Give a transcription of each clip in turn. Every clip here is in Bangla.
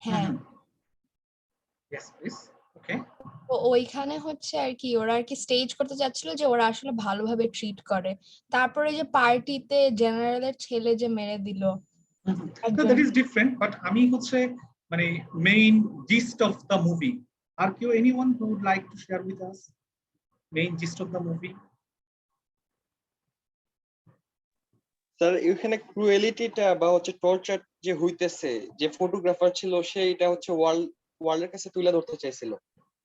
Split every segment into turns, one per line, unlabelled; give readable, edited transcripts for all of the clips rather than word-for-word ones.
হ্যাঁ,
Yes, please. Okay.
তো ওইখানে হচ্ছে আর কি ওরা আর কি স্টেজ করতে চাচ্ছিল যে ওরা আসলে ভালোভাবে ট্রিট করে। তারপরে যে পার্টিতে জেনারেলের ছেলে যে মেরে দিল
No, that is different, but আমি হচ্ছে মানে main gist of the movie. Are you anyone who would like to share with us main gist of the movie?
Sir এখানে ক্রুয়েলিটিটা বা হচ্ছে টর্চার যে হইতেছে, যে ফটোগ্রাফার ছিল সে এটা হচ্ছে ওয়ার্ল্ডের কাছে তুলে ধরতে চাইছিল,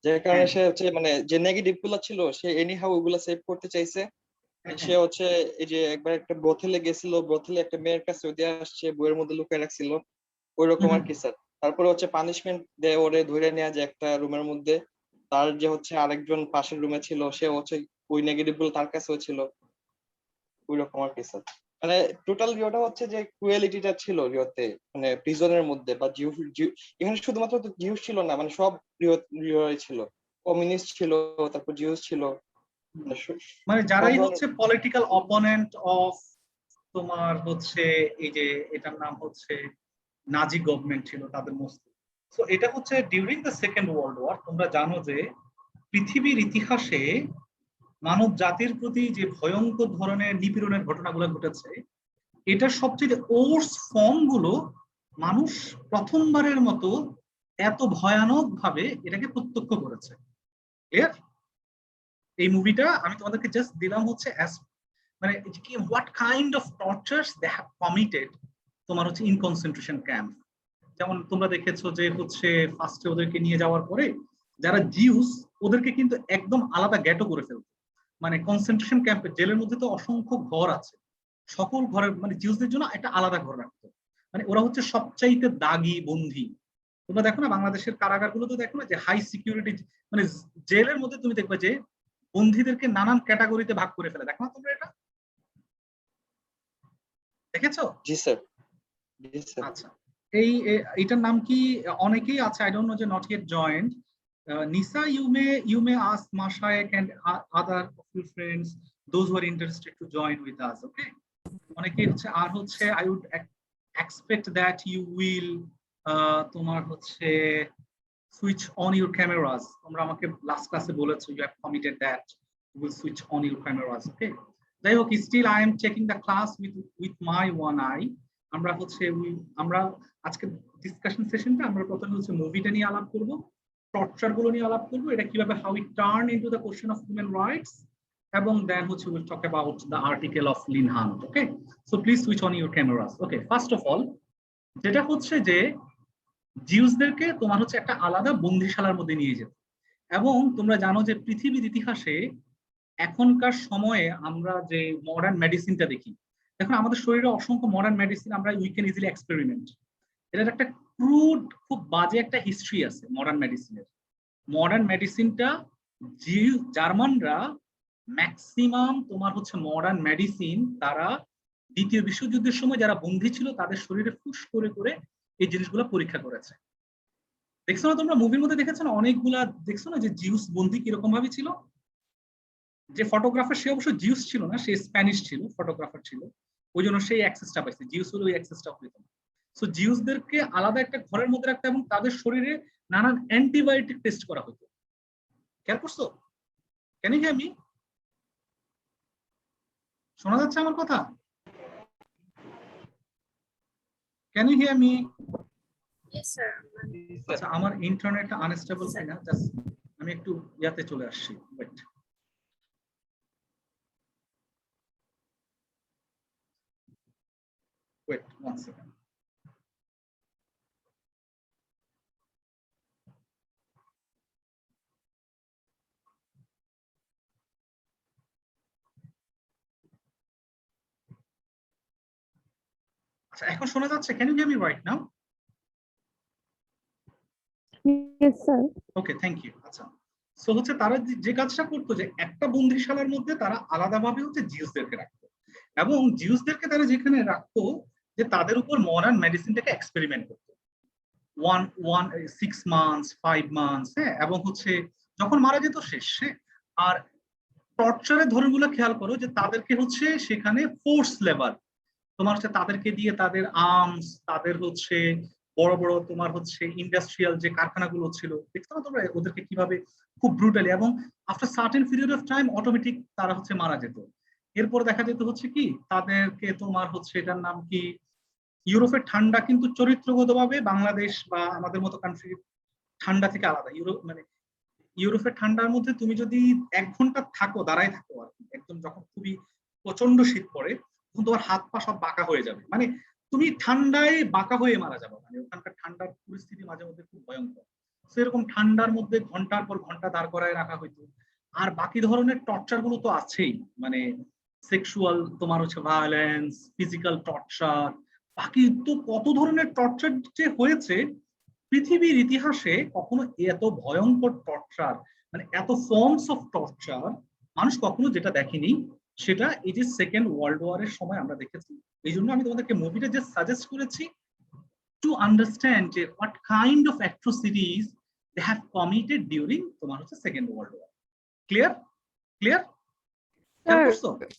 যে কারণে সে হচ্ছে মানে যে নেগেটিভ গুলো ছিল সে এনিহাউ ওগুলা সেভ করতে চাইছে। সে হচ্ছে এই যে একবার একটা ব্রথেলে গেছিল, ব্রথেলে একটা মেয়ের কাছে দিয়ে আসছে, বইয়ের মধ্যে লুকায় রাখছিল ওই রকম আর কি স্যার। তারপরে হচ্ছে পানিশমেন্ট দেয় ওরে ধরে নেওয়া যায় একটা রুমের মধ্যে, তার যে হচ্ছে আরেকজন পাশের রুমে ছিল সে হচ্ছে ওই নেগেটিভ গুলো তার কাছেও ছিল ওই রকম আর কি স্যার। মানে টোটাল ভিউটা হচ্ছে যে ক্রুয়েলিটিটা ছিল রিওতে, মানে প্রিজনের মধ্যে বা এখানে শুধুমাত্র তো জিউস ছিল না, মানে সব রিওই ছিল, কমিউনিস্ট ছিল, তারপর জিউস ছিল,
মানে যারাই হচ্ছে পলিটিক্যাল অপোনেন্ট অফ তোমার হচ্ছে এই যে এটার নাম হচ্ছে নাজি গভর্নমেন্ট ছিল তাদের মস্ত। সো এটা হচ্ছে during the second world war. তোমরা জানো যে পৃথিবীর ইতিহাসে মানব জাতির প্রতি যে ভয়ঙ্কর ধরনের নিপীড়নের ঘটনাগুলো ঘটেছে, এটার সবচেয়ে ওর্স ফর্ম গুলো মানুষ প্রথমবারের মতো এত ভয়ানক ভাবে এটাকে প্রত্যক্ষ করেছে। ক্লিয়ার? এই মুভিটা আমি তোমাদেরকে জাস্ট দিলাম হচ্ছে মানে কি what kind of tortures they have committed তোমার হচ্ছে ইন কনসেন্ট্রেশন ক্যাম্প। যেমন তোমরা দেখেছো যে হচ্ছে ফার্স্টে ওদেরকে নিয়ে যাওয়ার পরে যারা জিউস ওদেরকে কিন্তু একদম আলাদা গ্যাটো করে ফেলতো। মানে কনসেন্ট্রেশন ক্যাম্পে জেলের মধ্যে তো অসংখ্য ঘর আছে, সকল ঘরের মানে জিউসদের জন্য একটা আলাদা ঘর রাখতো। মানে ওরা হচ্ছে সবচাইতে দাগি বন্দী। তোমরা দেখো না বাংলাদেশের কারাগারগুলো তো দেখো না যে হাই সিকিউরিটি, মানে জেলের মধ্যে তুমি দেখবে যে বন্দীদেরকে নানান ক্যাটাগরিতে ভাগ করে ফেলে। দেখো না তোমরা এটা দেখেছো?
জি স্যার।
আচ্ছা, এইটার নাম কি? অনেকেই আছে, আই ডোন্ট নো, যে not yet joint. Nisa, you may ask Mashaek and other of your friends, those who are interested, to join with us. Okay, অনেকেই হচ্ছে আর হচ্ছে I would expect that you will তোমার হচ্ছে switch on your cameras. তোমরা আমাকে লাস্ট ক্লাসে বলেছো you have committed that you will switch on your cameras. Okay, যাই হোক, still I am taking the class with my one eye. আমরা হচ্ছে আমরা আজকে ডিসকাশন সেশনটা আমরা প্রথমে হচ্ছে মুভিটা নিয়ে আলাপ করব, টর্চার গুলো নিয়ে আলাপ করব, এটা কিভাবে how it turn into the question of human rights, এবং দেন হচ্ছে will talk about the article of Lynn Hunt. Okay, so please switch on your cameras. Okay, first of all যেটা হচ্ছে যে জিউসদেরকে তোমার হচ্ছে একটা আলাদা বন্দিশালার মধ্যে নিয়ে যেত। এবং তোমরা জানো যে পৃথিবীর ইতিহাসে এখনকার সময়ে আমরা যে মডার্ন মেডিসিনটা দেখি, দেখুন আমাদের শরীরে অসংখ্য মডার্ন মেডিসিন আমরা উই ক্যান ইজিলি এক্সপেরিমেন্ট। এটার একটা ক্রুড খুব বাজে একটা হিস্ট্রি আছে মডার্ন মেডিসিনের। মডার্ন মেডিসিনটা জার্মানরা ম্যাক্সিমাম তোমার হচ্ছে মডার্ন মেডিসিন তারা দ্বিতীয় বিশ্বযুদ্ধের সময় যারা বন্দী ছিল তাদের শরীরে ফুস করে করে এই জিনিসগুলো পরীক্ষা করেছে। দেখছো না তোমরা মুভির মধ্যে দেখেছো না অনেকগুলা, দেখছো না যে জিউস বন্দী কিরকম ভাবে ছিল। যে ফটোগ্রাফার সে অবশ্য জিউস ছিল না, সে স্প্যানিশ ছিল, ফটোগ্রাফার ছিল, ওই জন্য সেই অ্যাক্সেসটা পাইছে। জিউস হলে ওই অ্যাক্সেসটা পেত না। সো জিউসদেরকে আলাদা একটা ঘরের মধ্যে রাখতে এবং তাদের শরীরে নানান অ্যান্টিবায়োটিক টেস্ট করা হতো। খেয়াল করছো? Can you hear me? শোনা যাচ্ছে আমার কথা? Can you hear me?
Yes, sir.
আচ্ছা, আমার ইন্টারনেটটা আনস্টেবল কিনা, জাস্ট আমি একটু ইয়াতে চলে আসছি। Wait, wait 1 second. আচ্ছা, এখন শোনা যাচ্ছে? Can you hear me right now?
Yes, sir.
Okay, thank you. আচ্ছা, সো হচ্ছে তারা যে কাজটা করতো যে একটা বন্দিশালার মধ্যে তারা আলাদাভাবে হচ্ছে জিউসদেরকে রাখতো, এবং জিউসদেরকে তারা যেখানে রাখতো যে তাদের উপর মডার্ন মেডিসিনটাকে এক্সপেরিমেন্ট করতো 6 months 5 months। হ্যাঁ, এবং হচ্ছে যখন মারা যেত শেষ। আর টর্চারের ধরনগুলো খেয়াল করো যে তাদেরকে হচ্ছে সেখানে ফোর্স লেবার, তোমার হচ্ছে তাদেরকে দিয়ে তাদের আর্মস, তাদের হচ্ছে বড় বড় তোমার হচ্ছে ইন্ডাস্ট্রিয়াল যে কারখানাগুলো ছিল, দেখছো না তোমরা ওদেরকে কিভাবে খুব ব্রুটালি, এবং after certain period of time automatic তারা হচ্ছে মারা যেত। এরপর দেখা যেত হচ্ছে কি তাদেরকে তোমার হচ্ছে এটার নাম কি, ইউরোপের ঠান্ডা কিন্তু চরিত্রগতভাবে বাংলাদেশ বা আমাদের মতো কান্ট্রি ঠান্ডা থেকে আলাদা। ইউরোপের ঠান্ডার মধ্যে তুমি যদি 1 ঘন্টা থাকো, দাঁড়ায় থাকো আর কি, একদম যখন খুবই প্রচন্ড শীত পড়ে তখন তোমার হাত পা সব বাঁকা হয়ে যাবে, মানে তুমি ঠান্ডায় বাঁকা হয়ে মারা যাবে। মানে ওখানকার ঠান্ডার পরিস্থিতি মাঝে মধ্যে খুব ভয়ঙ্কর। সেরকম ঠান্ডার মধ্যে ঘন্টার পর ঘন্টা দাঁড় করায় রাখা হইতো। আর বাকি ধরনের টর্চার গুলো তো আছেই, মানে সেক্সুয়াল তোমার হচ্ছে ভায়োলেন্স, ফিজিক্যাল টর্চার, বাকি তো কত ধরনের টর্চার যে হয়েছে পৃথিবীর ইতিহাসে কখনো এত ভয়ঙ্কর টর্চার, মানে এত ফর্মস অফ টর্চার মানুষ কখনো যেটা দেখেনি, সেটা এই যে সেকেন্ড ওয়ার্ল্ড ওয়ারের সময় আমরা দেখেছি। এই জন্য আমি তোমাদেরকে মুভিটা যে সাজেস্ট করেছি টু আন্ডারস্ট্যান্ড যে what kind of atrocities they have committed during তোমার হচ্ছে second world war. Clear? Clear?
Sir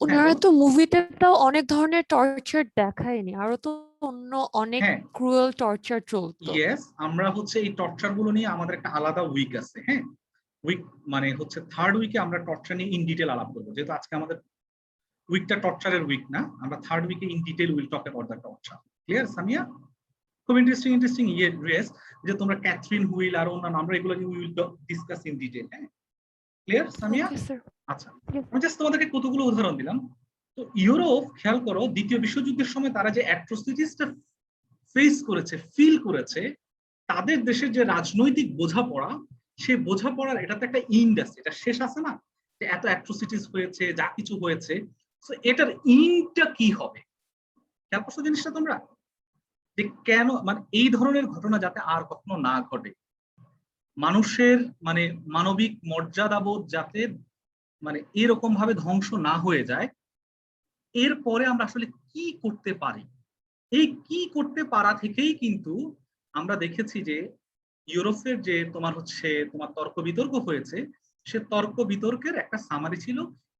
ওনারা তো মুভিটাও অনেক ধরনের টর্চার দেখায়নি, আরো তো অন্য অনেক ক্রুয়েল টর্চার চলতো।
ইয়েস, আমরা হচ্ছে এই টর্চার গুলো নিয়ে আমাদের একটা আলাদা উইক আছে। হ্যাঁ, উইক মানে হচ্ছে 3rd উইকে আমরা টর্চার নিয়ে ইন ডিটেল আলাপ করবো, যেহেতু আজকে আমাদের উইকটা টর্চারের উইক না, আমরা 3rd উইকে in detail will talk about the torture. Clear Samia? খুব ইন্টারেস্টিং ইয়েস, যে তোমরা ক্যাথরিন হুইল আর অন্যান্য, আমরা এগুলো নিয়ে উইল ডিসকাস ইন ডিটেল। হ্যাঁ, ক্লিয়ার সামিয়া? আচ্ছা, আমি জাস্ট তোমাদেরকে কতগুলো উদাহরণ দিলাম। তো ইউরোপ খেয়াল করো, দ্বিতীয় বিশ্বযুদ্ধের সময় তারা যে অ্যাট্রোসিটিসটা ফেস করেছে, ফিল করেছে, তাদের দেশের যে রাজনৈতিক বোঝাপড়া, সেই বোঝাপড়ার এটাতে একটা ইন্ড আছে, এটা শেষ আছে না, যে এত অ্যাট্রোসিটিস হয়েছে, যা কিছু হয়েছে, তো এটার ইন্ডটা কি হবে? খেয়াল করছো জিনিসটা তোমরা, যে কেন মানে এই ধরনের ঘটনা যাতে আর কখনো না ঘটে, মানুষের মানে মানবিক মর্যাদাবোধ যাতে মানে এরকম ভাবে ধ্বংস না হয়ে যায়, এরপরে আমরা আসলে কি করতে পারি, এই কি করতে পারা থেকেই কিন্তু আমরা দেখেছি যে ইউরোপের যে তোমার হচ্ছে তোমার তর্ক বিতর্ক হয়েছে, সে তর্ক বিতর্কের একটা সামারি ছিল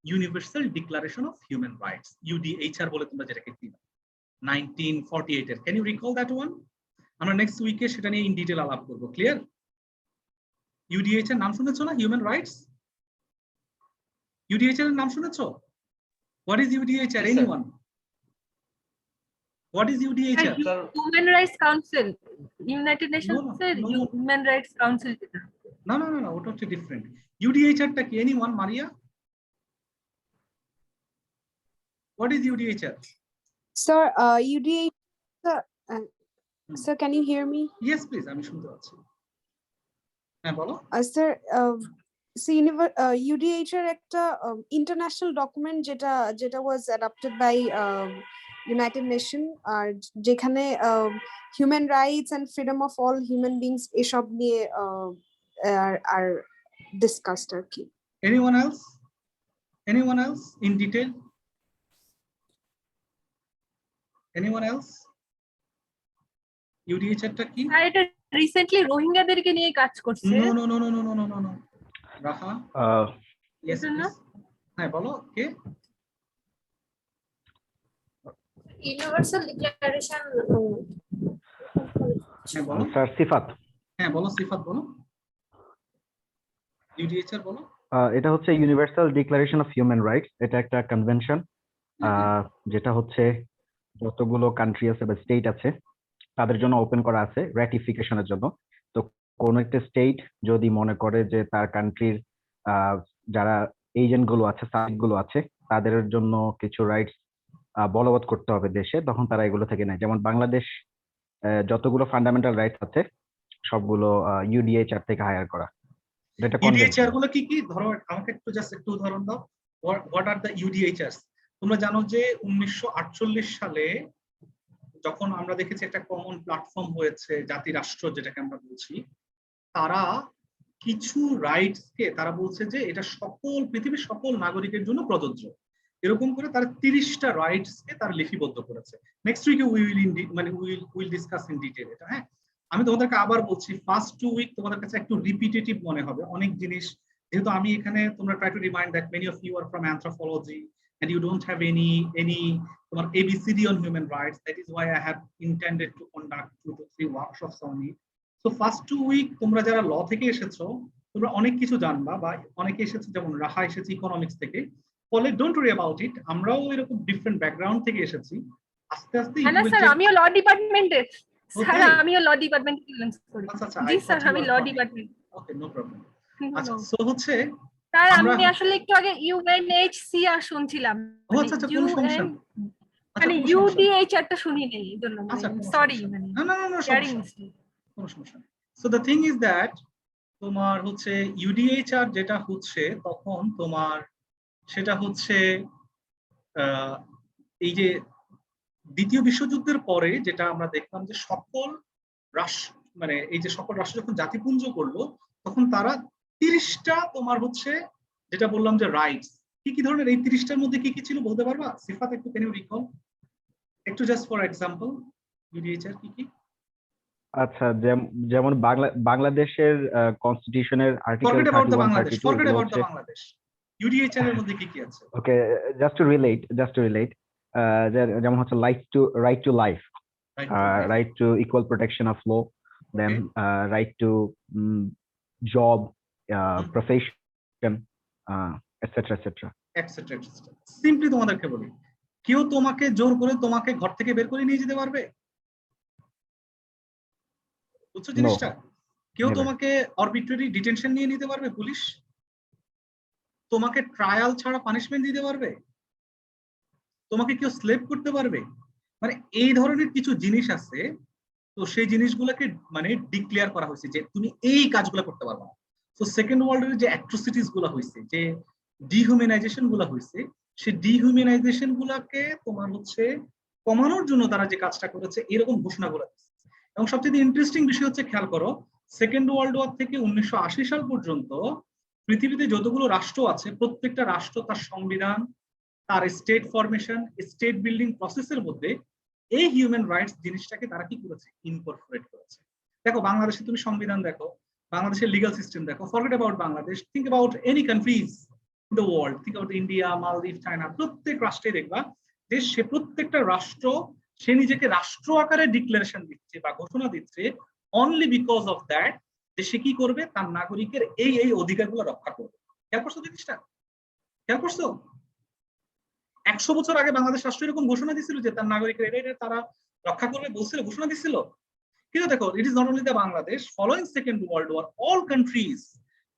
universal declaration of human rights, UDHR বলে তোমরা যেটাকে চিনো, 1948 এর। Can you recall that one? আমরা নেক্সট উইকে সেটা নিয়ে ইন ডিটেল আলাপ করবো। ক্লিয়ার? ইউডিএইচআর নাম শুনেছো না? হিউম্যান রাইটস, ইউডিএইচআর এর নাম শুনেছো? What is UDHR? Anyone? What is UDHR?
Human Rights Council, United Nations Human Rights Council.
No, ওটা হচ্ছে ডিফারেন্ট। UDHR টা কি? Anyone? Maria? What is UDHR?
Sir, UDHR. Sir, can you hear me?
Yes, please. আমি শুনতে পাচ্ছি। হ্যাঁ বলো।
Sir, UDHR একটা international document যেটা was adopted by United Nations, আর যেখানে human rights and freedom of all human beings এসব নিয়ে are discussed আর কি।
Anyone else? Anyone else in detail? Anyone else? UDHR টা কি?
আর এটা রিসেন্টলি রোহিঙ্গাদেরকে নিয়ে কাজ করছে।
No. রাহা? Yes. হ্যাঁ বলো, কে?
Universal declaration.
হ্যাঁ বলো।
স্যার সিফাত।
হ্যাঁ বলো সিফাত, বলো। UDHR বলো।
এটা হচ্ছে universal declaration of human rights. এটা একটা কনভেনশন যেটা হচ্ছে যতগুলো কান্ট্রি আছে বা স্টেট আছে তাদের জন্য ওপেন করা আছে র্যাটিফিকেশনের জন্য। তো কোন একটা স্টেট যদি মনে করে যে তার কান্ট্রির যারা এজেন্ট গুলো আছে, সাইট গুলো আছে, তাদের জন্য কিছু রাইটস বলবৎ করতে হবে দেশে, তখন তারা এগুলো থেকে নেয়। যেমন বাংলাদেশ যতগুলো ফান্ডামেন্টাল রাইটস আছে সবগুলো ইউডিএইচআর থেকে হায়ার করা।
ইউডিএইচআর গুলো কি কি? ধরো আমাকে একটু উদাহরণ দাও। What are the UDHRs? তোমরা জানো যে 1948 সালে যখন আমরা দেখেছি একটা কমন প্ল্যাটফর্ম হয়েছে জাতিরাষ্ট্র যেটাকে আমরা বলছি, তারা কিছু রাইটস কে তারা বলছে যে এটা পৃথিবীর সকল নাগরিকের জন্য প্রযোজ্য। এরকম করে তারা 30টা রাইটস কে তারা লিপিবদ্ধ করেছে। নেক্সট উইকে উইল ডিসকাস ইন ডিটেইল এটা। হ্যাঁ, আমি তোমাদেরকে আবার বলছি, ফার্স্ট 2 উইক তোমাদের কাছে একটু রিপিটেটিভ মনে হবে অনেক জিনিস, যেহেতু আমি এখানে তোমরা try to remind that many of you are from anthropology and you don't have any ABCD on human rights. That is why I have intended to conduct 2 to 3 workshops on it. So first 2 week তোমরা যারা ল থেকে এসেছো তোমরা অনেক কিছু জানবা, বা অনেকে এসেছে যেমন রাহা এসেছে ইকোনমিক্স থেকে, ফলে ডোন্ট ওয়ারি অ্যাবাউট ইট, আমরাও এরকম ডিফারেন্ট ব্যাকগ্রাউন্ড থেকে এসেছি। আস্তে আস্তে
হ্যাঁ স্যার, আমিও ল ডিপার্টমেন্টে, স্যার আমিও ল ডিপার্টমেন্টে বিলংস করি। জি স্যার, আমি ল ডিপার্টমেন্ট।
ওকে, নো প্রবলেম। আচ্ছা, সো হচ্ছে
স্যার আমি আসলে একটু আগে UNHCR শুনছিলাম,
আচ্ছা আচ্ছা, কোনো সমস্যা নেই,
মানে UDHR টা শুনি নেই, এজন্য সরি, মানে
না না না, কোনো সমস্যা নেই। So the thing is that তোমার হচ্ছে UDHR যেটা হচ্ছে তখন তোমার সেটা হচ্ছে এই যে দ্বিতীয় বিশ্বযুদ্ধের পরে যেটা আমরা দেখলাম যে সকল রাষ্ট্র, মানে এই যে সকল রাষ্ট্র যখন জাতিপুঞ্জ করলো তখন তারা 30টা তোমার হচ্ছে যেটা বললাম যে রাইটস, কি কি ধরনের, এই 30টার মধ্যে কি কি ছিল বলতে পারবা সিফাত? একটু ক্যান ইউ রিকল একটু, জাস্ট ফর এক্সাম্পল UDHR কি কি?
আচ্ছা, যেমন বাংলাদেশের কনস্টিটিউশনের আর্টিকেল 31 32
বাংলাদেশ UDHR এর মধ্যে কি কি আছে?
ওকে, জাস্ট টু রিলেট যেমন হচ্ছে right to life, right to equal protection of law, then right to job, profession, etcetera etcetera
etcetera etcetera. Simply তোমাদেরকে বলি, কেউ তোমাকে জোর করে তোমাকে ঘর থেকে বের করে নিয়ে যেতে পারবে? বুঝছো জিনিসটা? কেউ তোমাকে আরবিট্রারি ডিটেনশন নিয়ে নিতে পারবে? পুলিশ তোমাকে ট্রায়াল ছাড়া পানিশমেন্ট দিতে পারবে? তোমাকে কেউ স্লেভ করতে পারবে? মানে এই ধরনের কিছু জিনিস আছে, তো সেই জিনিসগুলোকে মানে ডিক্লেয়ার করা হয়েছে যে তুমি এই কাজগুলো করতে পারবে না। তো সেকেন্ড ওয়ার্ল্ডের যে অ্যাট্রোসিটিস গুলো হয়েছে, যে ডিহিউম্যানাইজেশন গুলো হয়েছে, সেই ডিহিউম্যানাইজেশন গুলাকে তোমার হচ্ছে কমানোর জন্য তারা যে কাজটা করেছে এরকম ঘোষণাগুলো দিচ্ছে। এবং সবচেয়ে ইন্টারেস্টিং বিষয় হচ্ছে, খেয়াল করো, সেকেন্ড ওয়ার্ল্ড ওয়ার থেকে 1980 সাল পর্যন্ত পৃথিবীতে যতগুলো রাষ্ট্র আছে প্রত্যেকটা রাষ্ট্র তার সংবিধান, তার স্টেট ফরমেশন, স্টেট বিল্ডিং প্রসেসের মধ্যে এই হিউম্যান রাইটস জিনিসটাকে তারা কি করেছে? ইনকর্পোরেট করেছে। দেখো বাংলাদেশে তুমি সংবিধান দেখো, বাংলাদেশের লিগ্যাল সিস্টেম দেখো, forget about Bangladesh, think about any countries in the world, think about India, মালদ্বীপ, চায়না, প্রত্যেক রাষ্ট্রে দেখবা যে সে প্রত্যেকটা রাষ্ট্র সে নিজেকে রাষ্ট্র আকারে ডিক্লারেশন দিচ্ছে বা ঘোষণা দিচ্ছে অনলি বিকজ অফ দ্যাট, যে সে কি করবে? তার নাগরিকের এই এই অধিকারগুলো রক্ষা করবে। খেয়াল করছো জিনিসটা? খেয়াল করছো? 100 বছর আগে বাংলাদেশ রাষ্ট্র এরকম ঘোষণা দিছিল যে তার নাগরিকের এটা তারা রক্ষা করবে, বলছিল, ঘোষণা দিছিল। কিন্তু দেখো, it is not only the Bangladesh, following second world war all countries,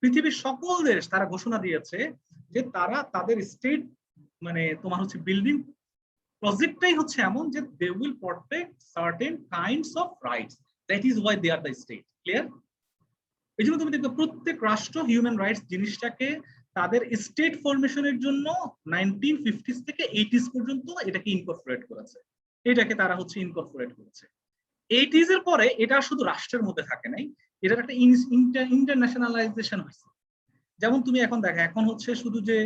পৃথিবীর সকল দেশ তারা ঘোষণা দিয়েছে যে তারা তাদের স্টেট মানে তোমার হচ্ছে বিল্ডিং প্রজেক্টটাই হচ্ছে এমন যে they will protect certain kinds of rights, that is why they are the state. Clear? এই জন্য তুমি দেখবে প্রত্যেক রাষ্ট্র হিউম্যান রাইটস জিনিসটাকে তাদের স্টেট ফরমেশনের জন্য 1950s থেকে 80s পর্যন্ত এটাকে ইনকর্পোরেট করেছে, এটাকে তারা হচ্ছে ইনকর্পোরেট করেছে। 80s এর পরে এটা শুধু রাষ্ট্রের মধ্যে থাকে নাই, এটার একটা ইন্টারন্যাশনালাইজেশন হয়েছে। যেমন তুমি এখন দেখো, এখন হচ্ছে শুধু যে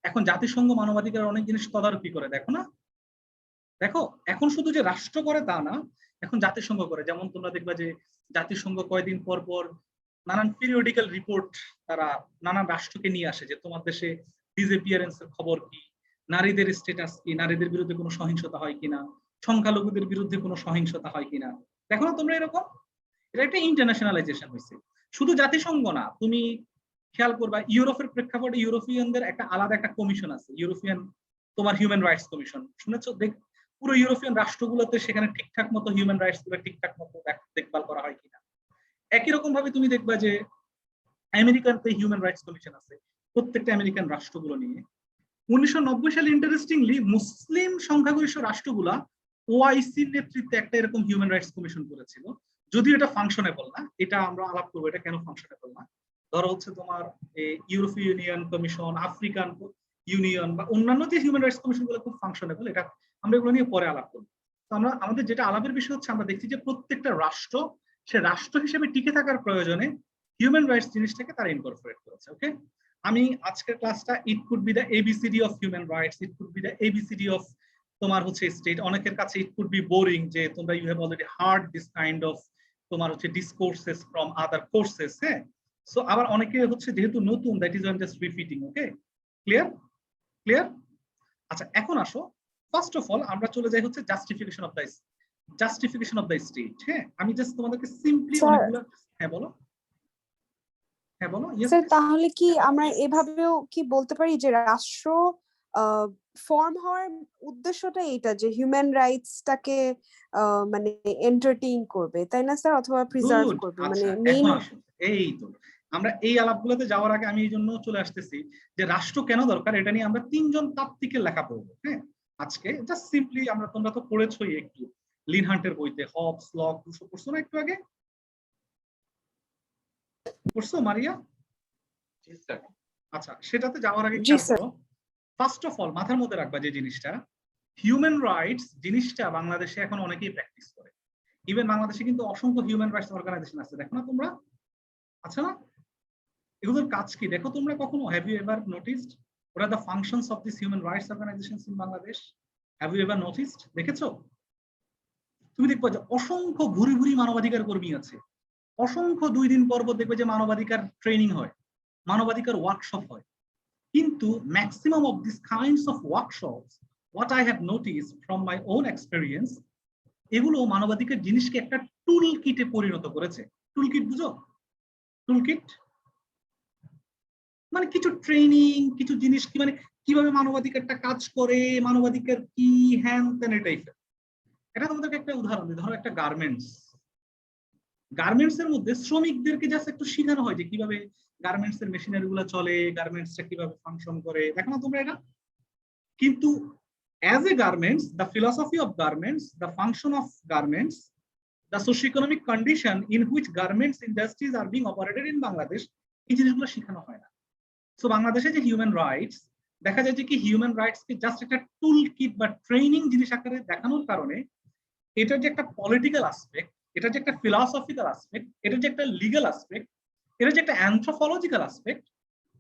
এখন জাতিসংঘ মানবাধিকার অনেক জিনিস তদারকি করে, দেখো না? দেখো এখন শুধু যে রাষ্ট্র করে তা না, এখন জাতিসংঘ করে। যেমন তোমরা দেখবা যে জাতিসংঘ কয়েকদিন পর পর নানান পিরিয়ডিক্যাল রিপোর্ট তারা নানান রাষ্ট্রকে নিয়ে আসে যে তোমার দেশে ডিসঅ্যাপিয়ারেন্সের খবর কি, নারীদের স্ট্যাটাস কি, নারীদের বিরুদ্ধে কোনো সহিংসতা হয় কিনা, সংখ্যালঘুদের বিরুদ্ধে কোনো সহিংসতা হয় কিনা। দেখো না তোমরা এরকম? এটা একটা ইন্টারন্যাশনালাইজেশন হয়েছে। শুধু জাতিসংঘ না, তুমি খেয়াল করবা ইউরোপের প্রেক্ষাপটে ইউরোপিয়ানদের একটা আলাদা একটা কমিশন আছে, ইউরোপিয়ান তোমার হিউম্যান রাইটস কমিশন, শুনেছো? পুরো ইউরোপিয়ান রাষ্ট্রগুলোতে সেখানে ঠিকঠাক মতো হিউম্যান রাইটস গুলো ঠিকঠাক মতো দেখভাল করা হয় কিনা। একই রকম ভাবে তুমি দেখবা যে আমেরিকাতে হিউম্যান রাইটস কমিশন আছে প্রত্যেকটা আমেরিকান রাষ্ট্রগুলো নিয়ে। 1990 সালে ইন্টারেস্টিংলি মুসলিম সংখ্যাগরিষ্ঠ রাষ্ট্রগুলা ওআইসির নেতৃত্বে একটা এরকম হিউম্যান রাইটস কমিশন করেছিল, যদিও এটা ফাংশনেবল না, এটা আমরা আলাপ করবো এটা কেন ফাংশনেবল না। ধরো হচ্ছে তোমার ইউরোপীয় ইউনিয়ন কমিশন, আফ্রিকান ইউনিয়ন বা অন্যান্য যে হিউম্যান রাইটস কমিশন গুলো খুব ফাংশনেবল, এটা আমরা এগুলো নিয়ে পরে আলাপ করবো। তো আমরা আমাদের যেটা আলাপের বিষয় হচ্ছে, আমরা দেখছি যে প্রত্যেকটা রাষ্ট্র সে রাষ্ট্র হিসেবে টিকে থাকার প্রয়োজনে হিউম্যান রাইটস জিনিসটাকে তারা ইনকর্পোরেট করেছে। ওকে, আমি আজকের ক্লাসটা it could be the ABCD of human rights, it could be the ABCD of তোমার হচ্ছে স্টেট। অনেকের কাছে ইট কুড বি বোরিং যে তোমরা you have already heard this kind of তোমার হচ্ছে ডিসকোর্সেস ফ্রম আদার কোর্সেস। হ্যাঁ, সো আবার অনেকে হচ্ছে যেহেতু নতুন, that is I am just repeating. Okay, clear? Clear? আচ্ছা এখন আসো ফার্স্ট অফ অল আমরা চলে যাই হচ্ছে জাস্টিফিকেশন অফ দ্য স্টেট। হ্যাঁ আমি জাস্ট তোমাদেরকে সিম্পলি অনেকগুলো, হ্যাঁ বলো, হ্যাঁ বলো।
স্যার তাহলে কি আমরা এভাবেও কি বলতে পারি যে রাষ্ট্র ফর্ম হওয়ার উদ্দেশ্যটা এটা যে হিউম্যান রাইটসটাকে মানে এন্টারটেইন করবে, তাই না স্যার, অথবা প্রিজার্ভ করবে, মানে মেইন।
এই তো আমরা এই আলাপগুলোতে যাওয়ার আগে আমি এই জন্য চলে আসতেছি যে রাষ্ট্র কেন দরকার, এটা নিয়ে আমরা 3 জন তাত্ত্বিকের লেখা পড়বো। হ্যাঁ আজকে জাস্ট সিম্পলি তোমরা তো পড়েছোই একটু লিন হান্টের বইতে, হবস, লক, রুসো পড়ছো না একটু আগে? পড়ছো মারিয়া? আচ্ছা সেটাতে যাওয়ার আগে ফার্স্ট অফ অল মাথার মধ্যে রাখবা যে জিনিসটা, হিউম্যান রাইটস জিনিসটা বাংলাদেশে এখন অনেকেই প্র্যাকটিস করে। ইভেন বাংলাদেশে কিন্তু অসংখ্য হিউম্যান রাইটস অর্গানাইজেশন আছে, দেখো না তোমরা? আচ্ছা না? এগুলোর কাজ কি দেখো তোমরা কখনো? Have you ever noticed what are the functions of these human rights organizations in Bangladesh? Have you ever noticed? দেখেছো? তুমি দেখবে যে অসংখ্য ভুরি ভুরি মানবাধিকার কর্মী আছে, অসংখ্য 2 দিন পর পর দেখবে যে মানবাধিকার ট্রেনিং হয়, মানবাধিকার ওয়ার্কশপ হয়। কিন্তু maximum of this kinds of workshops, what I have noticed from my own experience, এগুলো মানবাধিকার জিনিসকে একটা টুল কিটে পরিণত করেছে। টুল কিট বুঝো? টুল কিট মানে কিছু ট্রেনিং, কিছু জিনিস কি মানে কিভাবে মানবাধিকারটা কাজ করে, মানবাধিকার কি, হ্যান ত্যান টাইপের। এটা তোমাদেরকে একটা উদাহরণ দিই, ধরো একটা গার্মেন্টস এর মধ্যে শ্রমিকদেরকে জাস্ট একটু শেখানো হয় যে কিভাবে গার্মেন্টস এর মেশিনারি গুলো চলে, গার্মেন্টসটা কিভাবে ফাংশন করে, দেখো না তোমরা এটা? কিন্তু as a garments, the philosophy of garments, the function of garments, the socio-economic condition in which garments industries are being operated in Bangladesh, এই জিনিসগুলো শেখানো হয় না। সো বাংলাদেশে যে হিউম্যান রাইটস, দেখা যায় যে কি হিউম্যান রাইটস কে জাস্ট একটা টুল কিট বা ট্রেনিং জিনিস আকারে দেখানোর কারণে এটা যে একটা পলিটিক্যাল অ্যাসপেক্ট, এটা যে একটা ফিলসফিক্যাল অ্যাসপেক্ট, এটা যে একটা লিগ্যাল অ্যাসপেক্ট, এটা যে একটা অ্যানথ্রোপোলজিক্যাল অ্যাসপেক্ট,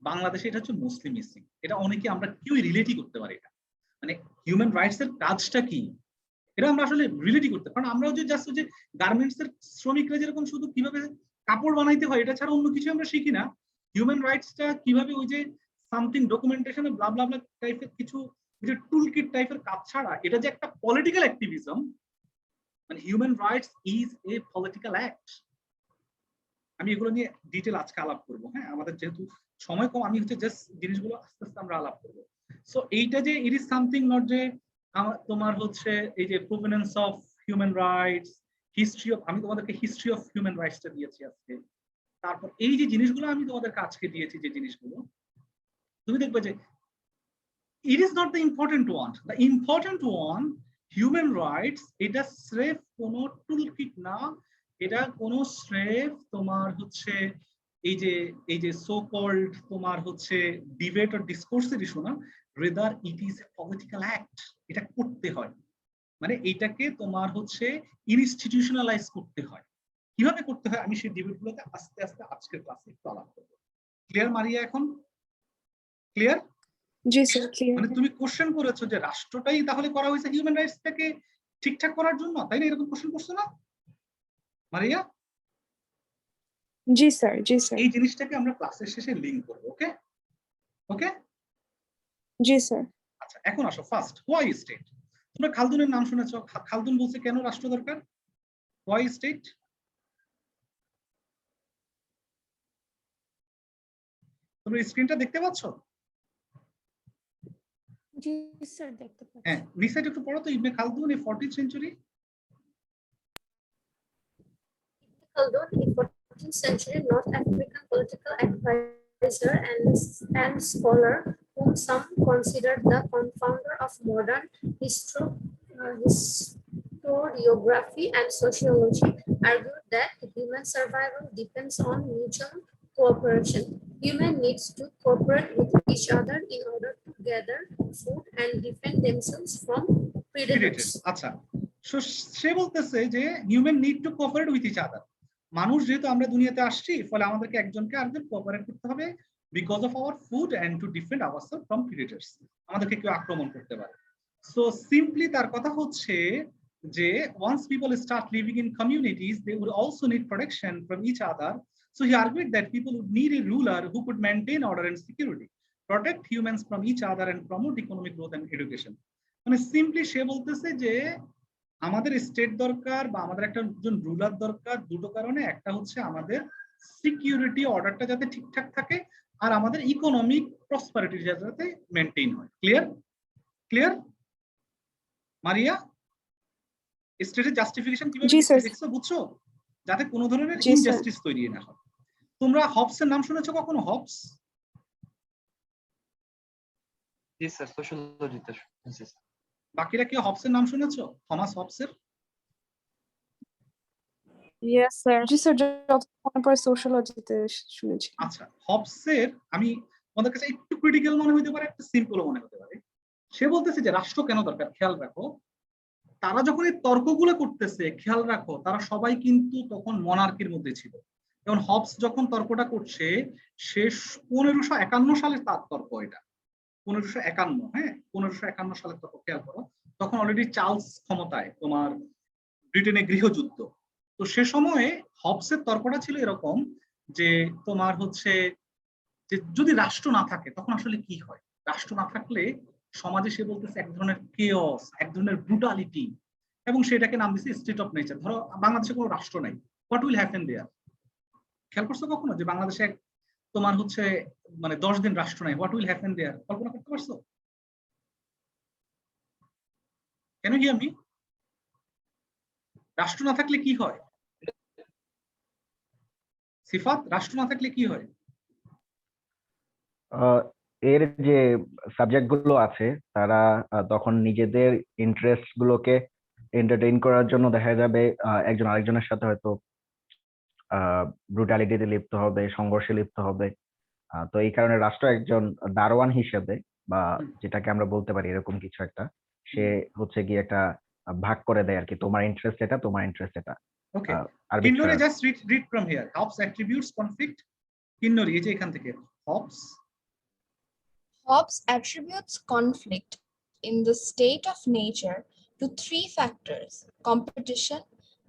বাংলাদেশে এটা হচ্ছে মোস্টলি মিসিং। এটা অনেকে আমরা কেউই রিলেটই করতে পারি না, মানে হিউম্যান রাইটস এর কাজটা কি এটা আমরা আসলে রিলেটই করতে, কারণ আমরা যে জাস্ট যে গার্মেন্টস এর শ্রমিকরা যেরকম শুধু কিভাবে কাপড় বানাইতে হয় এটা ছাড়া অন্য কিছু আমরা শিখি না, হিউম্যান রাইটসটা কিভাবে ওই যে সামথিং ডকুমেন্টেশন ব্লা ব্লা ব্লা টাইপের কিছু যে টুল কিট টাইপের কাজ ছাড়া এটা যে একটা পলিটিক্যাল অ্যাক্টিভিজম, মানে human rights is a political act. আমি এগুলো নিয়ে ডিটেল আজকে আলাপ করবো। হ্যাঁ আমাদের যেহেতু সময় কম, আমি হচ্ছে জাস্ট জিনিসগুলো আস্তে আস্তে আমরা আলাপ করবো। সো এইটা যে ইট ইজ সামথিং নট যে তোমার হচ্ছে এই যে প্রভিনেন্স of human rights, history of, আমি তোমাদেরকে হিস্ট্রি অফ হিউম্যান রাইটসটা দিয়েছি আজকে। তারপর এই যে জিনিসগুলো আমি তোমাদেরকে আজকে দিয়েছি, যে জিনিসগুলো তুমি দেখবে যে it is not the important one. The important one, human rights, এটা স্রেফ কোনো টুলকিট না, এটা কোনো স্রেফ তোমার হচ্ছে এই যে সো কল্ড তোমার হচ্ছে ডিবেট অর ডিসকোর্সের ইস্যু না, rather it is a political act. এটা করতে হয়, মানে এইটাকে তোমার হচ্ছে ইনস্টিটিউশনালাইজ করতে হয়। কিভাবে করতে হয় আমি সেই ডিবেটগুলোতে আস্তে আস্তে আজকের ক্লাসে একটু আলাপ করবো। ক্লিয়ার মারিয়া? এখন ক্লিয়ার?
জি স্যার ক্লিয়ার।
মানে তুমি কোশ্চেন করেছো যে রাষ্ট্রটাই তাহলে করা হয়েছে হিউম্যান রাইটসটাকে ঠিকঠাক করার জন্য, তাই না? এরকম কোশ্চেন করছো না মারিয়া?
জি স্যার, জি স্যার।
এই জিনিসটাকে আমরা ক্লাসের শেষে লিংক করব। ওকে ওকে
জি স্যার।
আচ্ছা এখন আসো ফার্স্ট, হোয়াই স্টেট। তোমরা খালদুনের নাম শুনেছো? খালদুন বলছে কেন রাষ্ট্র দরকার, হোয়াই স্টেট। তোমরা স্ক্রিনটা দেখতে পাচ্ছ?
জি স্যার দেখতে পাচ্ছি।
হ্যাঁ নিসাইড একটু পড়ো তো, ইবনে খালদুন এ 14th century।
Khaldun, a 14th century North African political advisor and scholar whom some consider the confounder of modern historiography and sociology, argued that human survival depends on mutual cooperation. Human needs to cooperate with each other in order to gather food and defend themselves from predators.
আচ্ছা সে বলতেছে যে human need to cooperate with each other. মানুষ যেহেতু আমরা দুনিয়াতে আসছি, ফলে আমাদেরকে একজনকে আরেকজন কোঅপারেট করতে হবে because of our food and to defend ourself from predators. আমাদেরকে কেউ আক্রমণ করতে পারে। সো সিম্পলি তার কথা হচ্ছে যে once people start living in communities, they would also need protection from each other. So he argued that people would need a ruler who could maintain order and security. protect humans from each other and promote economic growth and education. মানে সিম্পলি সে বলতেছে যে আমাদের স্টেট দরকার বা আমাদের একজন রুলার দরকার দুটো কারণে, একটা হচ্ছে আমাদের সিকিউরিটি অর্ডারটা যাতে ঠিকঠাক থাকে আর আমাদের ইকোনমিক প্রসপারিটি যাতে মেইনটেইন হয়। ক্লিয়ার ক্লিয়ার মারিয়া? স্টেটের জাস্টিফিকেশন কিভাবে দেখছো বুঝছো, যাতে কোনো ধরনের ইনজাস্টিস তৈরি না হয়। তোমরা হবসের নাম শুনেছো কখনো? হবস?
জি স্যার, সোশ্যালজিতে শুনেছি।
বাকিরা কি হবসের নাম শুনেছো? থমাস হবসের?
Yes sir. জি স্যার, যতক্ষণ পরে সোশ্যালজিতে শুনেছি।
আচ্ছা, হবসের আমি তোমাদের কাছে একটু ক্রিটিক্যাল মনে হতে পারে, একটু সিম্পল মনে হতে পারে। সে বলতেছে যে রাষ্ট্র কেন দরকার, খেয়াল রাখো তারা যখন এই তর্কগুলো করতেছে, খেয়াল রাখো তারা সবাই কিন্তু তখন মনার্কির মধ্যে ছিল। যেমন হবস যখন তর্কটা করছে সে 1551 সালে তার তর্ক, এটা 1551, হ্যাঁ 1551 সালের তর্ক, খেয়াল করো তখন অলরেডি চার্লস ক্ষমতায়, তোমার ব্রিটেনে গৃহযুদ্ধ। তো সে সময়ে হবসের তর্কটা ছিল এরকম যে তোমার হচ্ছে যে যদি রাষ্ট্র না থাকে তখন আসলে কি হয়, রাষ্ট্র না থাকলে সমাজে সে বলতেছে এক ধরনের কেওস, এক ধরনের ব্রুটালিটি, এবং সেটাকে নাম দিচ্ছে স্টেট অফ নেচার। ধরো বাংলাদেশে কোনো রাষ্ট্র নাই, হোয়াট উইল হ্যাপেন দেয়ার? খেয়াল করছো কখনো যে বাংলাদেশে তোমার হচ্ছে মানে 10 দিন রাষ্ট্র নাই, হোয়াট উইল হ্যাপেন দেয়ার? কল্পনা করতে পারছো? কেন কি আমি রাষ্ট্র না থাকলে কি হয়? সিফাত, রাষ্ট্র না থাকলে কি হয়?
এর যে সাবজেক্ট গুলো আছে তারা তখন নিজেদের ইন্টারেস্ট গুলোকে এন্টারটেইন করার জন্য দেখা যাবে একজন আরেকজনের সাথে হয়তো ব্রুটালিটিতে লিপ্ত হবে, সংঘর্ষে লিপ্ত হবে। তো এই কারণে রাষ্ট্র একজন দারোয়ান হিসেবে বা যেটাকে আমরা বলতে পারি এরকম কিছু একটা, সে হচ্ছে গিয়ে একটা ভাগ করে দেয় আর কি, তোমার ইন্টারেস্ট এটা, তোমার ইন্টারেস্ট এটা।
Okay, Kinnori just read from here. Hobbes attributes conflict, Kinnori এই যে এখান থেকে
Hobbes attributes conflict in the state of nature to 3 factors: competition,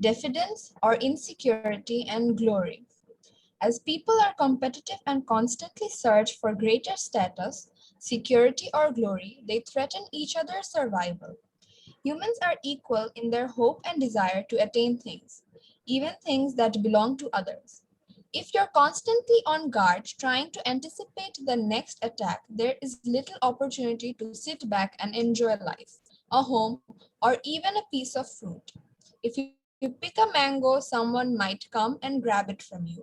diffidence or insecurity, and glory. As people are competitive and constantly search for greater status, security, or glory, they threaten each other's survival. Humans are equal in their hope and desire to attain things, even things that belong to others. If you're constantly on guard trying to anticipate the next attack, there is little opportunity to sit back and enjoy life, a home, or even a piece of fruit. If you pick a mango, someone might come and grab it from you.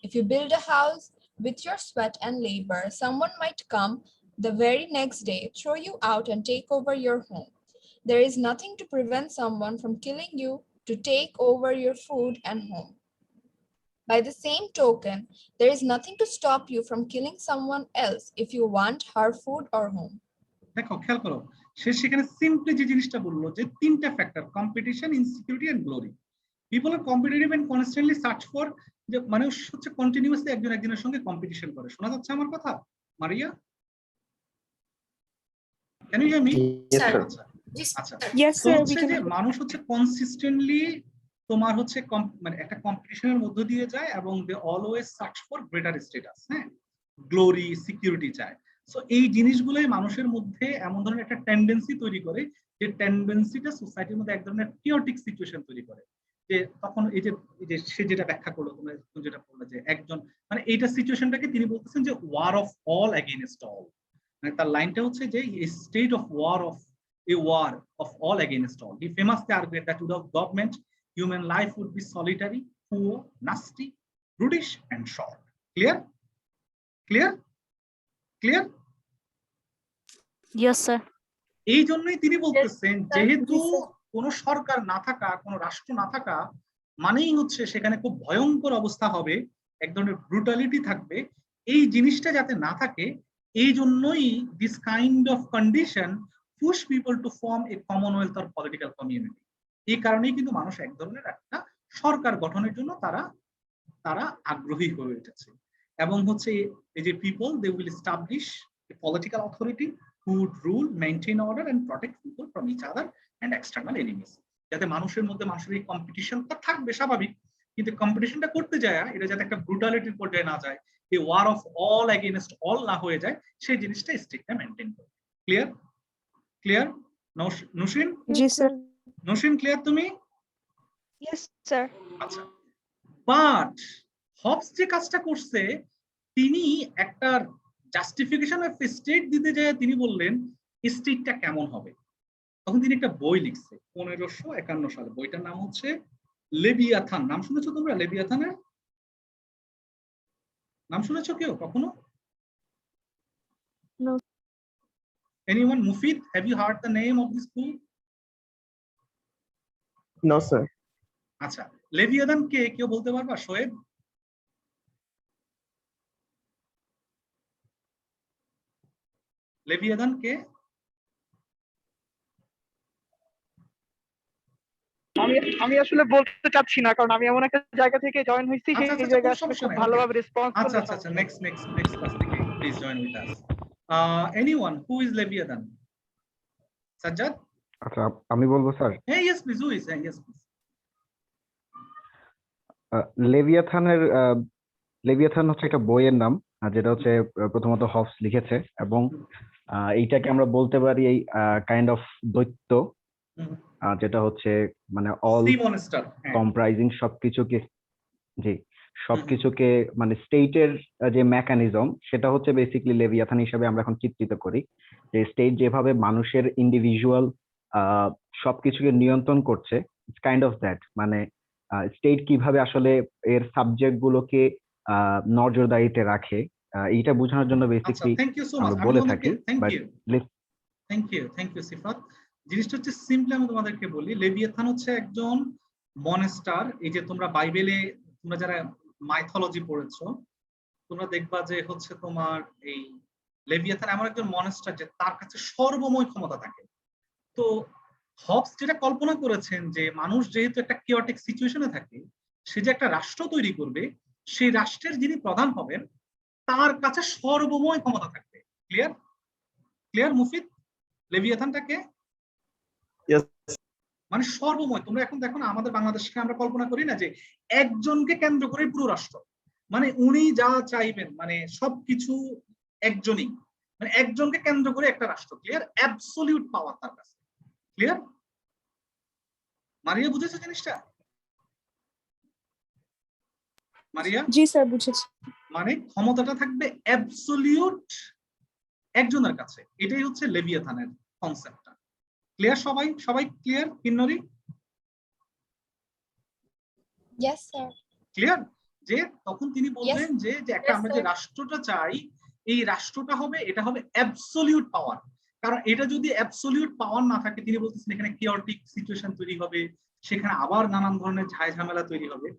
If you build a house with your sweat and labor, someone might come the very next day, throw you out, and take over your home. There is nothing to prevent someone from killing you to take over your food and home. By the same token, there is nothing to stop you from killing someone else if you want her food or home.
দেখো খেয়াল করো সে সেখানে সিম্পলি যে জিনিসটা বললো যে 3টা factor, competition, insecurity and glory. People are competitive and constantly search for, যে মানুষ হচ্ছে কন্টিনিউয়াসলি একজন একজনের সঙ্গে কম্পিটিশন করে। শোনা যাচ্ছে আমার কথা Maria? Can you hear me? আচ্ছা, যে মানুষ হচ্ছে কনসিস্টেন্টলি তোমার হচ্ছে মানে একটা কম্পিটিশনের মধ্য দিয়ে যায় এবং they always search for greater status, হ্যাঁ, গ্লোরি, সিকিউরিটি চায়। সো এই জিনিসগুলোই মানুষের মধ্যে এমন ধরনের একটা টেন্ডেন্সি তৈরি করে যে টেন্ডেন্সিটা সোসাইটির মধ্যে এক ধরনের কিওটিক সিচুয়েশন তৈরি করে। যে তখন এই যে সে যেটা ব্যাখ্যা করলো, তোমরা যেটা বললে যে একজন মানে এইটা সিচুয়েশনটাকে তিনি বলতেছেন যে war of all against all. মানে তার লাইনটা হচ্ছে যে state of war of a war of all against all. He famously argued that without government, human life would be solitary, poor, nasty, brutish, and short. Clear? Clear? Clear?
Yes, sir.
এই জন্যই তিনি বলতেছেন যেহেতু কোনো সরকার না থাকা, কোনো রাষ্ট্র না থাকা মানেই হচ্ছে সেখানে খুব ভয়ঙ্কর অবস্থা হবে, এক ধরনের ব্রুটালিটি থাকবে। এই জিনিসটা যাতে না থাকে এই জন্যই this kind of condition push people to form a commonwealth or political community. এই কারণেই কিন্তু মানুষ এক ধরনের একটা সরকার গঠনের জন্য তারা আগ্রহী হয়ে উঠেছে। এবং হচ্ছে এই যে people, they will establish a political authority who would rule, maintain order and protect people from each other and external enemies. যাতে মানুষের মধ্যে মানুষের এই কম্পিটিশনটা থাকবে স্বাভাবিক, কিন্তু কম্পিটিশনটা করতে যায় এটা যাতে একটা ব্রুটালিটির পর্যায়ে না যায়, এই war of all against all না হয়ে যায়, সেই জিনিসটা স্টেটটা মেনটেন করে। ক্লিয়ার? ক্লিয়ার? নসীন?
জি স্যার।
নসীন ক্লিয়ার তুমি?
Yes sir.
আচ্ছা, বাট হবস যে কাজটা করছে, তিনি একটা জাস্টিফিকেশন অফ স্টেট দিতে যায় তিনি বললেন স্টেটটা কেমন হবে। তখন তিনি একটা বই লিখছে 1551 সালে, বইটার নাম হচ্ছে লেভিয়াথান। নাম শুনেছো তোমরা লেভিয়াথানের? নাম শুনেছো কেউ কখনো?
No.
Anyone? Mufid, have you heard the name of this book?
No sir.
আচ্ছা, লেভিয়াথান কে কেউ বলতে পারবা? শোয়েব? লেভিয়াথান কে?
আমি আসলে বলতে চাচ্ছি না, কারণ আমি এমন একটা জায়গা থেকে জয়েন হইছি সেই জায়গায় খুব ভালোভাবে রেসপন্স করতে।
আচ্ছা, নেক্সট ক্লাস থেকে please join with us. Anyone who is Leviathan? Sajjad?
আচ্ছা, আমি বলবো স্যার।
হ্যাঁ, ইয়েস প্লিজ, হু ইজ? হ্যাঁ, ইয়েস প্লিজ।
লেভিয়াথান হচ্ছে একটা বইয়ের নাম, যেটা হচ্ছে প্রথমত হবস লিখেছে, এবং এইটাকে আমরা বলতে পারি এই কাইন্ড অফ দৈত্য, যেটা হচ্ছে মানে অল কম্প্রাইজিং সবকিছুকে, জি সবকিছুকে মানে স্টেটের যে মেকানিজম, সেটা হচ্ছে বেসিক্যালি লেভিয়াথান হিসেবে আমরা এখন চিত্রিত করি। যে স্টেট যেভাবে মানুষের ইন্ডিভিজুয়াল সবকিছুকে নিয়ন্ত্রণ করছে, ইটস কাইন্ড অফ দ্যাট। মানে স্টেট কিভাবে আসলে এর সাবজেক্ট গুলোকে নজরদারিতে রাখে, এইটা বোঝানোর জন্য বেসিক্যালি আমরা বলে থাকি।
থ্যাংক ইউ সিফাত। জিনিসটা হচ্ছে সিম্পলি আমি তোমাদেরকে বলি, লেভিয়াথান হচ্ছে একজন মনস্টার। এই যে তোমরা বাইবেলে, তোমরা যারা মাইথোলজি পড়েছো, তোমরা দেখবা যে হচ্ছে তোমার এই লেভিয়াথান এমন একজন মনস্টার যে তার কাছে সর্বময় ক্ষমতা থাকে। তো হবস যেটা কল্পনা করেছেন যে মানুষ যেহেতু একটা কিওটিক সিচুয়েশনে থাকে, সে যে একটা রাষ্ট্র তৈরি করবে, সেই রাষ্ট্রের যিনি প্রধান হবেন তার কাছে সর্বময় ক্ষমতা থাকবে। ক্লিয়ার? ক্লিয়ার মুফিদ? লেভিয়াথানটাকে মানে সর্বময়। তোমরা এখন দেখো না, আমাদের বাংলাদেশকে আমরা কল্পনা করি না যে একজনকে কেন্দ্র করে পুরো রাষ্ট্র, মানে উনি যা চাইবেন মানে সবকিছু একজনই, মানে একজনকে কেন্দ্র করে একটা রাষ্ট্র। ক্লিয়ার? অ্যাবসলিউট পাওয়ার তার কাছে। ক্লিয়ার? মারিয়া বুঝেছো জিনিসটা? মারিয়া?
জি স্যার, বুঝেছি।
মানে ক্ষমতাটা থাকবে অ্যাবসলিউট একজনের কাছে। এটাই হচ্ছে লেভিয়াথানের কনসেপ্টটা। ক্লিয়ার? সবাই ক্লিয়ার? কিন্নরি?
Yes sir.
ক্লিয়ার? যে তখন তিনি বললেন যে একটা আমরা যে রাষ্ট্রটা চাই, এই রাষ্ট্রটা হবে, এটা হবে অ্যাবসলিউট পাওয়ার। কারণ এটা যদি অ্যাবসলিউট পাওয়ার না থাকে, তিনি বলতেছেন এখানে কিওটিক সিচুয়েশন তৈরি হবে, সেখানে আবার নানান ধরনের ঝামেলা তৈরি হবে।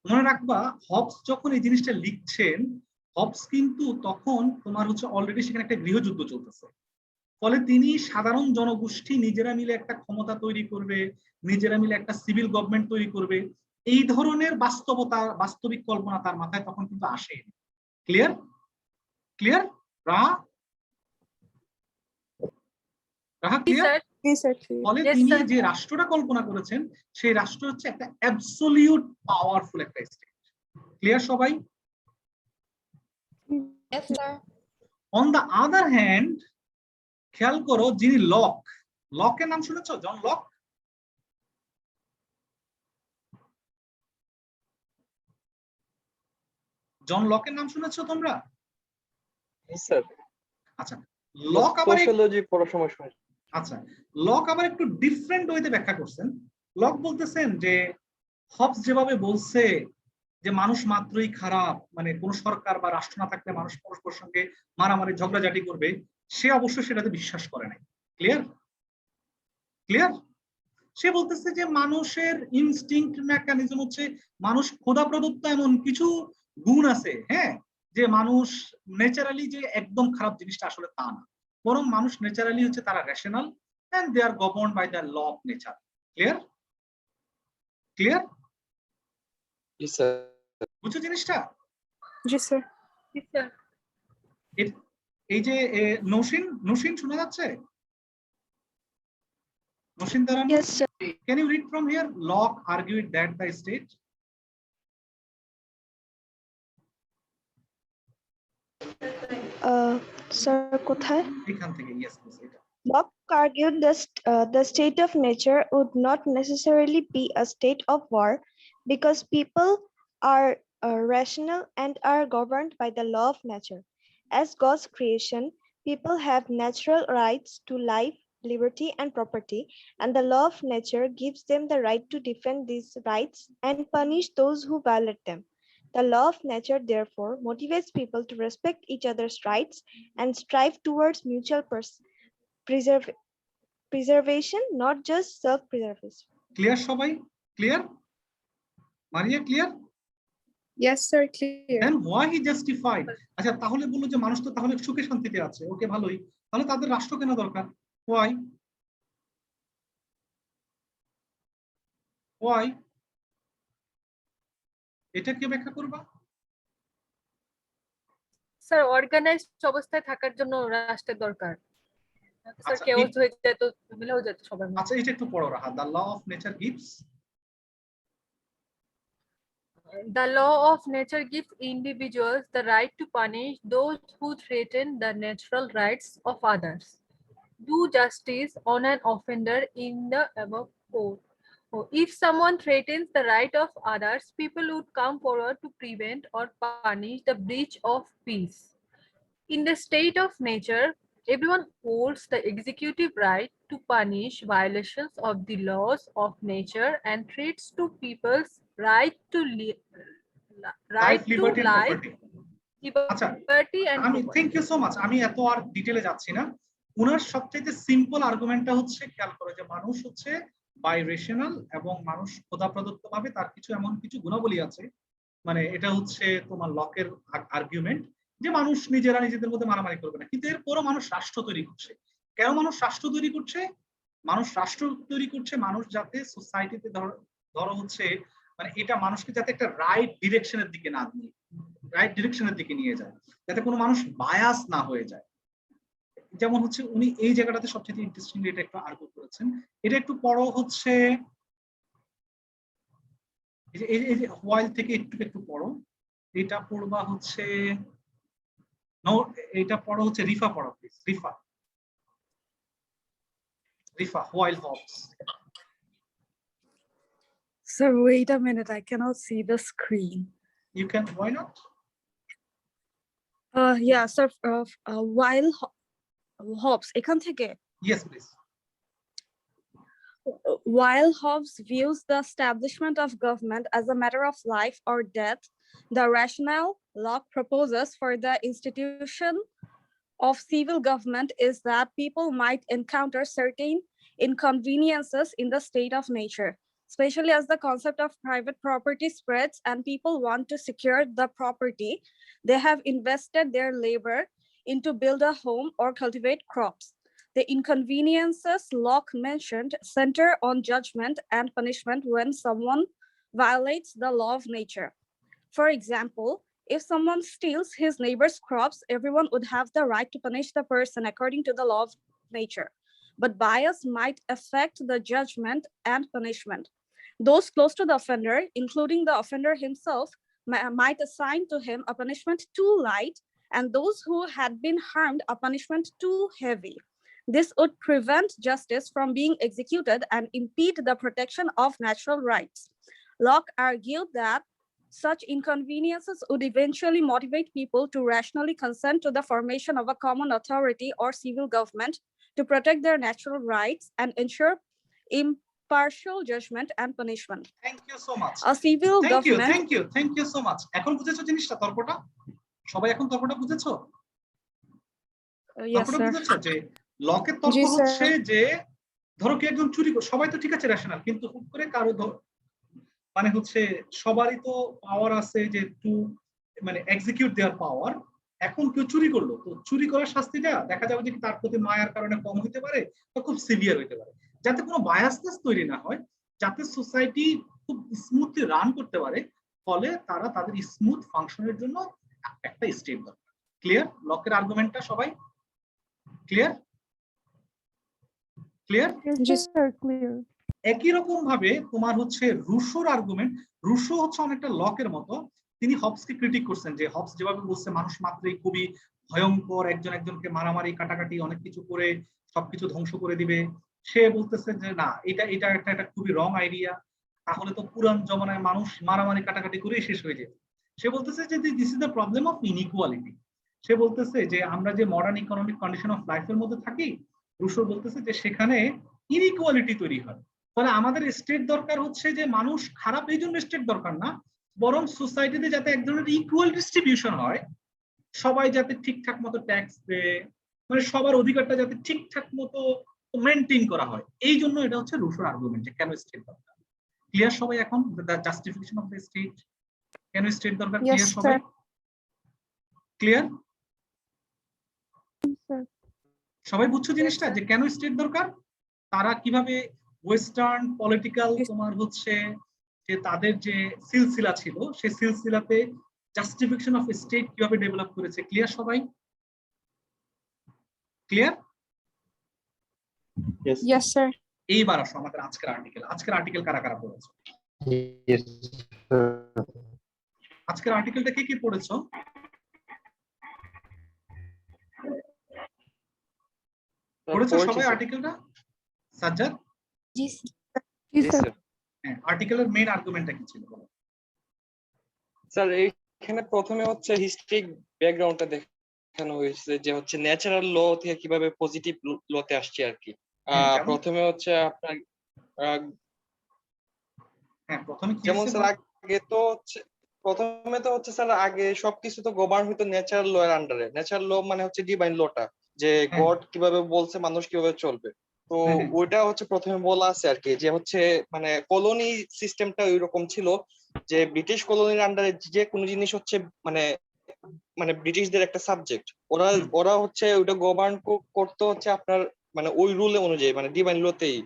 মনে রাখবা, হবস যখন এই জিনিসটা লিখছেন, হবস কিন্তু তখন তোমার হচ্ছে অলরেডি সেখানে একটা গৃহযুদ্ধ চলতেছে। ফলে তিনি সাধারণ জনগোষ্ঠী নিজেরা মিলে একটা ক্ষমতা তৈরি করবে, নিজেরা মিলে একটা সিভিল গভর্নমেন্ট তৈরি করবে, এই ধরনের বাস্তবিক কল্পনা তার মাথায় তখন কিন্তু আসে। ক্লিয়ার? ক্লিয়ার? ফলে তিনি যে রাষ্ট্রটা কল্পনা করেছেন, সেই রাষ্ট্র হচ্ছে একটা অ্যাবসলিউট পাওয়ারফুল একটা স্টেট। ক্লিয়ার সবাই? অন দ্য আদার হ্যান্ড, খেয়াল করো, যিনি লকের নাম শুনেছো? John Locke? জন লকের নাম শুনেছো তোমরা? আচ্ছা, লক আবার একটু ডিফারেন্ট ওয়েতে ব্যাখ্যা করছেন। লক বলতেছেন যে হবস যেভাবে বলছে যে মানুষ মাত্রই খারাপ, মানে কোন সরকার বা রাষ্ট্র না থাকলে মানুষ পরস্পর সঙ্গে মারামারি ঝগড়াঝাটি করবে, সে অবশ্যই সেটাতে বিশ্বাস করে নাই। ক্লিয়ার? ক্লিয়ার? সে বলতেছে যে মানুষের ইনস্টিংক্ট মেকানিজম হচ্ছে, মানুষ খোদা প্রদত্ত এমন কিছু গুণ আছে, হ্যাঁ, যে মানুষ ন্যাচারালি যে একদম খারাপ জিনিসটা আসলে তা না, বরং মানুষ ন্যাচারালি হচ্ছে তারা rational and they are governed by the law of nature. Clear? Clear? বুঝছো জিনিসটা?
জি স্যার।
এই যে নসীন শোনা যাচ্ছে? নসীন দাঁড়ান।
Yes sir.
Can you read from here? Locke argued that the state
Sir, কোথায়?
এখান থেকে yes please এটা
Locke argued that the state of nature would not necessarily be a state of war because people are rational and are governed by the law of nature. As God's creation, people have natural rights to life, liberty, and property, and the law of nature gives them the right to defend these rights and punish those who violate them. The law of nature, therefore, motivates people to respect each other's rights and strive towards mutual preservation, not just self-preservation.
Clear সবাই? Clear? Maria clear?
Yes sir, clear.
Then why he justified? আচ্ছা তাহলে বললো যে মানুষ তো তাহলে সুখে শান্তিতে আছে, ওকে ভালোই, তাহলে তাদের রাষ্ট্র কেন দরকার? Why? Why? এটা কি ব্যাখ্যা করবা?
স্যার অর্গানাইজড অবস্থায় থাকার জন্য রাষ্ট্রের দরকার। স্যার কেওস হয়ে যায় তো ঝামেলা হয়ে যায় সবার মধ্যে।
আচ্ছা এটা একটু পড়ো রাহা। The law of nature gives
The law of nature gives individuals the right to punish those who threaten the natural rights of others. Do justice on an offender in the above code. If someone threatens the right of others, people would come forward to prevent or punish the breach of peace. In the state of nature, everyone holds the executive right to punish violations of the laws of nature and threats to people's right to life, liberty and
আমি থ্যাংক ইউ সো মাচ। আমি এত আর ডিটেইলে যাচ্ছি না। ওনার সবচেয়ে সিম্পল আর্গুমেন্টটা হচ্ছে খেয়াল করো যে মানুষ হচ্ছে বাইরেশনাল এবং মানুষ খোদা প্রদত্ত ভাবে তার কিছু এমন কিছু গুণাবলী আছে, মানে এটা হচ্ছে তোমার লকের আর্গুমেন্ট যে মানুষ নিজেরা নিজেদের মধ্যে মারামারি করবে না, কিন্তু এরপরও মানুষ রাষ্ট্র তৈরি করছে। কেন মানুষ রাষ্ট্র তৈরি করছে? মানুষ রাষ্ট্র তৈরি করছে মানুষ যাতে সোসাইটিতে ধরো হচ্ছে মানে এটা মানুষকে যাতে একটা রাইট ডিরেকশনের দিকে না নিয়ে রাইট ডিরেকশনের দিকে নিয়ে যায়, যাতে কোনো মানুষ বায়াস না হয়ে যায়। যেমন হচ্ছে উনি এই জায়গাটাতে সবচেয়ে ইন্টারেস্টিং এটা একটু আর্গু করেছেন। এটা একটু পড়ো হচ্ছে এই যে হোয়াইল থেকে একটু পড়ো, এটা পড়বা হচ্ছে এটা পড়ো হচ্ছে রিফা পড়ো please. Rifa while Hobbes.
Sir, wait a minute. I cannot see the screen.
You can. Why not?
Yeah, sir. While Hobbes, এখান থেকে.
Yes, please.
While Hobbes views the establishment of government as a matter of life or death, the rationale Locke proposes for the institution of civil government is that people might encounter certain inconveniences in the state of nature, especially as the concept of private property spreads and people want to secure the property they have invested their labor in to build a home or cultivate crops. The inconveniences Locke mentioned center on judgment and punishment when someone violates the law of nature. For example, if someone steals his neighbor's crops, everyone would have the right to punish the person according to the law of nature. But bias might affect the judgment and punishment. Those close to the offender, including the offender himself, might assign to him a punishment too light, and those who had been harmed a punishment too heavy. This would prevent justice from being executed and impede the protection of natural rights. Locke argued that such inconveniences would eventually motivate people to rationally consent to the formation of a common authority or civil government to protect their natural rights and ensure impartial judgment and punishment.
Thank you so much.
A civil government.
Thank you so much. এখন বুঝেছো জিনিসটা, তর্কটা? সবাই এখন তর্কটা বুঝেছো?
Yes, sir.
বুঝেছো যে লকের তর্ক হচ্ছে যে ধরো কি একজন চুরি করে, সবাই তো ঠিক আছে রেশনাল, কিন্তু হুট করে কারো মানে হচ্ছে সবারই তো পাওয়ার আছে যে টু মানে এক্সিকিউট দেয়ার পাওয়ার। এখন কেউ চুরি করলো, তো চুরি করার শাস্তিটা দেখা যাবে যে তার প্রতি মায়ার কারণে কম হতে পারে বা খুব সিভিয়ার হতে পারে, যাতে কোনো বায়াসনেস তৈরি না হয়, যাতে সোসাইটি খুব স্মুথলি রান করতে পারে, ফলে তারা তাদের স্মুথ ফাংশনের জন্য একটা স্টেপ দরকার। ক্লিয়ার? লকের আর্গুমেন্টটা সবাই ক্লিয়ার? ক্লিয়ার?
ক্লিয়ার।
একই রকম ভাবে তোমার হচ্ছে রুশোর আর্গুমেন্ট। রুশো হচ্ছে অনেকটা লকের মতো। তিনি হবসকে ক্রিটিক করছেন, যে হবস যেভাবে বলছে মানুষ মাত্রই খুবই ভয়ঙ্কর, একজন একজনকে মারামারি কাটাকাটি অনেক কিছু করে সবকিছু ধ্বংস করে দিবে। সে বলতেছে যে না, এটা এটা একটা খুবই রং আইডিয়া, তাহলে তো পুরান জমানায় মানুষ মারামারি কাটাকাটি করে শেষ হয়ে যেত। সে বলতেছে যে this is the problem of inequality. সে বলতেছে যে আমরা যে মডার্ন ইকোনমিক কন্ডিশন অফ লাইফের মধ্যে থাকি, রুশো বলতেছে যে সেখানে ইনইকুয়ালিটি তৈরি হয়। ফলে আমাদের স্টেট দরকার হচ্ছে যে মানুষ খারাপ এই জন্য স্টেট দরকার না, বরং সোসাইটিতে যাতে এক ধরনের ইকুয়াল ডিস্ট্রিবিউশন হয়, সবাই যাতে ঠিকঠাক মতো ট্যাক্স পেয়ে, মানে সবার অধিকারটা যাতে ঠিকঠাক মতো মেনটেন করা হয়। এই জন্য এটা হচ্ছে রুশোর আর্গুমেন্ট যে কেন স্টেট দরকার। ক্লিয়ার সবাই এখন? The justification of the state, কেন স্টেট দরকার, ক্লিয়ার সবাই? ক্লিয়ার সবাই বুঝছো জিনিসটা যে কেন স্টেট দরকার? তারা কিভাবে ওয়েস্টার্ন পলিটিক্যাল তোমার হচ্ছে যে তাদের যে সিলসিলা ছিল, সেই সিলসিলাতে জাস্টিফিকেশন অফ স্টেট কিভাবে ডেভেলপ করেছে। ক্লিয়ার সবাই? ক্লিয়ার?
Yes sir.
এইবার আসো আমাদের আজকের আর্টিকেল। আজকের আর্টিকেল কারা কারা পড়েছো? আজকের আর্টিকেলটা কে কি পড়েছো? পড়েছো সবাই আর্টিকেলটা? সাজ্জাদ?
জি স্যার।
হ্যাঁ, আর্টিকেলের মেইন আর্গুমেন্টটা কি ছিল বলো?
স্যার এখানে প্রথমে হচ্ছে হিস্ট্রিক ব্যাকগ্রাউন্ডটা দেখানো হয়েছে, যে হচ্ছে ন্যাচারাল ল থেকে কিভাবে পজিটিভ লতে আসছে আর কি। প্রথমে হচ্ছে আপনার
যেমন
স্যার আগে তো হচ্ছে প্রথমে তো হচ্ছে স্যার আগে সবকিছু তো গভর্ন হইতো ন্যাচারাল ল এর আন্ডারে। ন্যাচারাল ল মানে হচ্ছে ডিভাইন লটা, যে গড কিভাবে বলছে মানুষ কিভাবে চলবে। তো ওইটা হচ্ছে প্রথমে বলা আছে আর কি, যে হচ্ছে মানে কলোনি সিস্টেমটা ওইরকম ছিল, যে ব্রিটিশ কলোনির আন্ডারে যে কোনো জিনিস হচ্ছে মানে মানে ব্রিটিশদের একটা সাবজেক্ট, ওরা হচ্ছে ওইটা গভর্ন করতে হচ্ছে আপনার মানে ওই রুল অনুযায়ী, মানে ডিভাইন লতেই।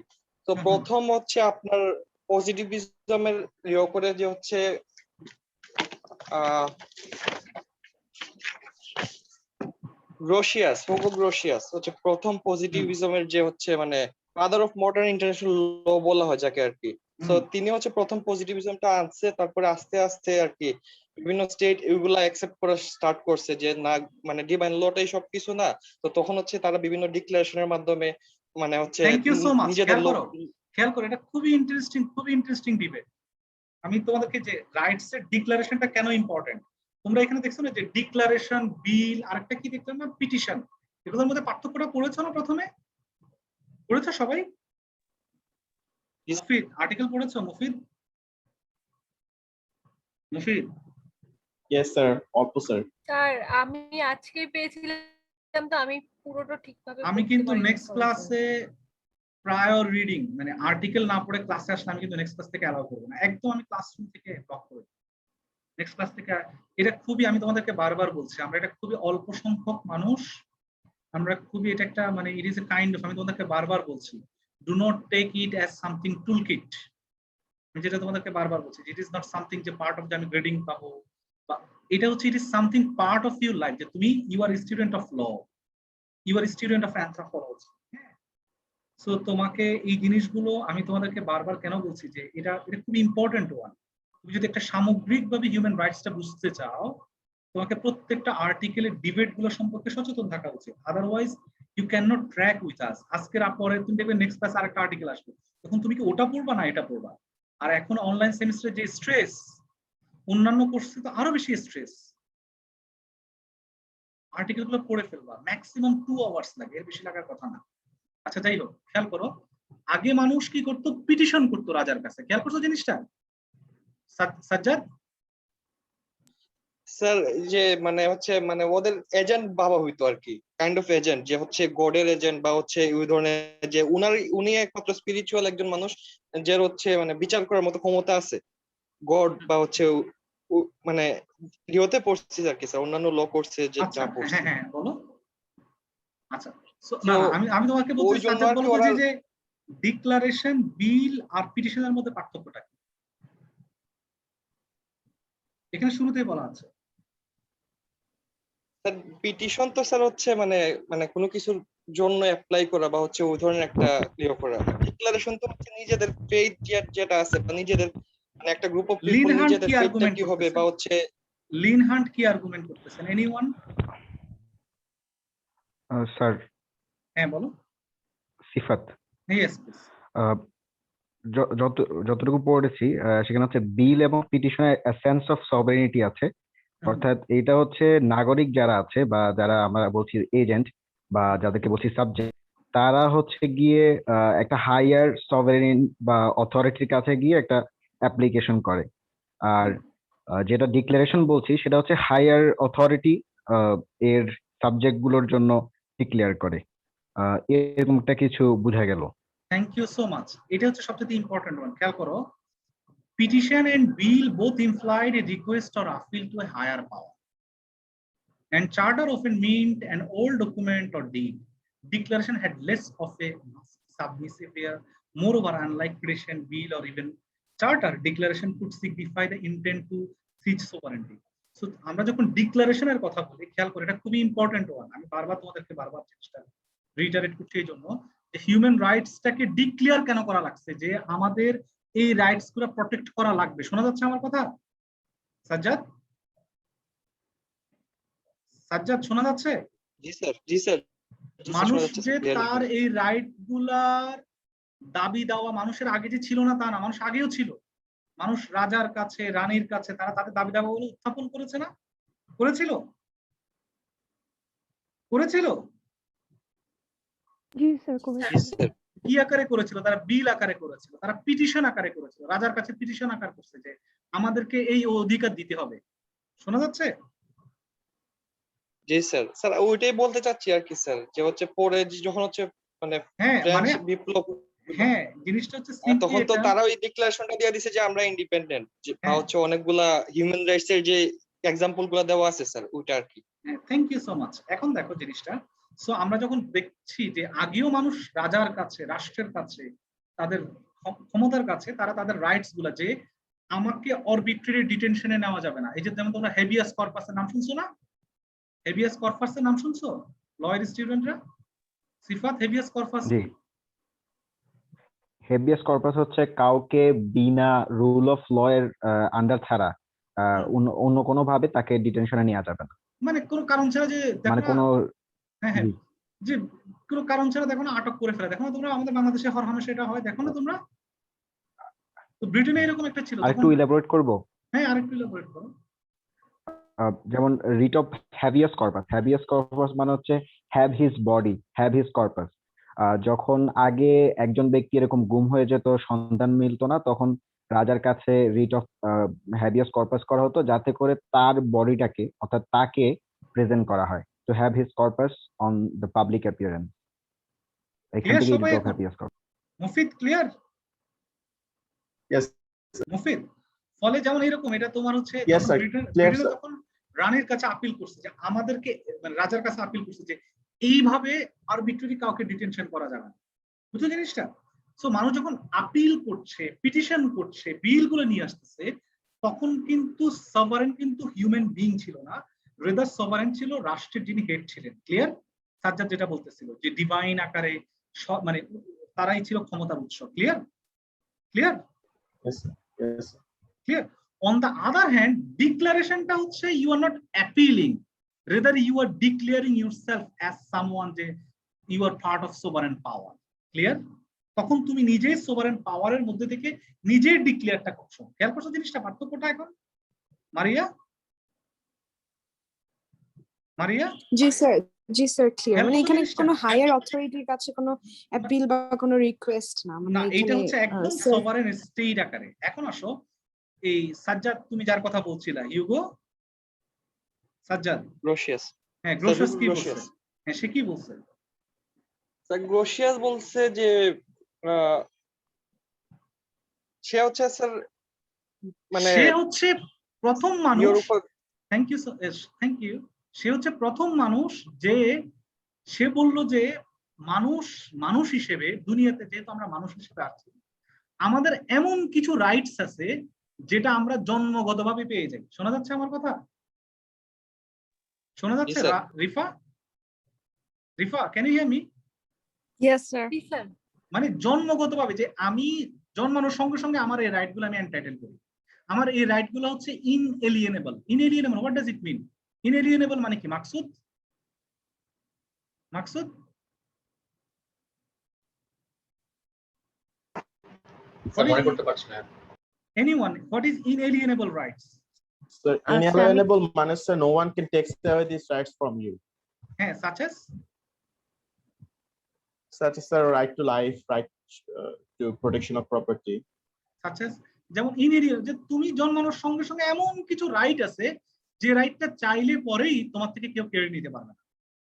তো প্রথম হচ্ছে আপনার পজিটিভিজমের ইয়ে করে যে হচ্ছে গ্রোশিয়াস, হুগো গ্রোশিয়াস হচ্ছে প্রথম পজিটিভিজমের যে হচ্ছে মানে father of modern international law বলা হয় যাকে আর কি। তো তিনি হচ্ছে প্রথম পজিটিভিজমটা আনছে, তারপরে আস্তে আস্তে আর কি বিভিন্ন স্টেট এগুলা অ্যাকসেপ্ট করা স্টার্ট করছে যে না মানে ডিভাইন লটাই সবকিছু না। তো তখন হচ্ছে তারা বিভিন্ন ডিক্লারেশনের মাধ্যমে মানে হচ্ছে
নিজেদের খেয়াল করো, এটা খুবই ইন্টারেস্টিং ডিবেট। আমি তোমাদেরকে যে রাইটস এর ডিক্লারেশনটা কেন ইম্পর্টেন্ট, তোমরা এখানে দেখছো না যে ডিক্লারেশন, বিল, আরেকটা কি দেখলাম না, পিটিশন, এগুলোর মধ্যে পার্থক্যটা পড়েছো না? প্রথমে পড়েছো সবাই? মুফিদ আর্টিকেল পড়েছো? মুফিদ?
ইয়েস স্যার, অল্প স্যার।
স্যার আমি আজকে পেয়েছিলাম, তো আমি পুরোটা ঠিকভাবে
আমি কিন্তু নেক্সট ক্লাসে প্রায়র রিডিং মানে আর্টিকেল না পড়ে ক্লাসে আসলে আমি কিন্তু নেক্সট ক্লাস থেকে অ্যালাউ করবো না, একদম আমি ক্লাসরুম থেকে ব্লক করে নেক্সট ক্লাস থেকে। এটা খুবই, আমি তোমাদেরকে বারবার বলছি, আমরা এটা খুবই অল্প সংখ্যক মানুষ, আমরা খুবই এটা একটা মানে it is a kind of, আমি তোমাদেরকে বারবার বলছি, do not take it as something tool kit. আমি যেটা তোমাদেরকে বারবার বলছি, ইট ইজ নট সামথিং যে পার্ট অফ যে আমি গ্রেডিং পাবো, বা এটা হচ্ছে it is something part of your life, যে তুমি you are student of law, you are student of anthropology. So তোমাকে এই জিনিসগুলো আমি তোমাদেরকে বারবার কেন বলছি যে এটা খুব ইম্পর্টেন্ট ওয়ান। তুমি যদি একটা সামগ্রিকভাবে হিউম্যান রাইটসটা বুঝতে চাও, তোমাকে প্রত্যেকটা আর্টিকেলের ডিবেট গুলো সম্পর্কে সচেতন থাকা উচিত, otherwise you can not track with us. আজকের পরে তুমি দেখবে নেক্সট ক্লাস আরেকটা আর্টিকেল আসবে, তখন তুমি কি ওটা পড়বা না এটা পড়বা? আর এখন অনলাইন সেমিস্টারে যে স্ট্রেস, অন্যান্য কোর্সে তো আরো বেশি স্ট্রেস, আর্টিকেল গুলো পড়ে ফেলবা, ম্যাক্সিমাম 2 আওয়ার্স লাগে, এর বেশি লাগার কথা না। আচ্ছা যাই হোক, খেয়াল করো, আগে মানুষ কি করতো, পিটিশন করতো রাজার কাছে, খেয়াল করছো জিনিসটা সাজ্জাদ?
স্যার যে মানে হচ্ছে মানে ওদের এজেন্ট ভাবা হইতো আর কি, কাইন্ড অফ এজেন্ট, যে হচ্ছে গডের এজেন্ট বা হচ্ছে ওই ধরনের, যে উনি একমাত্র স্পিরিচুয়াল একজন মানুষ, যার হচ্ছে মানে বিচার করার মতো ক্ষমতা আছে, গড বা হচ্ছে মানে ইয়েতে পড়ছে আর কি স্যার, অন্যান্য ল করছে যে যা পড়ছে।
হ্যাঁ বলো। আচ্ছা না আমি তোমাকে বলছি সাজ্জাদ বলো যে ডিক্লারেশন, বিল আর পিটিশনের মধ্যে পার্থক্যটা কি এখানে শুরুতেই বলা আছে।
স্যার পিটিশন তো স্যার হচ্ছে মানে মানে কোনো কিছুর জন্য অ্যাপ্লাই করা বা হচ্ছে ওই ধরনের একটা ইয়ে করা। ডিক্লারেশন তো হচ্ছে নিজেদের ফেইথ যেটা আছে বা নিজেদের মানে একটা গ্রুপ অফ পিপল নিজেদের ফেইথটা কি হবে বা হচ্ছে
লিন হান্ট কি আর্গুমেন্ট করতেছেন? এনিওয়ান?
স্যার
হ্যাঁ বলো।
সিফাত,
ইয়েস প্লিজ।
যতটুকু পড়েছি সেখানে হচ্ছে বিল এবং পিটিশনের সেন্স অফ সভারেনিটি আছে, অর্থাৎ এটা হচ্ছে নাগরিক যারা আছে বা যারা আমরা বলছি এজেন্ট বা যাদেরকে বলছি সাবজেক্ট, তারা হচ্ছে গিয়ে একটা হায়ার সভারেন বা অথরিটির কাছে গিয়ে একটা অ্যাপ্লিকেশন করে। আর যেটা ডিক্লারেশন বলছি সেটা হচ্ছে হায়ার অথরিটি এর সাবজেক্ট গুলোর জন্য ডিক্লেয়ার করে। এরকমটা কিছু বোঝা গেল।
Thank you so much. এটা হচ্ছে সবচেয়ে ইম্পর্টেন্ট ওয়ান। খেয়াল করো, petition and bill both implied a request or appeal to a higher power, and charter often meant an old document or deed. Declaration had less of a submissive air. Moreover, unlike petition, bill, or even charter, declaration could signify the intent to seize sovereignty. So আমরা যখন ডিক্লারেশনের কথা বলি, খেয়াল করে এটা খুবই ইম্পর্টেন্ট ওয়ান। আমি বারবার তোমাদেরকে চেষ্টা রিটারেট করছি এই জন্য যে হিউম্যান রাইটসটাকে ডিক্লেয়ার কেন করা লাগছে, যে আমাদের এই রাইটস গুলো প্রটেক্ট করা লাগবে। শোনা যাচ্ছে আমার কথা? সাজ্জাদ, সাজ্জাদ শোনা যাচ্ছে?
জি স্যার, জি স্যার।
মানুষ যে তার এই রাইট গুলার দাবি দেওয়া মানুষের আগে যে ছিল না তা না, মানুষ আগেও ছিল। মানুষ রাজার কাছে, রানীর কাছে তারা তাদের দাবি দাওয়া গুলো উত্থাপন করেছে না? করেছিল? করেছিল?
জি স্যার, করেছিল।
কি আকারে করেছিল? তারা বিল আকারে করেছিল, তারা পিটিশন আকারে করেছিল, রাজার কাছে পিটিশন আকার করছে যে আমাদেরকে এই অধিকার দিতে হবে। শোনা যাচ্ছে?
জি স্যার। স্যার ওইটাই বলতে চাচ্ছি আর কি স্যার, যে হচ্ছে পরে যখন হচ্ছে মানে
ফ্রেঞ্চ
বিপ্লব,
হ্যাঁ জিনিসটা হচ্ছে
তখন তো তারা ওই ডিক্লারেশনটা দিয়ে দিছে যে আমরা ইন্ডিপেন্ডেন্ট, যে হচ্ছে অনেকগুলা হিউম্যান রাইটস এর যে এক্সাম্পল গুলা দেওয়া আছে স্যার, ওইটা আর কি।
Thank you so much. এখন দেখো জিনিসটা, সো আমরা যখন দেখছি যে আগেও মানুষ রাজার কাছে, রাষ্ট্রের কাছে, তাদের ক্ষমতার কাছে তারা তাদের রাইটস গুলা, যে আমাকে অরবিট্রারি ডিটেনশনে নেওয়া যাবে না। এই যে যেমন তোমরা হেবিয়াস কর্পাসের নাম শুনছো না? হেবিয়াস কর্পাসের নাম শুনছো লয়ের স্টুডেন্টরা? সিফাত, হেবিয়াস কর্পাস?
জি, হেবিয়াস কর্পাস হচ্ছে কাউকে বিনা রুল অফ ল এর আন্ডার ছাড়া অন্য কোনো ভাবে তাকে ডিটেনশনে নেওয়া যাবে না,
মানে কোনো কারণ ছাড়া, যে
মানে কোনো
যে কোনো কারণ ছাড়া দেখো না আটক করে ফেলে। দেখো না তোমরা আমাদের বাংলাদেশে হরহামেশা এটা হয়, দেখো না তোমরা? তো ব্রিটেনে এরকম একটা ছিল।
আরেকটু ইলাবোরেট করব?
হ্যাঁ আরেকটু ইলাবোরেট করো।
যেমন writ of habeas corpus, habeas corpus মানে হচ্ছে have his body, have his corpus. যখন আগে একজন ব্যক্তি এরকম গুম হয়ে যেত, সন্ধান মিলতো না, তখন রাজার কাছে রিট অফ হ্যাবিয়াস কর্পাস করা হতো, যাতে করে তার বডিটাকে অর্থাৎ তাকে প্রেজেন্ট করা হয়, to have his corpus on the public appearance. এখান থেকে writ of habeas corpus.
Mufid clear?
Yes
Mufid, ফলে যেমন এরকম এটা তোমার হচ্ছে তখন রানীর কাছে আপিল করছে যে আমাদেরকে, মানে রাজার কাছে আপিল করছে যে এইভাবে আরবিট্রারি কাউকে ডিটেনশন করা যাবে না। বুঝছো জিনিসটা? সো মানুষ যখন আপিল করছে, পিটিশন করছে, বিল গুলো নিয়ে আসতেছে, তখন কিন্তু সভারেন কিন্তু হিউম্যান বিং ছিল না, রেদার সভারেন ছিল রাষ্ট্রের যিনি হেড ছিলেন। ক্লিয়ার? সাজ্জাদ যেটা বলতেছিল যে ডিভাইন আকারে মানে তারাই ছিল ক্ষমতার উৎস। Clear? Clear? Clear? On the other hand, declaration টা হচ্ছে you are not appealing, rather you are declaring yourself as someone যে you are part of sovereign power. Clear? তখন তুমি নিজেই sovereign power এর মধ্যে থেকে নিজেই ডিক্লেয়ারটা করছো। খেয়াল করছো জিনিসটা, পার্থক্যটা এখন? মারিয়া? মারিয়া?
জি স্যার ক্লিয়ার। মানে এখানে কোনো হায়ার অথরিটির কাছে কোনো অ্যাপিল বা কোনো রিকোয়েস্ট না, মানে
এটা হচ্ছে একদম সভারেন স্টেট আকারে। এখন আসো এই সাজ্জাদ, তুমি যার কথা বলছিলা, হিউগো সাজ্জাদ,
গ্রোশিয়াস।
হ্যাঁ গ্রোশিয়াস কি বলছে? হ্যাঁ সে কি বলছে?
স্যার গ্রোশিয়াস বলছে যে সে হচ্ছে স্যার মানে
সে হচ্ছে প্রথম মানুষ, থ্যাংক ইউ, সে হচ্ছে প্রথম মানুষ যে সে বলল যে মানুষ হিসেবে দুনিয়াতে, যেহেতু আমরা মানুষ হিসেবে আছি, আমাদের এমন কিছু রাইটস আছে যেটা আমরা জন্মগতভাবে পেয়ে যাই। শোনা যাচ্ছে আমার কথা? শোনা যাচ্ছে? Rifa can you hear me?
Yes sir.
মানে জন্মগতভাবে যে আমি জন্মানোর সঙ্গে সঙ্গে আমার এই রাইট গুলো আমি এন্টাইটেল করি। আমার এই রাইট গুলো হচ্ছে ইনএলিয়েনেবল। ইনএলিয়েনেবল হোয়াট ডাজ ইট মিন? ইনএলিয়েনেবল মানে কি মাকসুদ? মাকসুদ
মনে করতে পারছি না।
anyone, what is inalienable rights?
So inalienable মানে sir no one can take away these rights from you.
হ্যাঁ, such as
the right to life, right to protection of property.
such as যেমন ইনএলিয়েনেবল, যে তুমি জন্মানোর সঙ্গে সঙ্গে এমন কিছু রাইট আছে যে রাইটটা চাইলে পরেই তোমার থেকে কেউ কেড়ে নিতে পারবে না।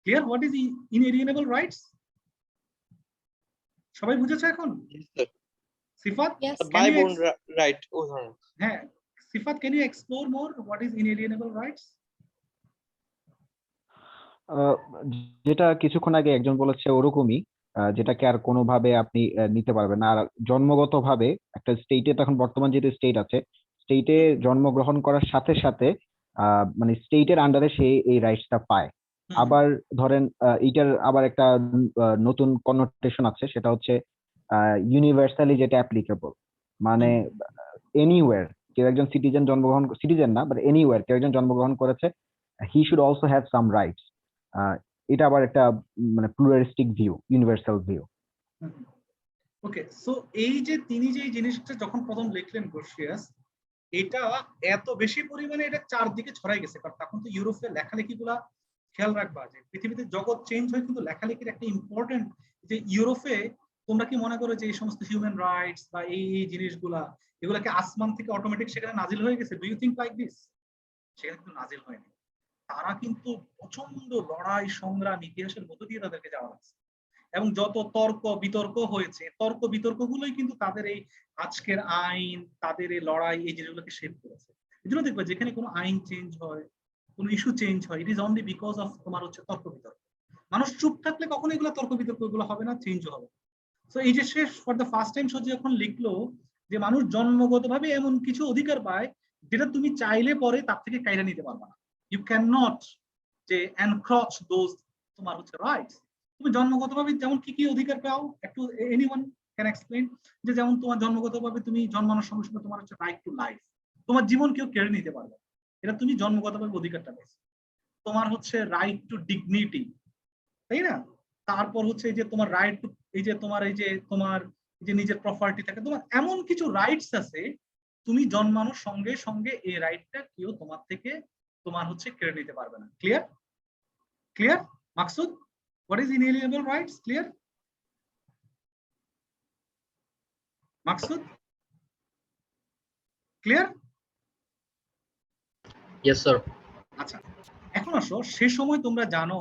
ক্লিয়ার? What is ইনএলিয়েনেবল rights? সবাই বুঝেছো এখন? সিফাত,
রাইট
হ্যাঁ সিফাত, can you explore more what is inalienable rights?
যেটা কিছুক্ষণ আগে একজন বলেছে ওরকমই, যেটাকে আর কোনোভাবে আপনি নিতে পারবেন না। আর জন্মগতভাবে একটা স্টেটে, তখন বর্তমান যেটা স্টেট আছে, স্টেটে জন্মগ্রহণ করার সাথে সাথে মানে স্টেটের আন্ডারে সে এই রাইটসটা পায়। আবার ধরেন এইটার আবার একটা নতুন কননোটেশন আছে, সেটা হচ্ছে ইউনিভার্সালি যেটা অ্যাপ্লিকেবল, মানে এনিওয়্যার কেউ একজন সিটিজেন না, বাট এনিওয়্যার কেউ একজন জন্মগ্রহণ করেছে, he should also have some rights. এটা আবার একটা মানে প্লুরালিস্টিক ভিউ, ইউনিভার্সাল ভিউ।
ওকে, সো এই যে তিনি যে জিনিসটা যখন প্রথম লিখলেন গ্রোসিয়াস, এটা এত বেশি পরিমাণে এটা চারদিকে ছড়াই গেছে, কারণ তখন তো ইউরোপের লেখালেখিগুলা খেয়াল রাখবা যে পৃথিবীতে জগৎ চেঞ্জ হয়, কিন্তু লেখালেখির একটা ইম্পর্টেন্ট, যে ইউরোপে তোমরা কি মনে করো যে এই সমস্ত হিউম্যান রাইটস বা এই জিনিসগুলা এগুলাকে আসমান থেকে অটোমেটিক সেখানে নাজিল হয়ে গেছে? Do you think like this? সেখানে কিন্তু নাজিল হয়নি। তারা কিন্তু প্রচন্ড লড়াই সংগ্রাম ইতিহাসের মধ্য দিয়ে তাদেরকে যাওয়া লাগছে, এবং যত তর্ক বিতর্ক হয়েছে, তর্ক বিতর্ক গুলোই কিন্তু তাদের এই আজকের আইন, তাদের এই লড়াই, এই জিনিসগুলোকে শেপ করেছে। এই জন্য দেখবে যেখানে কোনো আইন চেঞ্জ হয়, কোনো ইস্যু চেঞ্জ হয়, it is only because of তোমার হচ্ছে তর্ক বিতর্ক। মানুষ চুপ থাকলে কখনো এগুলো তর্ক বিতর্ক এগুলো হবে না, চেঞ্জও হবে। তো এই যে শেষ ফর দ্য ফার্স্ট টাইম সে যখন লিখলো যে মানুষ জন্মগতভাবে এমন কিছু অধিকার পায় যেটা তুমি চাইলে পরে তার থেকে কাইরা নিতে পারবে না। ইউ ক্যান নট যে এনক্রচ দোজ তোমার হচ্ছে রাইটস। তুমি জন্মগতভাবে যেমন কি কি অধিকার পাও, একটু এনিওয়ান ক্যান এক্সপ্লেইন? যে যেমন তোমার জন্মগতভাবে তুমি জন্মানোর সঙ্গে সঙ্গে তোমার হচ্ছে রাইট টু লাইফ, তোমার জীবন কেউ কেড়ে নিতে পারবে, এটা তুমি জন্মগতভাবে অধিকারটা পেয়েছো। তোমার হচ্ছে রাইট টু ডিগনিটি, তাই না? তারপর হচ্ছে এই যে তোমার রাইট টু, এই যে তোমার যে নিজের প্রপার্টি থাকে, তোমার এমন কিছু রাইটস আছে তুমি জন্মানোর সঙ্গে সঙ্গে এই রাইটটা কেউ তোমার থেকে তোমার হচ্ছে কেড়ে নিতে পারবে না। Clear? Clear Maksud? What is inalienable rights? Clear? Maksud? Clear?
Yes sir.
আচ্ছা, এখন আসো সে সময় তোমরা জানো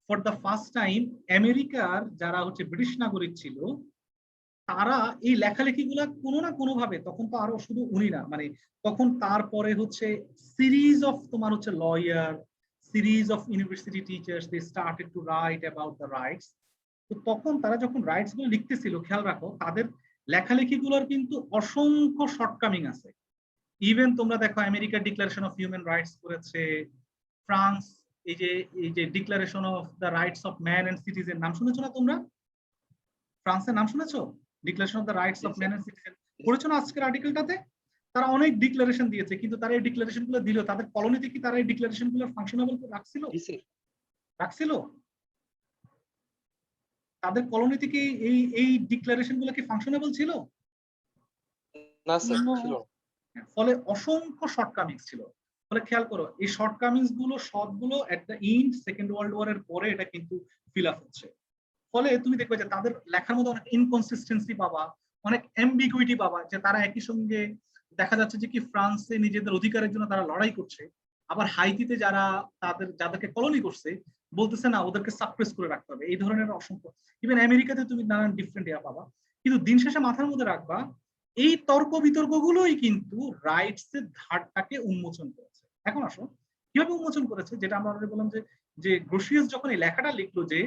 ফর দ্য ফার্স্ট টাইম আমেরিকার যারা হচ্ছে ব্রিটিশ নাগরিক ছিল, তারা এই লেখালেখিগুলা কোনো না কোনো ভাবে, তখন তো আরো শুধু উনি না, মানে তখন তারপরে হচ্ছে সিরিজ অফ তোমার হচ্ছে lawyer, series of university teachers, they started to write about the rights. তো তখন তারা যখন রাইটস গুলো লিখতেছিল, খেয়াল রাখো তাদের লেখালেখিগুলোর কিন্তু অসংখ্য শর্টকামিং আছে। ইভেন তোমরা দেখো আমেরিকার ডিক্লারেশন অফ হিউম্যান রাইটস করেছে, ফ্রান্স এই যে declaration of the rights of man and citizen, নাম শুনেছো না তোমরা? ফ্রান্সের নাম শুনেছো? Declaration of the rights of man and citizen পড়েছো না আজকের আর্টিকেলটাতে? তারা অনেক ডিক্লারেশন দিয়েছে, কিন্তু তারা এই ডিক্লারেশন গুলো দিল, তাদের কলোনিতে কি তারা এই ডিক্লারেশন গুলো ফাংশনেবল রাখছিল? রাখছিল? তাদের কলোনিতে কি এই ডিক্লারেশন গুলো কি ফাংশনেবল ছিল?
না স্যার, ছিল না।
ফলে অসংখ্য শর্টকামিংস ছিল। ফলে খেয়াল করো এই শর্টকামিংস গুলো সবগুলো at the end second world war এর পরে এটা কিন্তু ফিল আপ হচ্ছে। ফলে তুমি দেখবে যে তাদের লেখার মধ্যে অনেক ইনকনসিস্টেন্সি পাবা, অনেক অ্যাম্বিগুইটি পাবা, যে তারা একই সঙ্গে দেখা যাচ্ছে যে কি ফ্রান্সে নিজেদের অধিকারের জন্য তারা লড়াই করছে, আবার হাইতিতে যাদেরকে কলোনি করছে বলতেছে না ওদেরকে সাপ্রেস করে রাখতে হবে। এই ধরনের অসংখ্য, ইভেন আমেরিকাতে তুমি নানান ডিফারেন্ট ইয়া পাবা। কিন্তু দিন শেষে মাথার মধ্যে রাখবা এই তর্ক বিতর্কগুলোই কিন্তু রাইটস এর ধারটাকে উন্মোচন করেছে। এখন আসো কিভাবে উন্মোচন করেছে, যেটা আমরা অলরেডি বললাম যে গ্রোসিয়াস যখন এই লেখাটা লিখলো যে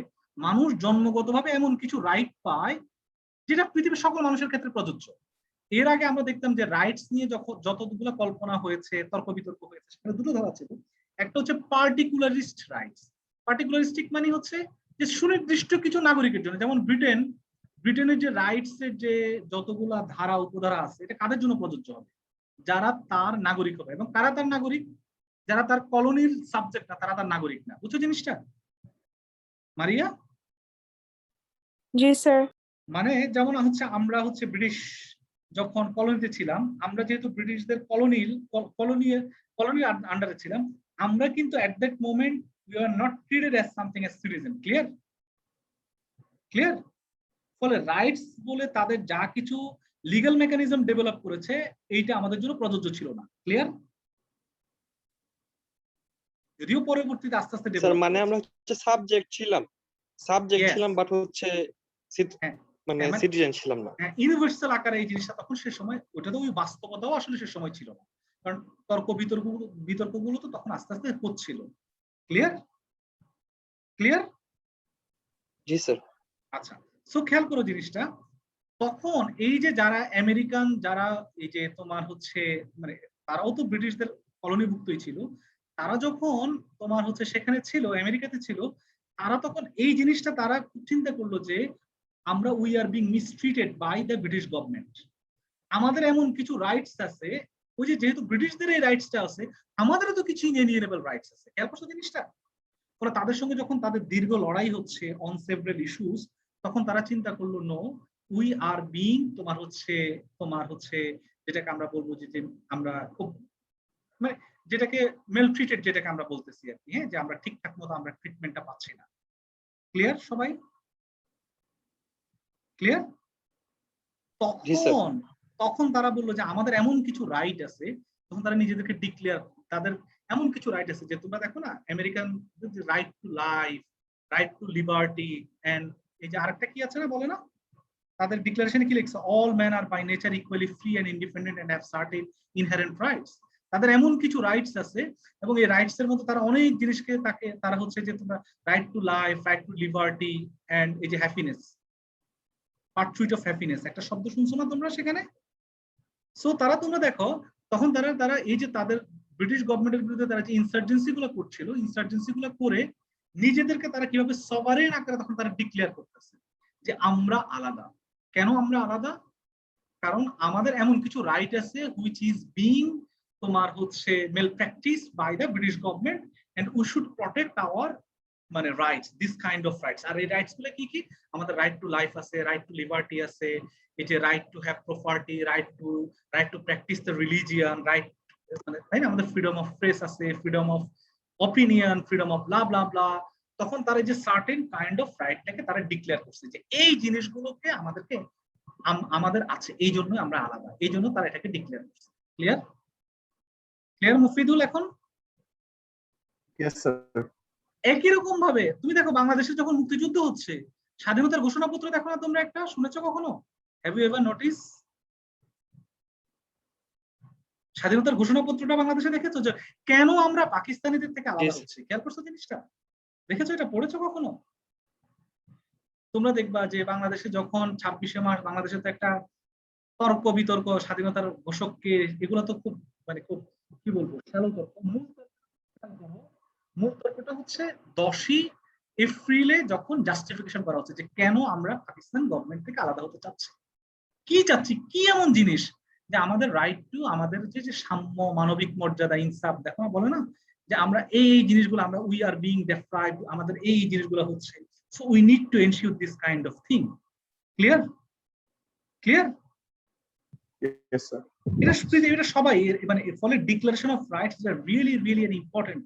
মানুষ জন্মগতভাবে এমন কিছু রাইট পায় যেটা পৃথিবীর সকল মানুষের ক্ষেত্রে প্রযোজ্য। এর আগে আমরা দেখতাম যে রাইটস নিয়ে যতগুলো কল্পনা হয়েছে, তর্ক বিতর্ক হয়েছে, সেখানে দুটো ধারা ছিল। একটা হচ্ছে পার্টিকুলারিস্ট রাইটস। পার্টিকুলারিস্টিক মানে হচ্ছে যে সুনির্দিষ্ট কিছু নাগরিকের জন্য, যেমন ব্রিটেনের যে রাইটস এর যে যতগুলা ধারা উপধারা আছে এটা কাদের জন্য প্রযোজ্য হবে? যারা তার নাগরিক হবে। এবং কারা তার নাগরিক? যারা তার কলোনির সাবজেক্ট না, তারা তার নাগরিক না। বুঝছো জিনিসটা মারিয়া?
জি স্যার।
মানে যেমন হচ্ছে আমরা হচ্ছে ব্রিটিশ যখন কলোনিতে ছিলাম, আমরা যেহেতু ব্রিটিশদের কলোনির আন্ডারে ছিলাম, আমরা কিন্তু at that moment we are not treated as something as citizen. Clear? Clear? ফলে রাইটস বলে তাদের যা কিছু লিগ্যাল মেকানিজম ডেভেলপ করেছে, এইটা আমাদের জন্য প্রযোজ্য ছিল না। ক্লিয়ার? যদিও পরবর্তীতে আস্তে আস্তে
স্যার মানে আমরা হচ্ছে সাবজেক্ট ছিলাম বাট হচ্ছে মানে সিটিজেন ছিলাম না।
ইউনিভার্সাল আকারে এই জিনিসটা তখন সে সময়, ওটা তো ওই বাস্তবতাও আসলে সে সময় ছিল না, কারণ তর্ক বিতর্কগুলো তো তখন আস্তে আস্তে হচ্ছিল। ক্লিয়ার? ক্লিয়ার?
জি স্যার।
আচ্ছা, সো খেয়াল করো জিনিসটা, তখন এই যে যারা আমেরিকান, যারা এই যে তোমার হচ্ছে মানে তারাও তো ব্রিটিশদের কলোনিভুক্তই ছিল, তারা যখন তোমার হচ্ছে সেখানে ছিল, আমেরিকাতে ছিল, তারা তখন এই জিনিসটা তারা চিন্তা করলো যে আমরা we are being mistreated by the British government. আমাদের এমন কিছু রাইটস আছে, ওই যে যেহেতু ব্রিটিশদের এই রাইটসটা আছে, আমাদেরও তো কিছু ইনএলিয়েনেবল রাইটস আছে। খেয়াল করছো জিনিসটা? ফলে তাদের সঙ্গে যখন তাদের দীর্ঘ লড়াই হচ্ছে অন সেভারাল ইস্যুস, তখন তারা চিন্তা করলো নো, উই আর বিং তোমার হচ্ছে যেটাকে আমরা বলবো যে আমরা খুব মানে যেটাকে মেলট্রিটেড, যেটাকে আমরা বলতেছি আর কি, হ্যাঁ, যে আমরা ঠিকঠাক মতো আমরা ট্রিটমেন্টটা পাচ্ছি না। ক্লিয়ার সবাই? ক্লিয়ার? তখন তারা বললো যে আমাদের এমন কিছু রাইট আছে, তখন তারা নিজেদেরকে ডিক্লেয়ার, তাদের এমন কিছু রাইট আছে যে তোমরা দেখো না American right to life, right to liberty, and এই যে আরেকটা কি আছে না বলে না, তাদের ডিক্লারেশনে কি লিখছে, all man are by nature equally free and independent and have certain inherent rights. তাদের এমন কিছু রাইটস আছে, এবং এই রাইটস এর মধ্যে তারা অনেক জিনিসকে তারা হচ্ছে যে তোমরা right to life, right to liberty, and এই যে হ্যাপিনেস, পার্সুইট অফ হ্যাপিনেস, একটা শব্দ শুনছো না তোমরা সেখানে? সো তোমরা দেখো, তখন তারা এই যে তাদের ব্রিটিশ গভর্নমেন্টের বিরুদ্ধে তারা যে ইনসার্জেন্সি গুলো করছিল, ইনসার্জেন্সি গুলো করে নিজেদেরকে তারা কিভাবে সভারেন আকারে তখন তারা ডিক্লেয়ার করতেছে যে আমরা আলাদা। কেন আমরা আলাদা? কারণ আমাদের এমন কিছু রাইট আছে হুইচ ইজ বিং তোমার হচ্ছে malpractice by the British government, and we should protect our মানে rights, this kind of rights. আর এই রাইটস গুলো কি কি? আমাদের রাইট টু লাইফ আছে, রাইট টু লিবার্টি আছে, এই যে right to have property, right to practice the religion, right মানে তাই না, আমাদের ফ্রিডম অফ প্রেস আছে, freedom of opinion, freedom of blah blah blah. তখন তারা যে সার্টেন কাইন্ড অফ রাইটটাকে তারা ডিক্লেয়ার করছে যে এই জিনিসগুলোকে আমাদের আছে, এই জন্য আমরা আলাদা, এই জন্য তারা এটাকে ডিক্লেয়ার করছে। ক্লিয়ার? ক্লিয়ার মুফিদুল এখন?
Yes sir.
একই রকম ভাবে তুমি দেখো বাংলাদেশে যখন মুক্তিযুদ্ধ হচ্ছে, স্বাধীনতার ঘোষণাপত্র দেখো না তোমরা, একটা শুনেছো কখনো? Have you ever notice? স্বাধীনতার ঘোষণাপত্রটা বাংলাদেশে দেখেছো যে কেন আমরা পাকিস্তানিদের থেকে আলাদা হচ্ছি? খেয়াল করছো জিনিসটা? দেখেছো? এটা পড়েছো কখনো? তোমরা দেখবা যে বাংলাদেশে যখন 26শে মার্চ, বাংলাদেশে তো একটা তর্ক বিতর্ক, স্বাধীনতার ঘোষককে, এগুলো তো খুব মানে খুব কি বলবো শ্যালো তর্ক। মূল তর্কটা হচ্ছে 10ই এপ্রিলে যখন জাস্টিফিকেশন করা হচ্ছে যে কেন আমরা পাকিস্তান গভর্নমেন্ট থেকে আলাদা হতে চাচ্ছি, কি চাচ্ছি, কি এমন জিনিস যে আমাদের রাইট টু, আমাদের যে সাম্য, মানবিক মর্যাদা, ইনসাফ, দেখো না বলে না যে আমরা এই জিনিসগুলো, আমরা উই আর বিং ডেপ্রাইভড, আমাদের এই জিনিসগুলো হচ্ছে, so we need to ensure this kind of thing. Clear? Clear?
Yes sir.
এটা সবাই মানে ফলে declaration of rights is really really N important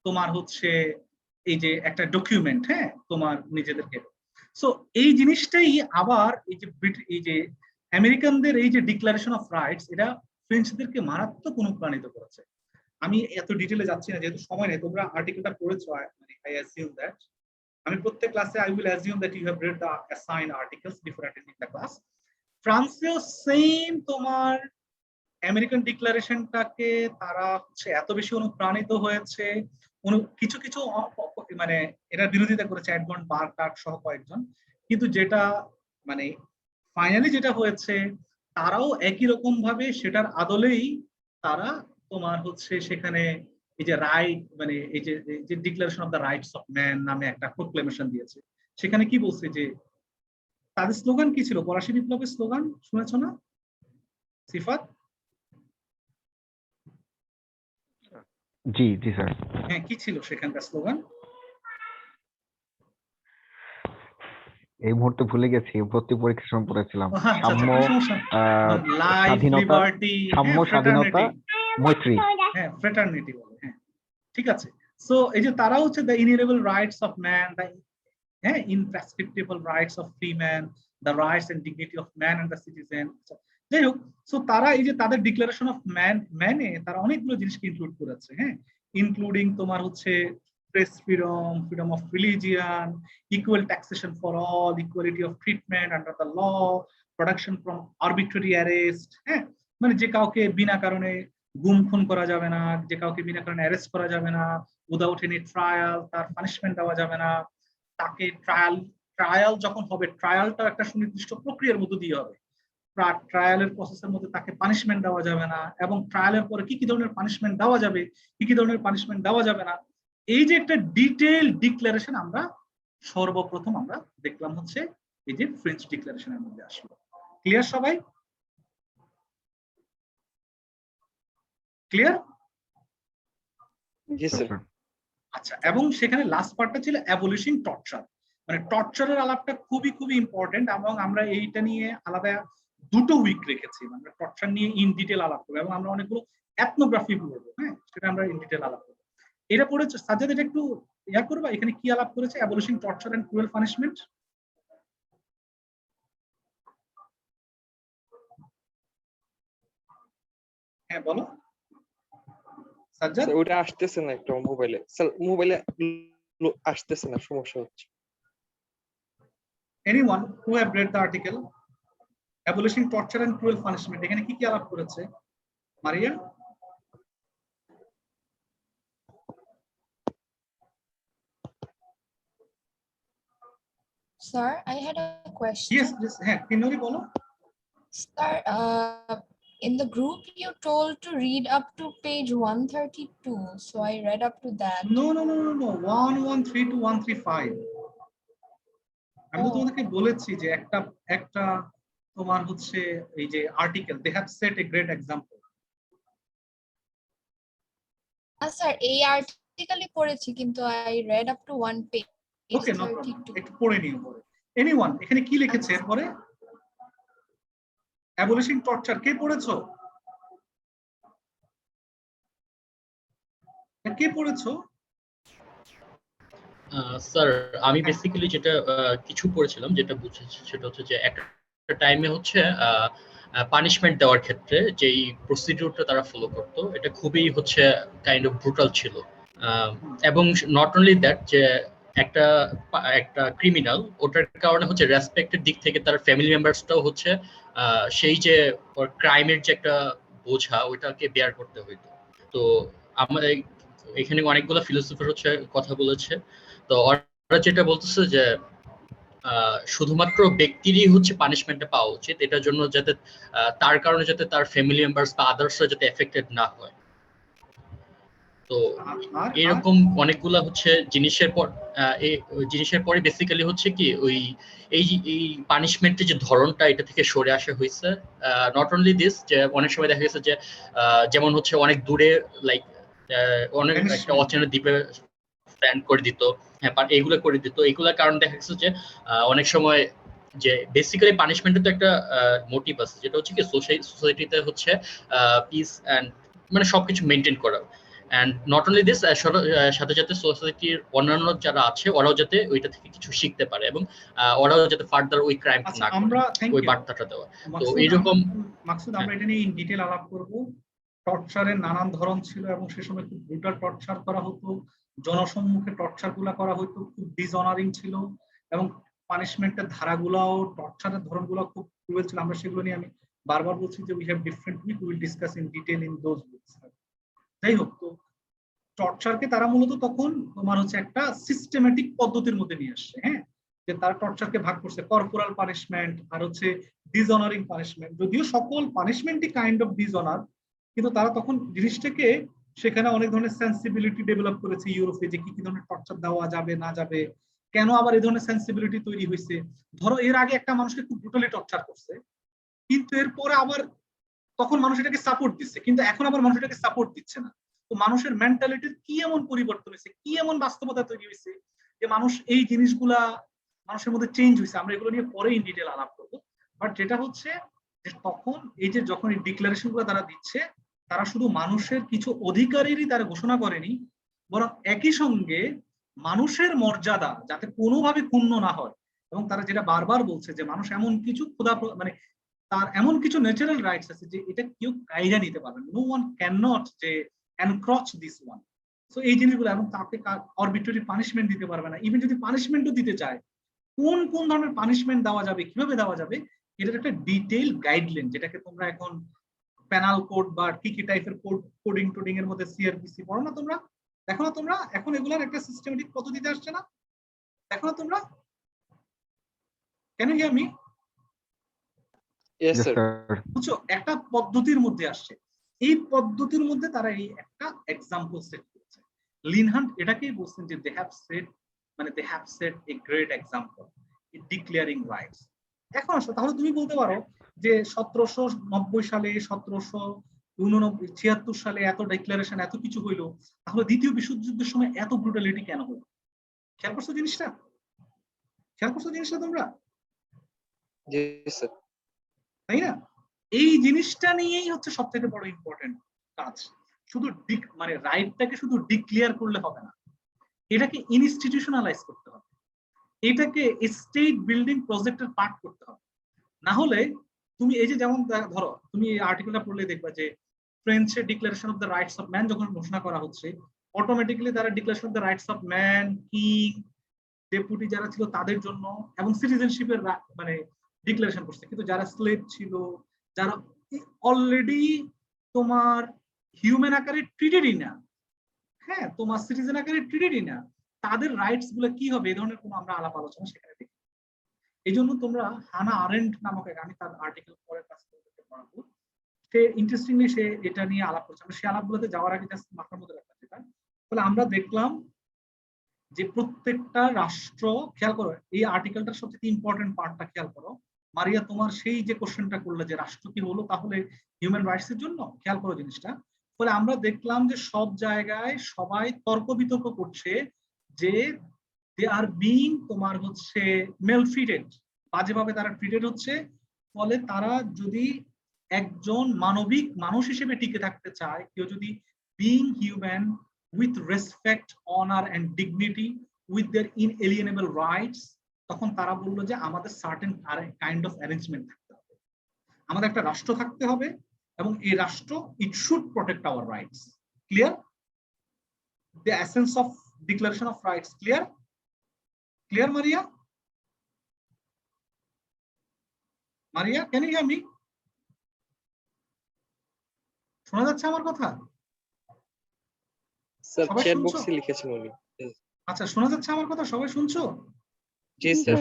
তোমার হচ্ছে এই যে একটা ডকুমেন্ট, হ্যাঁ, তোমার নিজেদেরকে। সো এই জিনিসটাই আবার এই যে আমেরিকানদের এই যে ডিক্লারেশন অফ রাইটস, এটা ফ্রেঞ্চদেরকে মারাত্মক অনুপ্রাণিত করেছে। আমি এত ডিটেলে যাচ্ছি না যেহেতু সময় নেই, তোমরা আর্টিকেলটা পড়েছো, মানে আই অ্যাজিউম দ্যাট। আমি প্রত্যেক ক্লাসে I will assume that you have read the assign articles before attending the class. ফ্রান্সেও সেম তোমার আমেরিকান ডিক্লারেশনটাকে তারা হচ্ছে এত বেশি অনুপ্রাণিত হয়েছে, কিছু কিছু মানে এটার বিরোধিতা করেছে এডমন্ড বার্কার সহ কয়েকজন, কিন্তু যেটা মানে ফাইনালি যেটা হয়েছে, তারাও একই রকম ভাবে সেটার আদলেই তারা তোমার হচ্ছে সেখানে এই যে রাইট, মানে এই যে declaration of the rights of man নামে একটা প্রোক্লেমেশন দিয়েছে। সেখানে কি বলছে যে তাদের স্লোগান কি ছিল? ফরাসি বিপ্লবের স্লোগান শুনেছো না সিফাত?
জি জি স্যার।
হ্যাঁ, কি ছিল সেখানকার স্লোগান?
এই মুহূর্তে ভুলে গেছি, ভর্তি পরীক্ষার সময় পড়েছিলাম। সাম্য,
লাইফ,
স্বাধীনতা,
লিবার্টি,
সাম্য, স্বাধীনতা, মৈত্রী।
হ্যাঁ, ফ্রেটার্নিটি বলে। হ্যাঁ, ঠিক আছে। সো এই যে তারা হচ্ছে the ইনএলিয়েনেবল rights of man, the imprescriptible rights of free man, the rights and dignity of man and the citizen. যাই হোক, সো তারা এই যে তাদের ডিক্লারেশন অফ ম্যানে তারা অনেকগুলো জিনিসকে ইনক্লুড করেছে। হ্যাঁ, ইনক্লুডিং তোমার হচ্ছে press freedom, freedom of religion, equal taxation for all, equality of treatment under the law, protection from arbitrary arrest. হ্যাঁ, মানে যে কাউকে বিনা কারণে গুম খুন করা যাবে না, যে কাউকে বিনা কারণে অ্যারেস্ট করা যাবে না, উইদাউট এনি ট্রায়াল তার পানিশমেন্ট দেওয়া যাবে না, তাকে ট্রায়াল যখন হবে ট্রায়ালটা একটা সুনির্দিষ্ট প্রক্রিয়ার মধ্যে দিয়ে হবে, ট্রায়ালের প্রসেসের মধ্যে তাকে পানিশমেন্ট দেওয়া যাবে না, এবং ট্রায়ালের পরে কি কি ধরনের পানিশমেন্ট দেওয়া যাবে, কি কি ধরনের পানিশমেন্ট দেওয়া যাবে না, এই যে একটা ডিটেইল ডিক্লারেশন আমরা সর্বপ্রথম আমরা দেখলাম হচ্ছে এই যে ফ্রেঞ্চ ডিক্লারেশনের মধ্যে আসলো। ক্লিয়ার সবাই? ক্লিয়ার?
জি স্যার।
আচ্ছা, এবং সেখানে লাস্ট পার্টটা ছিল অ্যাবলিশিং টর্চার, মানে টর্চারের আলাপটা খুবই খুবই ইম্পর্টেন্ট, এবং আমরা এইটা নিয়ে আলাদা 2টো উইক রেখেছি, মানে টর্চার নিয়ে ইন ডিটেল আলাপ করবো, এবং আমরা অনেকগুলো এথনোগ্রাফি পড়বো। হ্যাঁ, সেটা আমরা ইন ডিটেল আলাপ করবো। এটা পড়েছে সাজ্জাদ, এটা একটু ইয়া করবা, এখানে কি আলাপ করেছে abolishing torture and cruel punishment? হ্যাঁ বলো সাজ্জাদ।
ওটা আসতেছে না একটা মোবাইলে স্যার, মোবাইলে আসতেছে না, সমস্যা হচ্ছে।
Anyone who have read the article abolishing torture and cruel punishment, এখানে কি কি আলাপ করেছে মারিয়া?
Sir, I had a question.
Yes, yes. হ্যাঁ, তিনরি বলো।
Sir, in the group you told to read up to page 132, so I read up to that.
No, 113 to 135. আমি তোমাদেরকে বলেছি যে একটা তোমার হচ্ছে এই যে article, they have set a great example.
Sir এই আর্টিকেলই পড়েছি, কিন্তু I read up to one page.
Okay, no problem. একটু পড়ে নিও পরে। Anyone এখানে কি লিখেছে এরপরে? অ্যাবলিশিং টর্চার কে পড়েছো? কে পড়েছো?
স্যার আমি বেসিক্যালি যেটা কিছু পড়েছিলাম, যেটা বুঝেছি সেটা হচ্ছে যে একটা টাইমে হচ্ছে পানিশমেন্ট দেওয়ার ক্ষেত্রে যেই প্রসিডিউরটা তারা ফলো করতো এটা খুবই হচ্ছে কাইন্ড অফ ব্রুটাল ছিল, এবং নট অনলি দ্যাট যে একটা ক্রিমিনাল ওটার কারণে হচ্ছে রেসপেক্টের দিক থেকে তার ফ্যামিলি মেম্বারসটাও হচ্ছে সেই যে ক্রাইমের যে একটা বোঝা ওইটাকে বেয়ার করতে হইতো। তো আমাদের এখানে অনেকগুলো ফিলোসফার হচ্ছে কথা বলেছে, তো ওরা যেটা বলতেছে যে শুধুমাত্র ব্যক্তিরই হচ্ছে পানিশমেন্টটা পাওয়া উচিত, এটার জন্য যাতে তার কারণে যাতে তার ফ্যামিলি মেম্বার্স বা আদার্সরা যাতে এফেক্টেড না হয়। তো এরকম অনেকগুলা হচ্ছে জিনিসের পরে বেসিক্যালি হচ্ছে কি ওই এই পানিশমেন্টের যে ধরনটা এটা থেকে সরে আসা হয়েছে। নট অনলি দিস, যে অনেক সময় দেখা গেছে যে যেমন হচ্ছে অনেক দূরে লাইক অনেক একটা অচেনা দ্বীপে স্ট্যান্ড করে দিত, হ্যাঁ এইগুলো করে দিত। এইগুলোর কারণে দেখা গেছে যে অনেক সময় যে বেসিক্যালি পানিশমেন্টের তো একটা মোটিভ আছে, যেটা হচ্ছে কি সোসাইটিতে হচ্ছে পিস এন্ড মানে সবকিছু মেনটেন করা। এন্ড নট অনলি দিস, সাথে সাথে সোসাইটির অন্যান্য যারা আছে ওরাও যাতে ওইটা থেকে কিছু শিখতে পারে এবং ওরাও যাতে ফার্দার ওই ক্রাইম না করে, ওই বার্তাটা দেওয়া। তো এইরকম
মাকসুদ আমরা এটা নিয়ে ইন ডিটেইল আলাপ করব। টর্চারের নানান ধরন ছিল এবং সে সময় খুব ব্রুটাল টর্চার করা হতো, জনসম্মুখে টর্চার গুলা করা হতো, খুব ডিসঅনারিং ছিল, এবং পানিশমেন্টের ধারাগুলাও টর্চারের ধরনগুলো খুব ক্রুয়েল ছিল। আমরা সেগুলো নিয়ে আমি বারবার বলছি যে we have different week, we will discuss in detail in those books. যাই হোক, তো টর্চারকে তারা মূলত তখন তোমার হচ্ছে একটা সিস্টেমেটিক পদ্ধতির মধ্যে নিয়ে আসছে। হ্যাঁ, যে তারা টর্চারকে ভাগ করছে কর্পোরাল পানিশমেন্ট আর হচ্ছে ডিসঅনারিং পানিশমেন্ট। যদিও সকল পানিশমেন্টই কাইন্ড অফ ডিসঅনার, কিন্তু তারা তখন জিনিসটাকে সেখানে অনেক ধরনের সেন্সিবিলিটি ডেভেলপ করেছে ইউরোপে, যে কি কি ধরনের টর্চার দেওয়া যাবে না যাবে, কেন আবার এই ধরনের সেন্সিবিলিটি তৈরি হয়েছে। ধরো এর আগে একটা মানুষকে খুব ব্রুটালি টর্চার করছে, কিন্তু এরপরে আবার তখন মানুষ এটাকে সাপোর্ট দিচ্ছে, কিন্তু এখন আবার মানুষ এটাকে সাপোর্ট দিচ্ছে না। তো মানুষের মেন্টালিটির কি এমন পরিবর্তন হয়েছে, কি এমন বাস্তবতা তৈরি হয়েছে যে মানুষ এই জিনিসগুলা মানুষের মধ্যে চেঞ্জ হয়েছে। আমরা এগুলো নিয়ে পরে ইন ডিটেল আলাপ করবো। বাট যেটা হচ্ছে যে তখন এই যে যখন এই ডিক্লারেশন গুলো তারা দিচ্ছে, তারা শুধু মানুষের কিছু অধিকারেরই তারা ঘোষণা করেনি, বরং একই সঙ্গে মানুষের মর্যাদা যাতে কোনোভাবে ক্ষুণ্ণ না হয়। এবং তারা যেটা বারবার বলছে যে মানুষ এমন কিছু খোদা মানে তার এমন কিছু ন্যাচারাল রাইটস আছে যে এটা কেউ কায়রা নিতে পারবে না, নো ওয়ান ক্যান নট যে এনক্রচ দিস ওয়ান। সো এই জিনিসগুলো, এবং তাকে আরবিট্রারি পানিশমেন্ট দিতে পারবে না। ইভেন যদি পানিশমেন্টও দিতে চায়, কোন কোন ধরনের পানিশমেন্ট দেওয়া যাবে, কিভাবে দেওয়া যাবে, এটার একটা ডিটেইল গাইডলাইন, যেটাকে তোমরা এখন পেনাল কোড বা কি কি টাইপের কোডিং টোডিং এর মধ্যে সিআরপিসি পড়ো না তোমরা, দেখো না তোমরা এখন এগুলার একটা সিস্টেমেটিক পদ্ধতিতে আসছে না, দেখো না তোমরা? Can you hear me?
Yes sir.
বুঝছো, একটা পদ্ধতির মধ্যে আসছে। এই পদ্ধতির মধ্যে তারা এই একটা এক্সাম্পল সেট করেছে। লিনহান্ট এটাকেই বলছেন যে they have set a great example in declaring rights. এখন আসো, তাহলে তুমি বলতে পারো যে 1790 সালে 1776 সালে এত ডিক্লারেশন এত কিছু হইলো, তাহলে দ্বিতীয় বিশ্বযুদ্ধের সময় এত ব্রুটালিটি কেন হলো? খেয়াল করছো জিনিসটা? তোমরা?
জি স্যার।
তাই না? এই জিনিসটা নিয়েই হচ্ছে সবথেকে বড় ইম্পর্টেন্ট কাজ। শুধু মানে রাইটটাকে শুধু ডিক্লেয়ার করলে হবে না, এটাকে ইনস্টিটিউশনালাইজ করতে হবে, এটাকে স্টেট বিল্ডিং প্রজেক্টের পার্ট করতে হবে। না হলে তুমি এই যে যেমন ধরো তুমি এই আর্টিকেলটা পড়লে দেখবা যে ফ্রেঞ্চের declaration of the rights of man যখন ঘোষণা করা হচ্ছে, অটোমেটিক্যালি তারা declaration of the rights of man, king, deputy যারা ছিল তাদের জন্য এবং সিটিজেনশিপের মানে ডিক্লারেশন করছে। কিন্তু যারা স্লেভ ছিল, যারা অলরেডি তোমার হিউম্যান আকারে ট্রিটেডই না, হ্যাঁ তোমার সিটিজেন আকারে ট্রিটেডই না, তাদের রাইটস গুলো কি হবে এই ধরনের কোনো আমরা আলাপ আলোচনা সেখানে দেখি। এই জন্য তোমরা হানা আরেন্ট নামক এক, আমি তার আর্টিকেল পরে কাজ করতে পারবো, সে ইন্টারেস্টিংলি সে এটা নিয়ে আলাপ করছে। আমরা সেই আলাপগুলোতে যাওয়ার আগে জাস্ট মাথার মধ্যে রাখা যেটা, তাহলে আমরা দেখলাম যে প্রত্যেকটা রাষ্ট্র, খেয়াল করো এই আর্টিকেলটার সবচেয়ে ইম্পর্টেন্ট পার্টটা খেয়াল করো মারিয়া, তোমার সেই যে কোশ্চেনটা করলে যে রাষ্ট্র কি হলো তাহলে হিউম্যান রাইটস এর জন্য, খেয়াল করো জিনিসটা। ফলে আমরা দেখলাম যে সব জায়গায় সবাই তর্ক বিতর্ক করছে যে দে আর বিং তোমার হচ্ছে মেলট্রিটেড, বাজেভাবে তারা ট্রিটেড হচ্ছে। ফলে তারা যদি একজন মানবিক মানুষ হিসেবে টিকে থাকতে চায়, কেউ যদি being human with respect, honor and dignity, with their inalienable rights, তখন তারা বললো যে আমাদের সার্টেন কাইন্ড অফ অ্যারেঞ্জমেন্ট থাকতে হবে, আমাদের একটা রাষ্ট্র থাকতে হবে এবং এই রাষ্ট্র it should protect our rights. Clear? The essence of declaration of rights clear? Clear Maria? Can you hear me? শোনা যাচ্ছে আমার কথা?
স্যার চ্যাট বক্সে লিখেছেন উনি।
আচ্ছা, শোনা যাচ্ছে আমার কথা? সবাই শুনছো?
জি স্যার।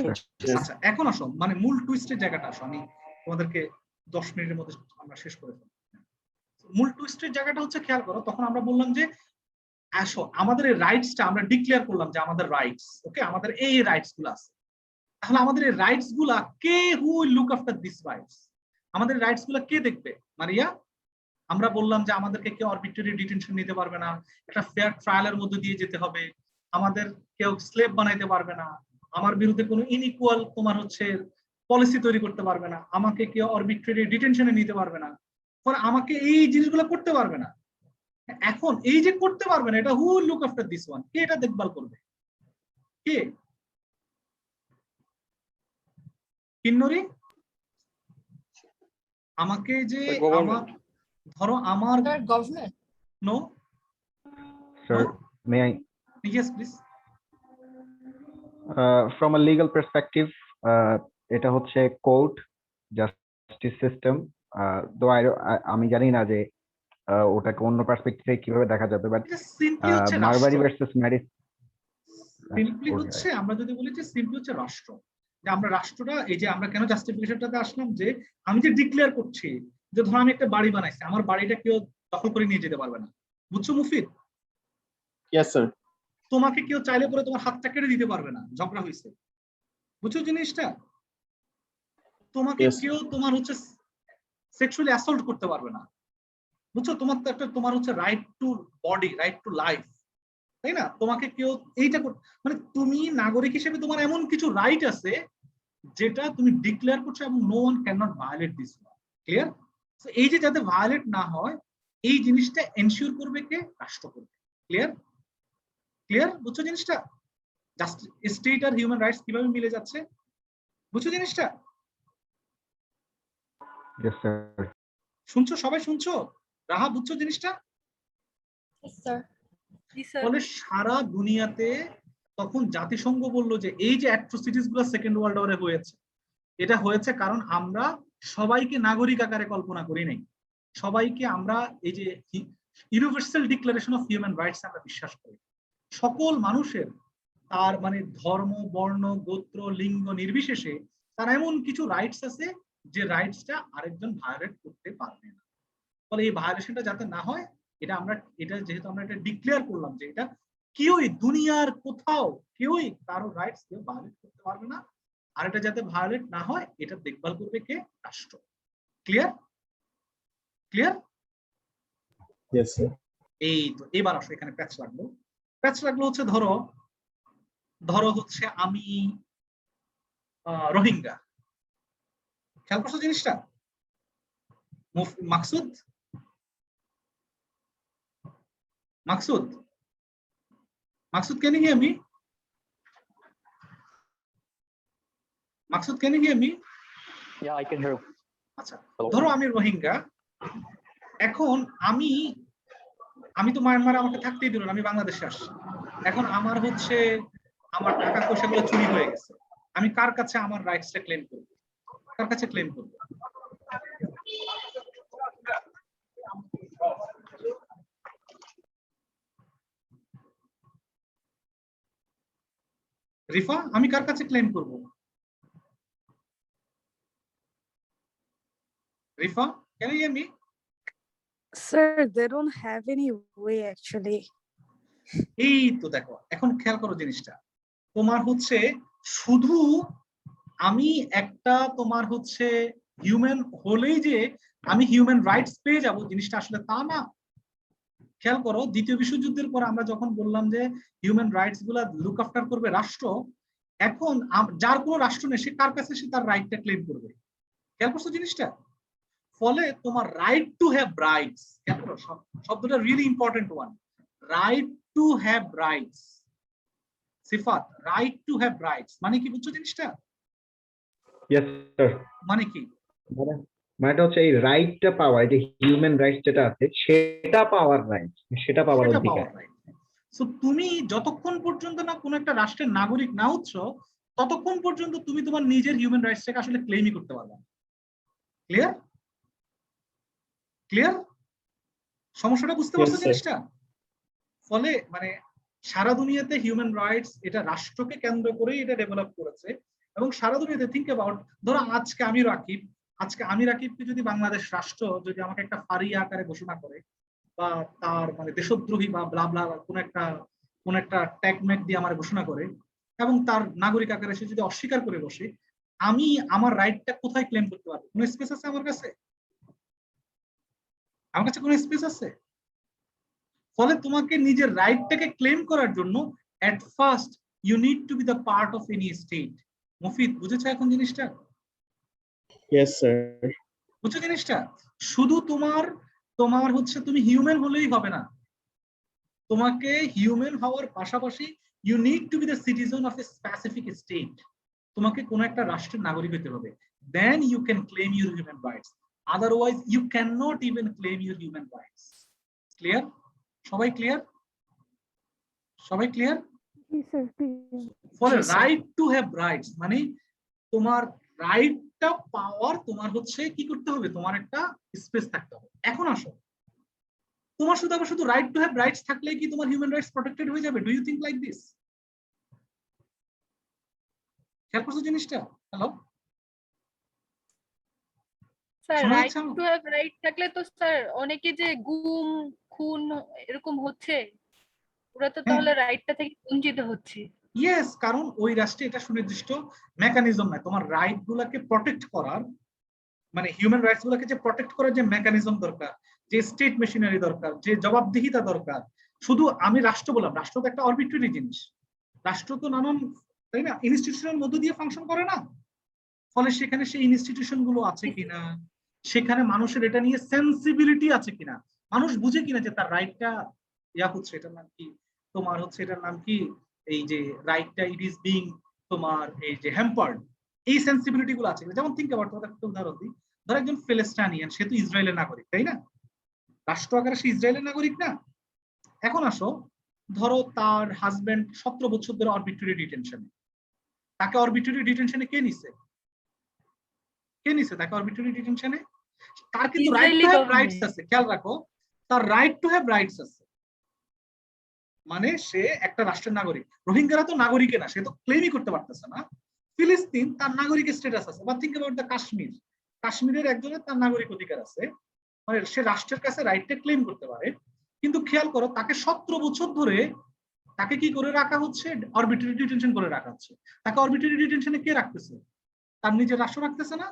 আচ্ছা, এখন আসো মানে মূল টুইস্টের জায়গাটা আসো, আমি তোমাদেরকে 10 মিনিটের মধ্যে আমরা শেষ করে ফেলবো। মূল টুইস্টের জায়গাটা হচ্ছে, খেয়াল করো, তখন আমরা বললাম যে আসো আমাদের এই রাইটসটা আমরা ডিক্লেয়ার করলাম যে আমাদের রাইটস, ওকে, আমাদের এই রাইটস গুলো আছে। তাহলে আমাদের এই রাইটস গুলা কে, who will look after this rights? আমাদের রাইটস গুলা কে দেখবে মারিয়া? আমরা বললাম যে আমাদেরকে কেউ আরবিট্রারি ডিটেনশন নিতে পারবে না, একটা ফেয়ার ট্রায়ালের মধ্যে দিয়ে যেতে হবে, আমাদের কেউ স্লেভ বানাইতে পারবে না, আমার বিরুদ্ধে কোনো ইনইকুয়াল তোমার হচ্ছে পলিসি তৈরি করতে পারবে না, আমাকে কেউ আরবিট্রারি ডিটেনশনে নিতে পারবে না, ফলে আমাকে এই জিনিসগুলো করতে পারবে না। এখন এই যে করতে পারবে না, এটা who will look after this one? কে এটা দেখভাল করবে? কে? কিন্নরি? আমাকে যে আমার ধরো আমার
government
no
Sir, may I?
Yes, please.
From a legal perspective, এটা হচ্ছে কোর্ট, জাস্টিস সিস্টেম। আমি জানি না যে ওটাকে অন্য পার্সপেক্টিভে কিভাবে দেখা যাবে, বাট মারবারি ভার্সেস ম্যারিস
সিম্পলি হচ্ছে, আমরা যদি বলি যে সিম্পলি হচ্ছে রাষ্ট্র, যে আমরা রাষ্ট্রটা, এই যে আমরা কেন জাস্টিফিকেশনটাতে আসলাম, যে আমি যে ডিক্লেয়ার করছি যে ধরো আমি একটা বাড়ি বানাইছি, আমার বাড়িটা কেউ দখল করে নিয়ে যেতে পারবে না, বুঝছো মুফিদ?
Yes sir.
তোমাকে কেউ চাইলে পরে তোমার হাতটা কেটে দিতে পারবে না, ঝগড়া হয়েছে, বুঝছো জিনিসটা? তোমাকে কেউ তোমার হচ্ছে সেক্সুয়ালি অ্যাসল্ট করতে পারবে না, বুঝছো? তোমার তো একটা তোমার হচ্ছে right two body, right to life, তাই না? তোমাকে কেউ এইটা মানে তুমি নাগরিক হিসেবে তোমার এমন কিছু রাইট আছে যেটা তুমি ডিক্লেয়ার করছো এবং no one can not violate this law. Clear? এই যে যাতে ভায়োলেট না হয় এই জিনিসটা এনশিওর করবে কে? রাষ্ট্র করবে। ক্লিয়ার? ক্লিয়ার? বুঝছো জিনিসটা? জাস্ট স্টেট আর হিউম্যান রাইটস কিভাবে মিলে যাচ্ছে, বুঝছো জিনিসটা?
Yes, sir.
শুনছো? সবাই শুনছো? রাহা বুঝছো জিনিসটা? ফলে সারা দুনিয়াতে তখন জাতিসংঘ বললো যে এই যে অ্যাট্রোসিটিস গুলো সেকেন্ড ওয়ার্ল্ড ওয়ারে হয়েছে, এটা হয়েছে কারণ আমরা সবাইকে নাগরিক আকারে কল্পনা করি নাই, সবাইকে আমরা এই যে universal declaration of human rights আমরা বিশ্বাস করি। সকল মানুষের তার মানে ধর্ম, বর্ণ, গোত্র, লিঙ্গ নির্বিশেষে তার এমন কিছু রাইটস আছে যে রাইটসটা আরেকজন ভায়োলেট করতে পারবে না। ফলে এই ভায়োলেশনটা যাতে না হয় এটা যেহেতু আমরা এটা ডিক্লেয়ার করলাম যে এটা কেউই দুনিয়ার কোথাও কেউই কারো রাইটস কেউ ভায়োলেট করতে পারবে না, আর এটা যাতে ভায়োলেট না হয় এটা দেখভাল করবে কে? রাষ্ট্র। ক্লিয়ার? ক্লিয়ার?
Yes, sir.
এই তো এবার আসো এখানে প্যাচ লাগলো। প্যাচ লাগলো হচ্ছে ধরো হচ্ছে আমি রোহিঙ্গা। খেয়াল করছো জিনিসটা? Maksud Maksud Maksud can you hear me? Maksud can you hear me?
Yeah, I can hear you.
আচ্ছা, ধরো আমি রোহিঙ্গা। এখন আমি তো মায়ানমারে আমাকে থাকতেই দিল না, আমি বাংলাদেশে আসছি। এখন আমার হচ্ছে আমার টাকা পয়সাগুলো চুরি হয়ে গেছে, আমি কার কাছে আমার রাইটসটা ক্লেম করব? কার কাছে ক্লেম করব? রিফা, আমি কার কাছে ক্লেম করব? Rifa, can you hear me?
Sir, they don't have any way actually.
এই তো দেখো, এখন খেয়াল করো জিনিসটা। তোমার হচ্ছে শুধু আমি একটা তোমার হচ্ছে হিউম্যান হলেই যে আমি হিউম্যান রাইটস পেয়ে যাব, জিনিসটা আসলে তা না। খেয়াল করো, দ্বিতীয় বিশ্বযুদ্ধের পর আমরা যখন বললাম যে হিউম্যান রাইটস গুলা লুক আফটার করবে রাষ্ট্র, এখন যার কোনো রাষ্ট্র নেই সে কার কাছে সে তার রাইটটা ক্লেম করবে? খেয়াল করছো জিনিসটা? ফলে তোমার রাইট টু হ্যাভ রাইটস, খেয়াল করো শব্দটা really important one, right to have rights. Sifat, right to have rights মানে কি বুঝছো জিনিসটা?
Yes, sir.
মানে কি?
মানে হচ্ছে এই রাইটটা পাওয়া, এই যে হিউম্যান রাইটস যেটা আছে সেটা পাওয়ার রাইট, সেটা পাওয়ার অধিকার।
সো তুমি যতক্ষণ পর্যন্ত না কোন একটা রাষ্ট্রের নাগরিক না হচ্ছ ততক্ষণ পর্যন্ত তুমি তোমার নিজের হিউম্যান রাইটসটাকে আসলে ক্লেমই করতে পারবে না। ক্লিয়ার? ক্লিয়ার? সমস্যাটা বুঝতে পারছো জিনিসটা? ফলে মানে সারা দুনিয়াতে হিউম্যান রাইটস এটা রাষ্ট্রকে কেন্দ্র করেই এটা ডেভেলপ করেছে এবং সারা দুনিয়াতে থিঙ্ক অ্যাবাউট, ধরো আজকে আমি রাকিবকে যদি বাংলাদেশ রাষ্ট্র যদি আমাকে একটা ফারিয়া আকারে ঘোষণা করে বা তার মানে দেশদ্রোহী বা ব্লা কোন একটা ট্যাগম্যাগ দিয়ে আমার ঘোষণা করে এবং তার নাগরিক আকারে সে যদি অস্বীকার করে বসে, আমি আমার রাইটটা কোথায় ক্লেম করতে পারবো? কোনো স্পেস আছে আমার কাছে? আমার কাছে কোনো স্পেস আছে? ফলে তোমাকে নিজের রাইটটাকে ক্লেম করার জন্য at first you need to be the part of any state. Mufid, বুঝেছো এখন জিনিসটা?
Yes, sir.
বুঝছো জিনিসটা? শুধু তোমার হচ্ছে তুমি হিউম্যান হলেই হবে না, তোমাকে হিউম্যান হওয়ার পাশাপাশি you need to be the citizen of a specific state. তোমাকে কোন একটা রাষ্ট্রের নাগরিক হতে হবে, then you can claim your human rights, otherwise you can not even claim your human rights. Clear? সবাই ক্লিয়ার? সবাই clear? For right to have rights মানে তোমার রাইটটা পাওয়ার তোমার হচ্ছে কি করতে হবে? তোমার একটা স্পেস থাকতে হবে। এখন আসো, তোমার শুধু রাইট টু হ্যাভ রাইটস থাকলে কি তোমার হিউম্যান রাইটস প্রটেক্টেড হয়ে যাবে? Do you think like this? খেয়াল করছো জিনিসটা? Hello
sir, right to have right থাকলে তো স্যার অনেকে যে গুম খুন এরকম হচ্ছে, ওরা তো তাহলে রাইটটা থেকে বঞ্চিত হচ্ছে।
ইয়েস, কারণ ওই রাষ্ট্রে এটা সুনির্দিষ্ট মেকানিজম নাই তোমার রাইট গুলাকে প্রটেক্ট করার, মানে হিউম্যান রাইটস গুলাকে যে প্রটেক্ট করার যে মেকানিজম দরকার, যে স্টেট মেশিনারি দরকার, যে জবাবদিহিতা দরকার। শুধু আমি রাষ্ট্র বললাম, রাষ্ট্র তো একটা আরবিট্রারি জিনিস, রাষ্ট্র তো নানান, তাই না, ইনস্টিটিউশনের মধ্য দিয়ে ফাংশন করে না। ফলে সেখানে সেই ইনস্টিটিউশন গুলো আছে কিনা, সেখানে মানুষের এটা নিয়ে সেন্সিবিলিটি আছে কিনা, মানুষ বুঝে কিনা যে তার রাইটটা ইয়া হচ্ছে, এটার নাম কি তোমার হচ্ছে, এটার নাম কি, এই যে রাইটটা ইট ইজ বিং তোমার এই যে হ্যাম্পার্ড, এই সেন্সিবিলিটি গুলো আছে। যেমন থিঙ্ক অ্যাবাউট, তোমাদের একটা উদাহরণ দিই, ধর একজন ফিলিস্তিনিয়ান, সে তো ইসরায়েলের নাগরিক, তাই না, রাষ্ট্র আকারে সে ইসরায়েলের নাগরিক না। এখন আসো, ধরো তার হাজবেন্ড 17 বছর ধরে আরবিট্রারি ডিটেনশনে, তাকে আরবিট্রারি ডিটেনশনে কে নিছে, কে নিছে তাকে আরবিট্রারি ডিটেনশনে? তার কিন্তু রাইট টু হ্যাভ রাইটস আছে, খেয়াল রাখো, তার রাইট টু হ্যাভ রাইটস আছে, মানে সে একটা রাষ্ট্রের নাগরিক। রোহিঙ্গারা তো নাগরিক না, সে তো ক্লেমই করতে পারতেছে না। ফিলিস্তিন তার নাগরিকের স্ট্যাটাস আছে। বা থিঙ্ক অ্যাবাউট দ্য কাশ্মীর, কাশ্মীরের একজনের তার নাগরিক অধিকার আছে, মানে সে রাষ্ট্রের কাছে রাইটটা ক্লেম করতে পারে। কিন্তু খেয়াল করো, তাকে 17 বছর ধরে তাকে কি করে রাখা হচ্ছে, আরবিট্রারি ডিটেনশন করে রাখা হচ্ছে। তাকে আরবিট্রারি ডিটেনশনে কে রাখতেছে? তার নিজের রাষ্ট্র রাখতেছে না।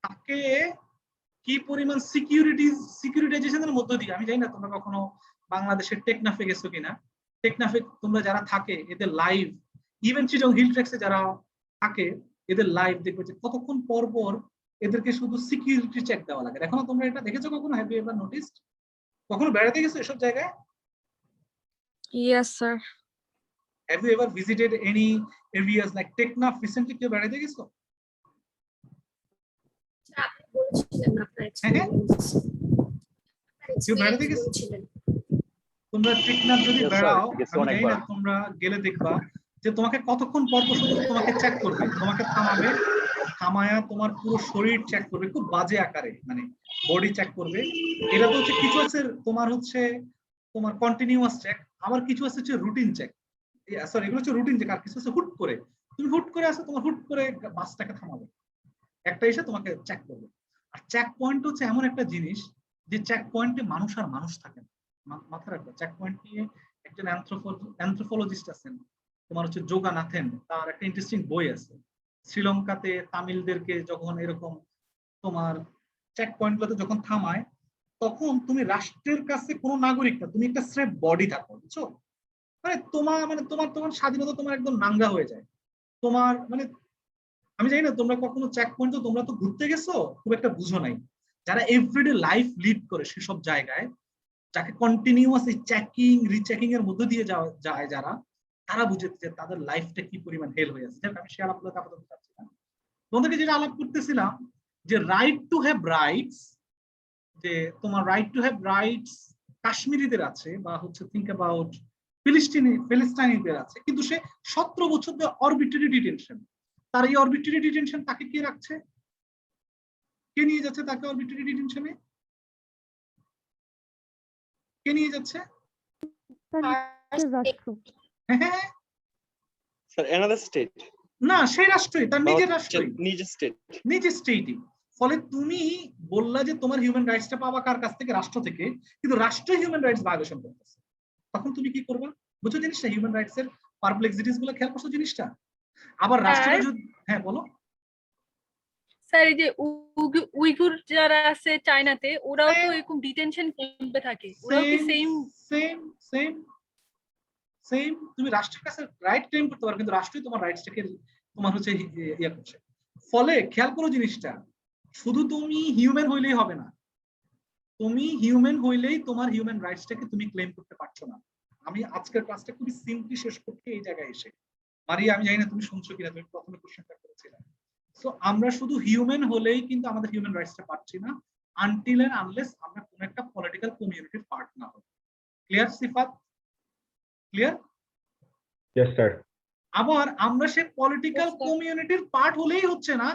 তাকে কি পরিমাণ সিকিউরিটাইজেশনের মধ্য দিয়ে, আমি জানি না তোমরা কখনো বাংলাদেশের টেকনাফে গেছো কিনা, টেকনাফে তোমরা যারা থাকে এদের লাইভ, ইভেন চিটং হিল ট্রেক্সে যারা থাকে এদের লাইভ দেখবে যে কতক্ষণ পর পর এদেরকে শুধু সিকিউরিটি চেক দেওয়া লাগে। এখনো তোমরা এটা দেখেছো কখনো? Have you ever noticed? কখনো বেড়াতে গেছো এসব জায়গায়?
Yes, sir.
Have you ever visited any areas like Teknaf recently? কেউ বেড়াতে গেছো?
আপনি বলছিলেন আপনার এক্সপেরিয়েন্স,
কেউ বেড়াতে গেছো? তোমরা টেকনাফ যদি বেড়াও, আমি জানি না, তোমরা গেলে দেখবা যে তোমাকে কতক্ষণ পর পর শুধু তোমাকে চেক করবে, তোমাকে থামাবে, থামায়া তোমার পুরো শরীর চেক করবে, খুব বাজে আকারে, মানে বডি চেক করবে। এটা তো হচ্ছে কিছু আছে তোমার হচ্ছে তোমার কন্টিনিউয়াস চেক, আবার কিছু আছে হচ্ছে রুটিন চেক, সরি এগুলো হচ্ছে রুটিন চেক, আর কিছু আছে হুট করে, তুমি হুট করে আসো, তোমার হুট করে বাসটাকে থামাবে, একটা এসে তোমাকে চেক করবে। আর চেক পয়েন্ট হচ্ছে এমন একটা জিনিস যে চেক পয়েন্টে মানুষ আর মানুষ থাকে না। মাথায় রাখবে, চেক পয়েন্ট নিয়ে একজন অ্যানথ্রোপোলজিস্ট আছেন তোমার হচ্ছে যোগানাথেন, তার একটা ইন্টারেস্টিং বই আছে। শ্রীলঙ্কাতে তামিলদেরকে যখন এরকম তোমার চেক পয়েন্টগুলোতে যখন থামায়, তখন তুমি রাষ্ট্রের কাছে কোনো নাগরিক না, তুমি একটা স্রেফ বডি থাকো, বুঝছো? মানে তোমার স্বাধীনতা তোমার একদম নাঙ্গা হয়ে যায়। তোমার মানে আমি জানি না তোমরা কখনো চেক পয়েন্ট, তোমরা তো ঘুরতে গেছো, খুব একটা বুঝো নাই। যারা এভরিডে লাইফ লিড করে সেসব জায়গায়, যাকে কন্টিনিউয়াস এই চেকিং রিচেকিং এর মধ্যে দিয়ে যায় যারা, তারা বুঝে যে তাদের লাইফটা কি পরিমাণ হেল হয়ে আছে। আমি সে আলাপ করতে আপাতত চাচ্ছি না। তোমাদেরকে যেটা আলাপ করতেছিলাম যে রাইট টু হ্যাভ রাইটস, যে তোমার রাইট টু হ্যাভ রাইটস কাশ্মীরিদের আছে, বা হচ্ছে থিঙ্ক অ্যাবাউট ফিলিস্তিনিদের আছে, কিন্তু সে 17 বছর ধরে আরবিট্রারি ডিটেনশন। তার এই আরবিট্রারি ডিটেনশন তাকে কে রাখছে, কে নিয়ে যাচ্ছে তাকে আরবিট্রারি ডিটেনশনে? কে নিয়ে যাচ্ছে?
স্যার অ্যানাদার স্টেট
না, সেই রাষ্ট্রই, তার নিজের রাষ্ট্রই,
নিজের
স্টেটই। ফলে তুমি বললা যে তোমার হিউম্যান রাইটসটা পাবা কার কাছ থেকে? রাষ্ট্র থেকে, কিন্তু রাষ্ট্র হিউম্যান রাইটস ভায়োলেশন করতেছে। তখন তুমি কি করবা? বুঝছো জিনিসটা, হিউম্যান রাইটস এর পারপ্লেক্সিটিস গুলো খেয়াল করছো জিনিসটা? আবার রাষ্ট্রটা যদি, হ্যাঁ বলো
স্যার। এই যে উইগুর যারা আছে চায়নাতে, ওরাও তো এরকম ডিটেনশন ক্যাম্পে থাকে, ওরাও কি সেম
সেম তুমি রাষ্ট্রের কাছে রাইট ক্লেম করতে পারো, কিন্তু রাষ্ট্রই তোমার রাইটসটাকে তোমার হচ্ছে ইয়া করছে। ফলে খেয়াল করো জিনিসটা, শুধু তুমি হিউম্যান হইলেই হবে না, তুমি হিউম্যান হইলেই তোমার হিউম্যান রাইটসটাকে তুমি ক্লেম করতে পারছো না। আমি আজকের ক্লাসটা খুবই সিম্পলি শেষ করতে এই জায়গায় এসে, মারিয়া আমি জানি না তুমি শুনছো কিনা, তুমি প্রথমে কোশ্চেনটা করেছিলে। সো আমরা শুধু হিউম্যান হলেই কিন্তু আমাদের হিউম্যান রাইটসটা পাচ্ছি না, আনটিল এন্ড আনলেস আমরা কোন একটা পলিটিক্যাল কমিউনিটির পার্ট না হই। ক্লিয়ার সিফাত? ক্লিয়ার?
Yes sir.
আবার আমরা সেই পলিটিক্যাল কমিউনিটির পার্ট হলেই হচ্ছে না,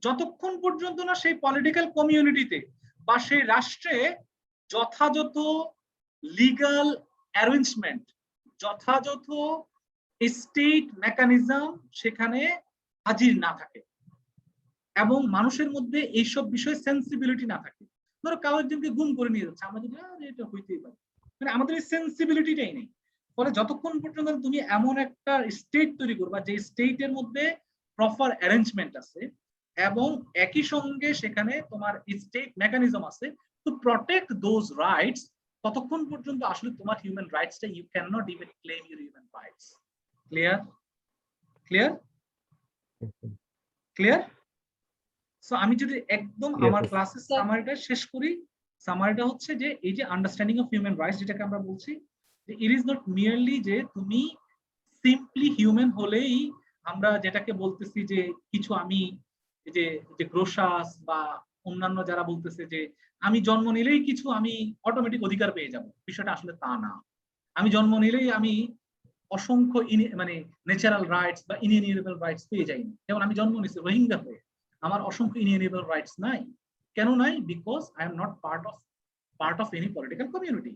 যতক্ষণ পর্যন্ত না সেই পলিটিক্যাল কমিউনিটিতে বা সেই রাষ্ট্রে যথাযথ লিগ্যাল অ্যারেঞ্জমেন্ট, যথাযথ স্টেট মেকানিজম সেখানে হাজির না থাকে এবং মানুষের মধ্যে এইসব বিষয়ে সেন্সিবিলিটি না থাকে। ধরো কাউ একজনকে গুম করে নিয়ে যাচ্ছে, আমরা যদি এটা হইতেই পারে, মানে আমাদের এই সেন্সিবিলিটিটাই নেই। ফলে যতক্ষণ পর্যন্ত তুমি এমন একটা স্টেট তৈরি করবা যে স্টেটের মধ্যে প্রপার অ্যারেঞ্জমেন্ট আছে এবং একই সঙ্গে সেখানে তোমার স্টেট মেকানিজম আছে টু প্রটেক্ট দোজ রাইটস, ততক্ষণ পর্যন্ত আসলে তোমার হিউম্যান রাইটসটা you can not even claim your human rights. Clear? Clear? Clear? So আমি যদি একদম আমার ক্লাসের সামারিটা শেষ করি, সামারিটা হচ্ছে যে এই যে আন্ডারস্ট্যান্ডিং অফ হিউম্যান রাইটস যেটাকে আমরা বলছি, যে ইট ইজ নট মিয়ারলি যে তুমি সিম্পলি হিউম্যান হলেই আমরা যেটাকে বলতেছি যে কিছু আমি যে গ্রোসাস বা অন্যান্য যারা বলতেছে যে আমি জন্ম নিলেই কিছু আমি অটোমেটিক অধিকার পেয়ে যাব, বিষয়টা আসলে তা না। আমি জন্ম নিলেই আমি অসংখ্য মানে ন্যাচারাল রাইটস বা ইনএলিয়েনেবল রাইটস পেয়ে যাই না। যেমন আমি জন্ম নিয়েছি রোহিঙ্গা হয়ে, আমার অসংখ্য ইনএলিয়েনেবল রাইটস নাই। কেন নাই? Because I am not part of any political community.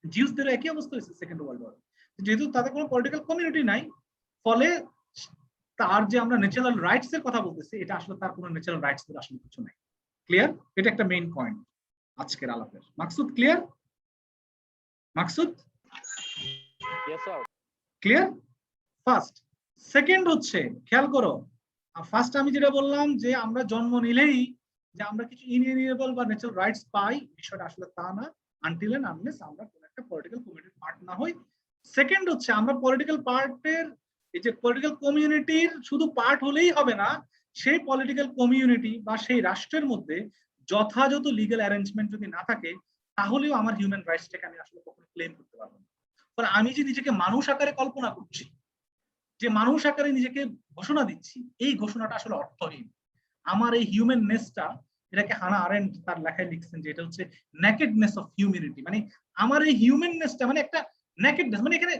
জিউসদের একই অবস্থা হয়েছে সেকেন্ড ওয়ার্ল্ড ওয়ার, যেহেতু তাদের কোনো পলিটিক্যাল কমিউনিটি নাই, ফলে তার যে আমরা ন্যাচারাল রাইটস এর কথা বলতেছি, এটা আসলে তার কোনো ন্যাচারাল রাইটস এর আসলে কিছু নাই। ক্লিয়ার? এটা একটা মেইন পয়েন্ট আজকের আলাপের। Maksud clear? Maksud clear? First. Second হচ্ছে খেয়াল করো, ফার্স্ট আমি যেটা বললাম যে আমরা জন্ম নিলেই যে আমরা কিছু ইনএলিয়েনেবল বা ন্যাচারাল রাইটস পাই, বিষয়টা আসলে তা না, আনটিল এন্ড আনলেস আমরা কোনো একটা পলিটিক্যাল কমিউনিটির পার্ট না হই। সেকেন্ড হচ্ছে আমরা পলিটিক্যাল পার্টের এই যে পলিটিক্যাল কমিউনিটির শুধু পার্ট হলেই হবে না, সেই পলিটিক্যাল কমিউনিটি বা সেই রাষ্ট্রের মধ্যে যথাযথ লিগ্যাল অ্যারেঞ্জমেন্ট যদি না থাকে, তাহলেও আমার হিউম্যান রাইটসটাকে আমি আসলে কখনো ক্লেম করতে পারবো না। ফলে আমি যে নিজেকে মানুষ আকারে কল্পনা করছি, যে মানুষ আকারে নিজেকে ঘোষণা দিচ্ছি, এই ঘোষণাটা আসলে অর্থহীন। আমার এই হিউম্যান নেসটা, এটাকে হানা আরেন্ট তার লেখায় লিখছেন যে এটা হচ্ছে নেকেডনেস অফ হিউম্যানিটি, মানে আমার এই হিউম্যান নেসটা মানে একটা নেকেডনেস, মানে এখানে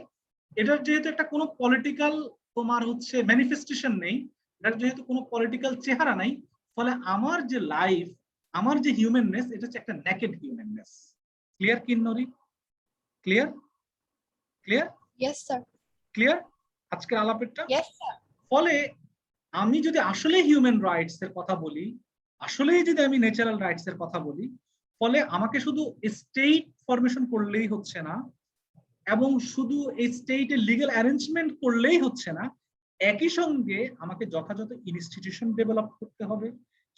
এটার যেহেতু একটা কোনো পলিটিক্যাল তোমার হচ্ছে ম্যানিফেস্টেশন নেই, এটার যেহেতু কোনো পলিটিক্যাল চেহারা নাই, ফলে আমার যে লাইফ, আমার যে হিউম্যাননেস, এটা হচ্ছে একটা naked humanness. Clear Kinnori? Clear? Clear?
Yes sir.
Clear আজকের আলাপেরটা?
Yes sir.
ফলে আমি যদি আসলে হিউম্যান রাইটস এর কথা বলি, আসলেই যদি আমি ন্যাচারাল রাইটস এর কথা বলি, ফলে আমাকে শুধু স্টেট ফরমেশন করলেই হচ্ছে না, এবং শুধু এই স্টেটে লিগ্যাল অ্যারেঞ্জমেন্ট করলেই হচ্ছে না, একই সঙ্গে আমাকে যথাযথ ইনস্টিটিউশন ডেভেলপ করতে হবে।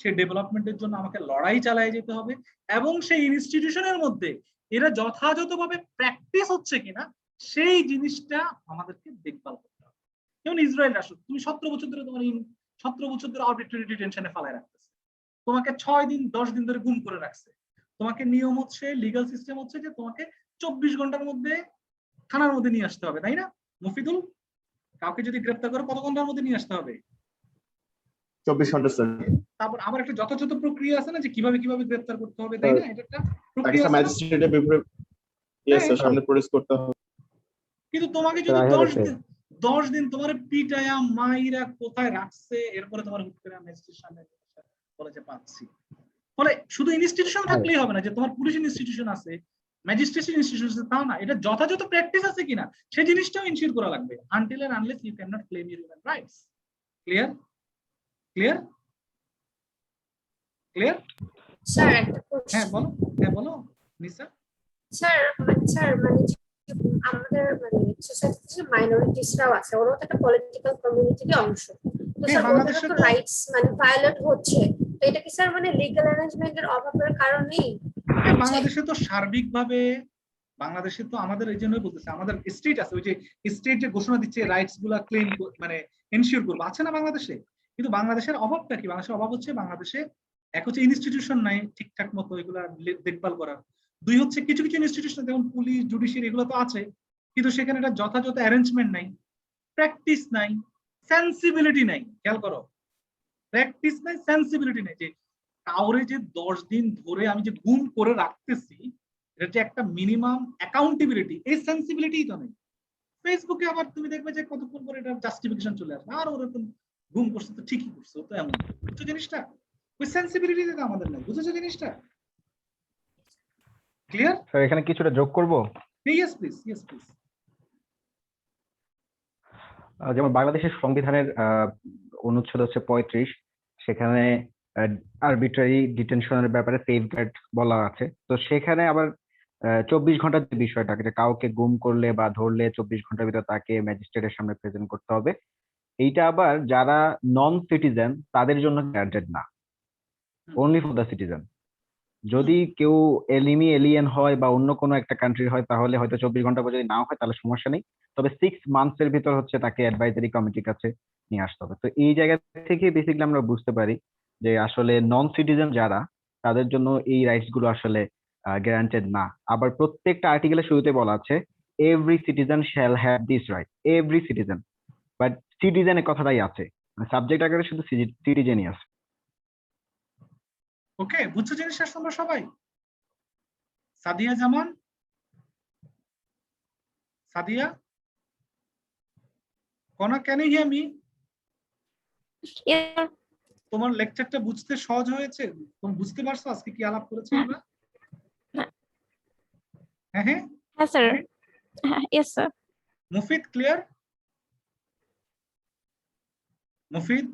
সেই ডেভেলপমেন্টের জন্য আমাকে লড়াই চালিয়ে যেতে হবে, এবং সেই ইনস্টিটিউশনের মধ্যে এরা যথাযথভাবে প্র্যাকটিস হচ্ছে কিনা সেই জিনিসটা আমাদেরকে দেখভাল করতে হবে। যেমন ইসরায়েল রাষ্ট্র, তুমি 17 বছর ধরে তোমার 17 বছর ধরে আরবিট্রারি ডিটেনশনে ফালায় রাখতেছে, তোমাকে 6 দিন 10 দিন ধরে গুম করে রাখছে, তোমাকে নিয়ম হচ্ছে, লিগ্যাল সিস্টেম হচ্ছে যে তোমাকে 24 ঘন্টার মধ্যে থানার মধ্যে নিয়ে আসতে হবে, তাই না মফিদুল? কাউকে যদি গ্রেফতার করে কত ঘন্টার মধ্যে নিয়ে আসতে হবে?
24 ঘন্টা স্যার।
তারপর আবার একটা যথাযথ প্রক্রিয়া আছে না, যে কিভাবে কিভাবে গ্রেফতার করতে হবে, তাই না? এটা একটা প্রক্রিয়া আছে,
ম্যাজিস্ট্রেটের বিপরীতে ইয়েস স্যার সামনে প্রডিউস করতে হবে।
কিন্তু তোমাকে যদি 10 দিন তোমার পিটায়া মাইরা কোথায় রাখছে, এরপরে তোমার হুট করে ম্যাজিস্ট্রেট সামনে বলে যে পাচ্ছি। ফলে শুধু ইনস্টিটিউশন থাকলেই হবে না, যে তোমার পুলিশ ইনস্টিটিউশন আছে, ম্যাজিস্ট্রেশন ইনস্টিটিউশন আছে, তা না, এটা যথাযথ প্র্যাকটিস আছে কিনা সেই জিনিসটাও ইনশিওর করা লাগবে। Until and unless you can not claim your human rights. Clear? Clear? Clear?
Sir একটা কোশ্চেন।
হ্যাঁ বলো, হ্যাঁ বলো নিসা।
স্যার মানে আমাদের মানে সোসাইটিতে যে মাইনরিটিসরাও আছে, ওরাও তো একটা পলিটিক্যাল কমিউনিটির অংশ, তো স্যার ওদের তো রাইটস মানে ভায়োলেট হচ্ছে, তো এটা কি স্যার মানে লিগ্যাল অ্যারেঞ্জমেন্টের অভাবের কারণেই?
বাংলাদেশে তো সার্বিকভাবে, বাংলাদেশে তো আমাদের এই জন্যই বলতেছে, আমাদের স্টেট আছে, ওই যে স্টেট যে ঘোষণা দিচ্ছে রাইটস গুলা ক্লেম মানে এনশিওর করবো, আছে না বাংলাদেশে? কিন্তু বাংলাদেশের অভাবটা কি? বাংলাদেশের অভাব হচ্ছে বাংলাদেশে এক হচ্ছে ইনস্টিটিউশন নাই ঠিকঠাক মতো এগুলা দেখভাল করার, দুই হচ্ছে কিছু কিছু ইনস্টিটিউশন যেমন পুলিশ, জুডিশিয়ারি, এগুলো তো আছে, কিন্তু সেখানে একটা যথাযথ অ্যারেঞ্জমেন্ট নাই, প্র্যাকটিস নাই, সেন্সিবিলিটি নাই। খেয়াল করো, প্র্যাকটিস নাই, সেন্সিবিলিটি নাই, যে কাউরে যে 10 দিন ধরে আমি যে গুম করে রাখতেছি, এটা যে একটা মিনিমাম অ্যাকাউন্টেবিলিটি, এই সেন্সিবিলিটি তো নেই। ফেসবুকে আবার তুমি দেখবে যে কতক্ষণ পরে এটা জাস্টিফিকেশন চলে আসবে, আর ওরা তো গুম করছে তো ঠিকই করছে, তো এমন বুঝছো জিনিসটা, ওই সেন্সিবিলিটি তো আমাদের নাই, বুঝেছো জিনিসটা? ক্লিয়ার?
স্যার এখানে কিছুটা যোগ করব?
Yes please, yes please.
যেমন বাংলাদেশের সংবিধানের অনুচ্ছেদ হচ্ছে 35, সেখানে আরবিট্রারি ডিটেনশনের ব্যাপারে সেফগার্ড বলা আছে। তো সেখানে আবার 24 ঘন্টার যে বিষয়টা, কাউকে গুম করলে বা ধরলে 24 ঘন্টার ভিতরে তাকে ম্যাজিস্ট্রেটের সামনে প্রেজেন্ট করতে হবে, এইটা আবার যারা নন সিটিজেন তাদের জন্য গ্রান্টেড না, অনলি ফর দ্য সিটিজেন। যদি কেউ এলিয়েন হয় বা অন্য কোনো একটা কান্ট্রির হয় তাহলে হয়তো 24 ঘন্টা পর যদি নাও হয় তাহলে সমস্যা নেই, তবে 6 মান্থসের ভিতর হচ্ছে তাকে অ্যাডভাইজারি কমিটির কাছে নিয়ে আসতে হবে। তো এই জায়গা থেকে বেসিক্যালি আমরা বুঝতে পারি যে আসলে নন সিটিজেন যারা তাদের জন্য এই রাইটস গুলো আসলে গ্যারান্টেড না। আবার প্রত্যেকটা আর্টিকেলের শুরুতে বলা আছে every citizen shall have this right, every citizen, but সিটিজেনের কথাটাই আছে, মানে সাবজেক্ট আকারে শুধু সিটিজেনই আছে।
ওকে, বুঝছো জিনিসটা তোমরা সবাই? সাদিয়া জামান, সাদিয়া, কোনা, ক্যান ইউ হিয়ার মি? তোমার লেকচারটা বুঝতে সহজ হয়েছে? তুমি বুঝতে পারছো আজকে কি আলাপ করেছি আমরা? হ্যাঁ হ্যাঁ
হ্যাঁ sir, yes sir.
Mufid clear? Mufid,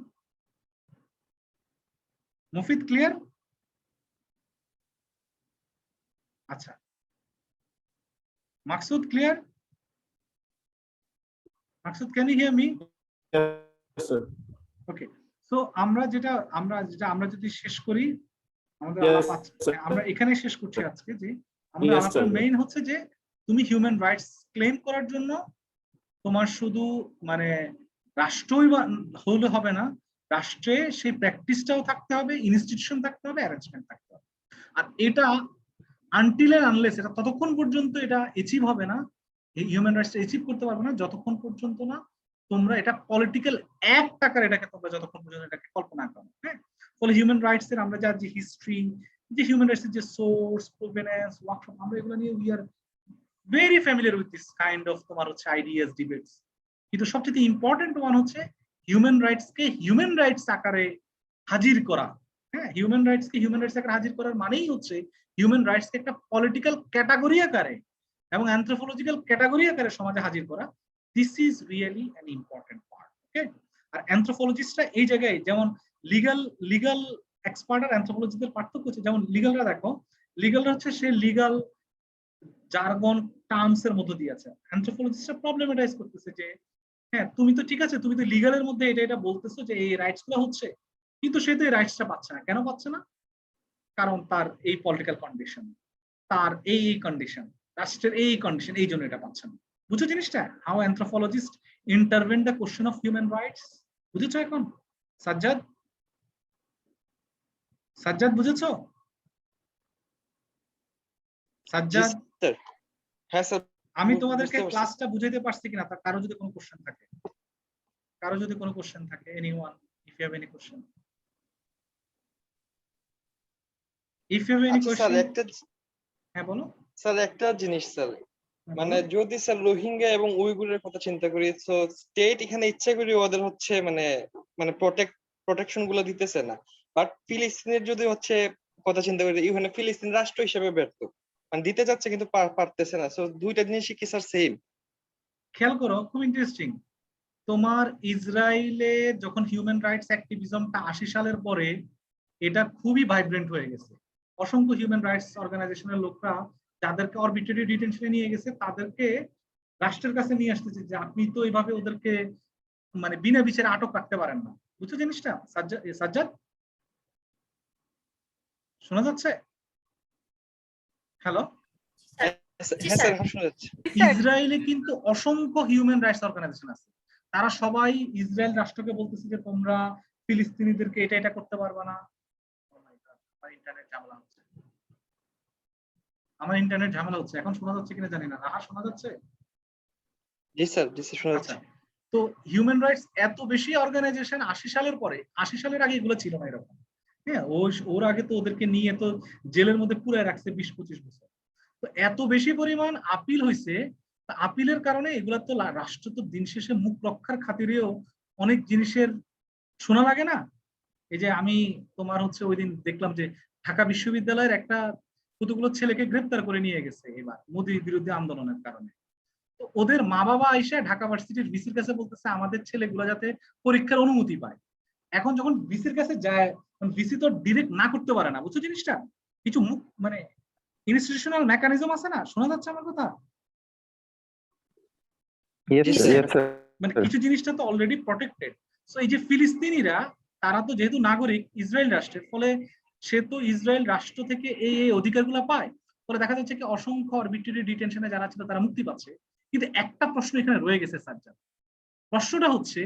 Mufid clear? আচ্ছা, Maksud clear? Maksud, can you hear me? Okay, so আমরা যদি শেষ করি আমাদের আমরা এখানে শেষ করছি আজকে, যে আমাদের আলাপটা মেইন হচ্ছে যে তুমি হিউম্যান রাইটস ক্লেম করার জন্য তোমার শুধু মানে রাষ্ট্রই হলে হবে না, রাষ্ট্রে সেই প্র্যাকটিসটাও থাকতে হবে, ইনস্টিটিউশন থাকতে হবে, অ্যারেঞ্জমেন্ট থাকতে হবে। আর এটা আনটিল এন্ড আনলেস, এটা ততক্ষণ পর্যন্ত এটা অ্যাচিভ হবে না, এই হিউম্যান রাইটস অ্যাচিভ করতে পারবে না যতক্ষণ পর্যন্ত না তোমরা এটা পলিটিক্যাল অ্যাক্ট আকারে এটাকে তোমরা যতক্ষণ পর্যন্ত এটাকে কল্পনা করো। হ্যাঁ, ফলে হিউম্যান রাইটস এর আমরা যে হিস্ট্রি, যে হিউম্যান রাইটস এর যে সোর্স, প্রোভেনেন্স, ওয়ার্কশপ, আমরা এগুলো নিয়ে we are very familiar with this kind of তোমার হচ্ছে আইডিয়াস, ডিবেটস। কিন্তু সবচেয়ে ইম্পর্টেন্ট ওয়ান হচ্ছে হিউম্যান রাইটস কে হিউম্যান রাইটস আকারে হাজির করা। হ্যাঁ, হিউম্যান রাইটস কে হিউম্যান রাইটস আকারে হাজির করার মানেই হচ্ছে হিউম্যান রাইটস কে একটা পলিটিক্যাল ক্যাটাগরি আকারে এবং অ্যানথ্রোপোলজিক্যাল ক্যাটাগরি আকারে সমাজে হাজির করা। This is really an important part. Okay, আর অ্যানথ্রোপোলজিস্টরা এই জায়গায় যেমন লিগাল এক্সপার্ট আর অ্যানথ্রোপোলজিক্যাল পার্থক্য হচ্ছে, যেমন লিগালরা দেখো, লিগালরা হচ্ছে সে লিগাল জার্গন টার্মস এর মধ্যে দিয়ে আছে, অ্যানথ্রোপোলজিস্টরা প্রবলেমেটাইজ করতেছে যে হ্যাঁ তুমি তো ঠিক আছে, তুমি তো লিগালের মধ্যে এটা বলতেছো যে এই রাইটস গুলো হচ্ছে, কিন্তু সে তো এই রাইটসটা পাচ্ছে না। কেন পাচ্ছে না? কারণ তার এই পলিটিক্যাল কন্ডিশন, তার এই কন্ডিশন, রাষ্ট্রের এই কন্ডিশন, এই জন্য এটা পাচ্ছে না। বুঝছো জিনিসটা? How anthropologist intervene the question of human rights. বুঝেছো এখন? সাজ্জাদ, সাজ্জাদ বুঝেছো? সাজ্জাদ,
হ্যাঁ স্যার,
আমি তোমাদেরকে ক্লাসটা বুঝাইতে পারছি কিনা, তার কারো যদি কোনো কোশ্চেন থাকে, anyone, if you have any question, if you have any question. হ্যাঁ বলো
স্যার। একটা জিনিস স্যার, মানে যদি স্যার রোহিঙ্গা এবং উইগুরের কথা চিন্তা করি, তো স্টেট এখানে ইচ্ছা করি ওদের হচ্ছে মানে প্রোটেকশন গুলো দিতেছে না, বাট ফিলিস্তিনের যদি হচ্ছে কথা চিন্তা করি, এখানে ফিলিস্তিন রাষ্ট্র হিসেবে ব্যর্থ, মানে দিতে যাচ্ছে কিন্তু পারতেছে না। সো দুইটা জিনিসই কি স্যার সেম?
খেয়াল করো, খুব ইন্টারেস্টিং। তোমার ইসরায়েলে যখন হিউম্যান রাইটস অ্যাক্টিভিজমটা 80 সালের পরে এটা খুবই ভাইব্রেন্ট হয়ে গেছে, অসংখ্য হিউম্যান রাইটস অর্গানাইজেশনের লোকরা যাদেরকে অরবিট্রারি ডিটেনশনে নিয়ে গেছে তাদেরকে রাষ্ট্রের কাছে নিয়ে আসতেছে যে আপনি তো এইভাবে ওদেরকে মানে বিনা বিচারে আটক রাখতে পারেন না। বুঝছো জিনিসটা? সাজ্জাদ, শোনা যাচ্ছে? হ্যালো, ইসরায়েলে কিন্তু অসংখ্য হিউম্যান রাইটস অর্গানাইজেশন আছে, তারা সবাই ইসরায়েল রাষ্ট্রকে বলতেছে যে তোমরা ফিলিস্তিনিদেরকে এটা করতে পারবে না। আমার ইন্টারনেট ঝামেলা হচ্ছে, এখন শোনা যাচ্ছে কিনা জানি না। রাহা, শোনা যাচ্ছে?
জি স্যার, শোনা যাচ্ছে।
তো হিউম্যান রাইটস এত বেশি অর্গানাইজেশন 80 সালের পরে, 80 সালের আগে এগুলো ছিল না এরকম। হ্যাঁ, ওর আগে তো ওদেরকে নিয়ে তো জেলের মধ্যে পুরাই রাখছে 20-25 বছর। তো এত বেশি পরিমাণ আপিল হয়েছে, আপিলের কারণে এগুলা তো রাষ্ট্র তো দিন শেষে মুখ রক্ষার খাতিরেও অনেক জিনিসের শোনা লাগে না। এই যে আমি তোমার হচ্ছে ওই দিন দেখলাম যে ঢাকা বিশ্ববিদ্যালয়ের একটা কতগুলো ছেলেকে গ্রেপ্তার করে নিয়ে গেছে এবার মোদির বিরুদ্ধে আন্দোলনের কারণে। তো ওদের মা বাবা আইসা ঢাকা ভার্সিটির ভিসির কাছে বলতেছে আমাদের ছেলেগুলো যাতে পরীক্ষার অনুমতি পায়। এখন যখন ভিসির কাছে যায়, ভিসি তো ডিরেক্ট না করতে পারে না। বুঝছো জিনিসটা? কিছু মুখ মানে ইনস্টিটিউশনাল মেকানিজম আছে না। শোনা যাচ্ছে আমার কথা? মানে কিছু জিনিসটা তো অলরেডি প্রটেক্টেড। সো এই যে ফিলিস্তিনিরা, তারা তো যেহেতু নাগরিক ইসরায়েল রাষ্ট্রের, ফলে সে তো ইসরায়েল রাষ্ট্র থেকে এই অধিকারগুলো পায়। ফলে দেখা যাচ্ছে কি অসংখ্য আরবিট্রারি ডিটেনশনে যারা ছিল তারা মুক্তি পাচ্ছে। কিন্তু একটা প্রশ্ন এখানে রয়ে গেছে সাজ্জাদ। প্রশ্নটা হচ্ছে,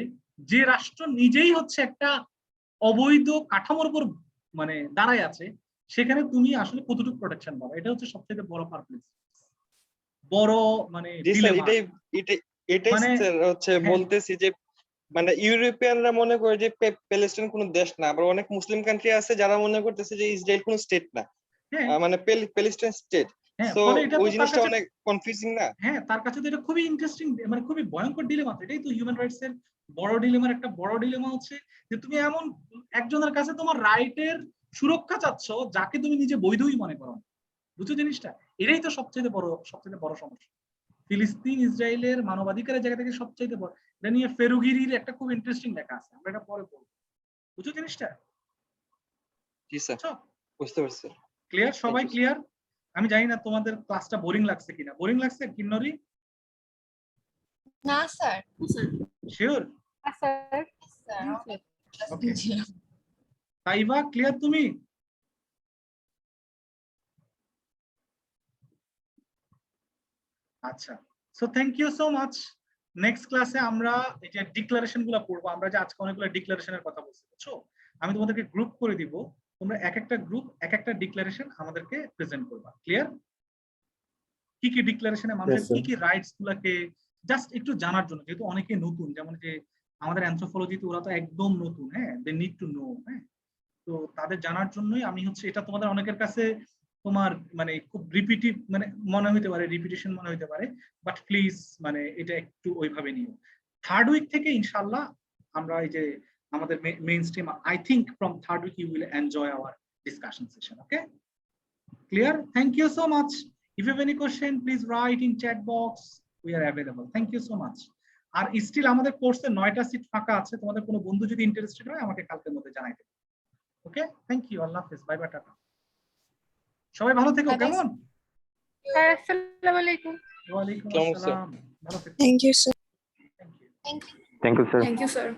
যে রাষ্ট্র নিজেই হচ্ছে একটা অবৈধ কাঠামোর উপর মানে দাঁড়ায় আছে, সেখানে তুমি আসলে কতটুকু প্রোটেকশন পাবে? এটা হচ্ছে সবচেয়ে বড় পারপ্লেক্স, বড় মানে
এটাই হচ্ছে বলতেছি যে মানে ইউরোপিয়ানরা মনে করে যে প্যালেস্টাইন কোনো দেশ না, আবার অনেক মুসলিম কান্ট্রি আছে যারা মনে করতেছে যে ইসরায়েল কোনো স্টেট না, মানে প্যালেস্টাইন স্টেট। সো ওই জিনিসটা অনেক কনফিউজিং না?
হ্যাঁ, তার কাছে তো এটা খুবই ইন্টারেস্টিং, মানে খুবই ভয়ঙ্কর ডিলেমা। এটাই তো হিউম্যান রাইটস এর বড় ডিলেমার একটা বড় ডিলেমা হচ্ছে যে তুমি এমন একজনের কাছে তোমার রাইটের সুরক্ষা চাচ্ছ যাকে তুমি নিজে বৈধই মনে করো। বুঝছো জিনিসটা? এটাই তো সবচেয়ে বড় সমস্যা। ফিলিস্তিন ইসরায়েলের মানবাধিকারের জায়গা থেকে সবচেয়ে বড়। এটা নিয়ে ফেরুগিরির একটা খুব ইন্টারেস্টিং লেখা আছে, আমরা এটা পরে পড়বো। বুঝছো জিনিসটা?
জি স্যার, বুঝতে পারছি।
ক্লিয়ার? সবাই ক্লিয়ার? আমি জানি না তোমাদের ক্লাসটা বোরিং লাগছে কিনা। বোরিং লাগছে কিন্নরি?
না sir.
Sure?
Sir.
Okay. Taiba clear তুমি? আচ্ছা, so thank you so much. Next ক্লাসে আমরা এই যে ডিক্লারেশন গুলো পড়বো। আমরা যে আজকে অনেকগুলো ডিক্লারেশনের কথা বলছি, বুঝছো? আমি তোমাদেরকে গ্রুপ করে দিব, তোমরা এক একটা গ্রুপ এক একটা ডিক্লারেশন আমাদেরকে প্রেজেন্ট করবা। ক্লিয়ার? কি কি ডিক্লারেশনে মানুষের কি কি রাইটস গুলাকে জাস্ট একটু জানার জন্য, যেহেতু অনেকে নতুন, যেমন যে আমাদের অ্যানথ্রোপোলজিতে ওরা তো একদম নতুন, হ্যাঁ, দে নিড টু নো, হ্যাঁ। তো তাদের জানার জন্যই আমি হচ্ছে এটা তোমাদের অনেকের কাছে তোমার মানে খুব রিপিটিভ মানে মনে হইতে পারে, রিপিটেশন মনে হইতে পারে, বাট প্লিজ মানে এটা একটু ওইভাবে নিও। থার্ড উইক থেকে ইনশাআল্লাহ আমরা এই যে আমাদের mainstream, I think from third week you will enjoy our discussion session. Okay, clear? Thank you so much. If you have any question, please write in chat box. We are available. Thank you so much. আর স্টিল আমাদের কোর্সে 9টা সিট ফাঁকা আছে, তোমাদের কোনো বন্ধু যদি ইন্টারেস্টেড হয় আমাকে কালকের মধ্যে জানাই দেবে। ওকে, থ্যাংক ইউ, আল্লাহ হাফেজ, বাই বাই, টাটা। সবাই ভালো থেকো। কেমন?
আসসালামু আলাইকুম।
ওয়া আলাইকুম আসসালাম। ভালো থেকো।
Thank you, sir.
Thank you, sir.
Thank you, sir.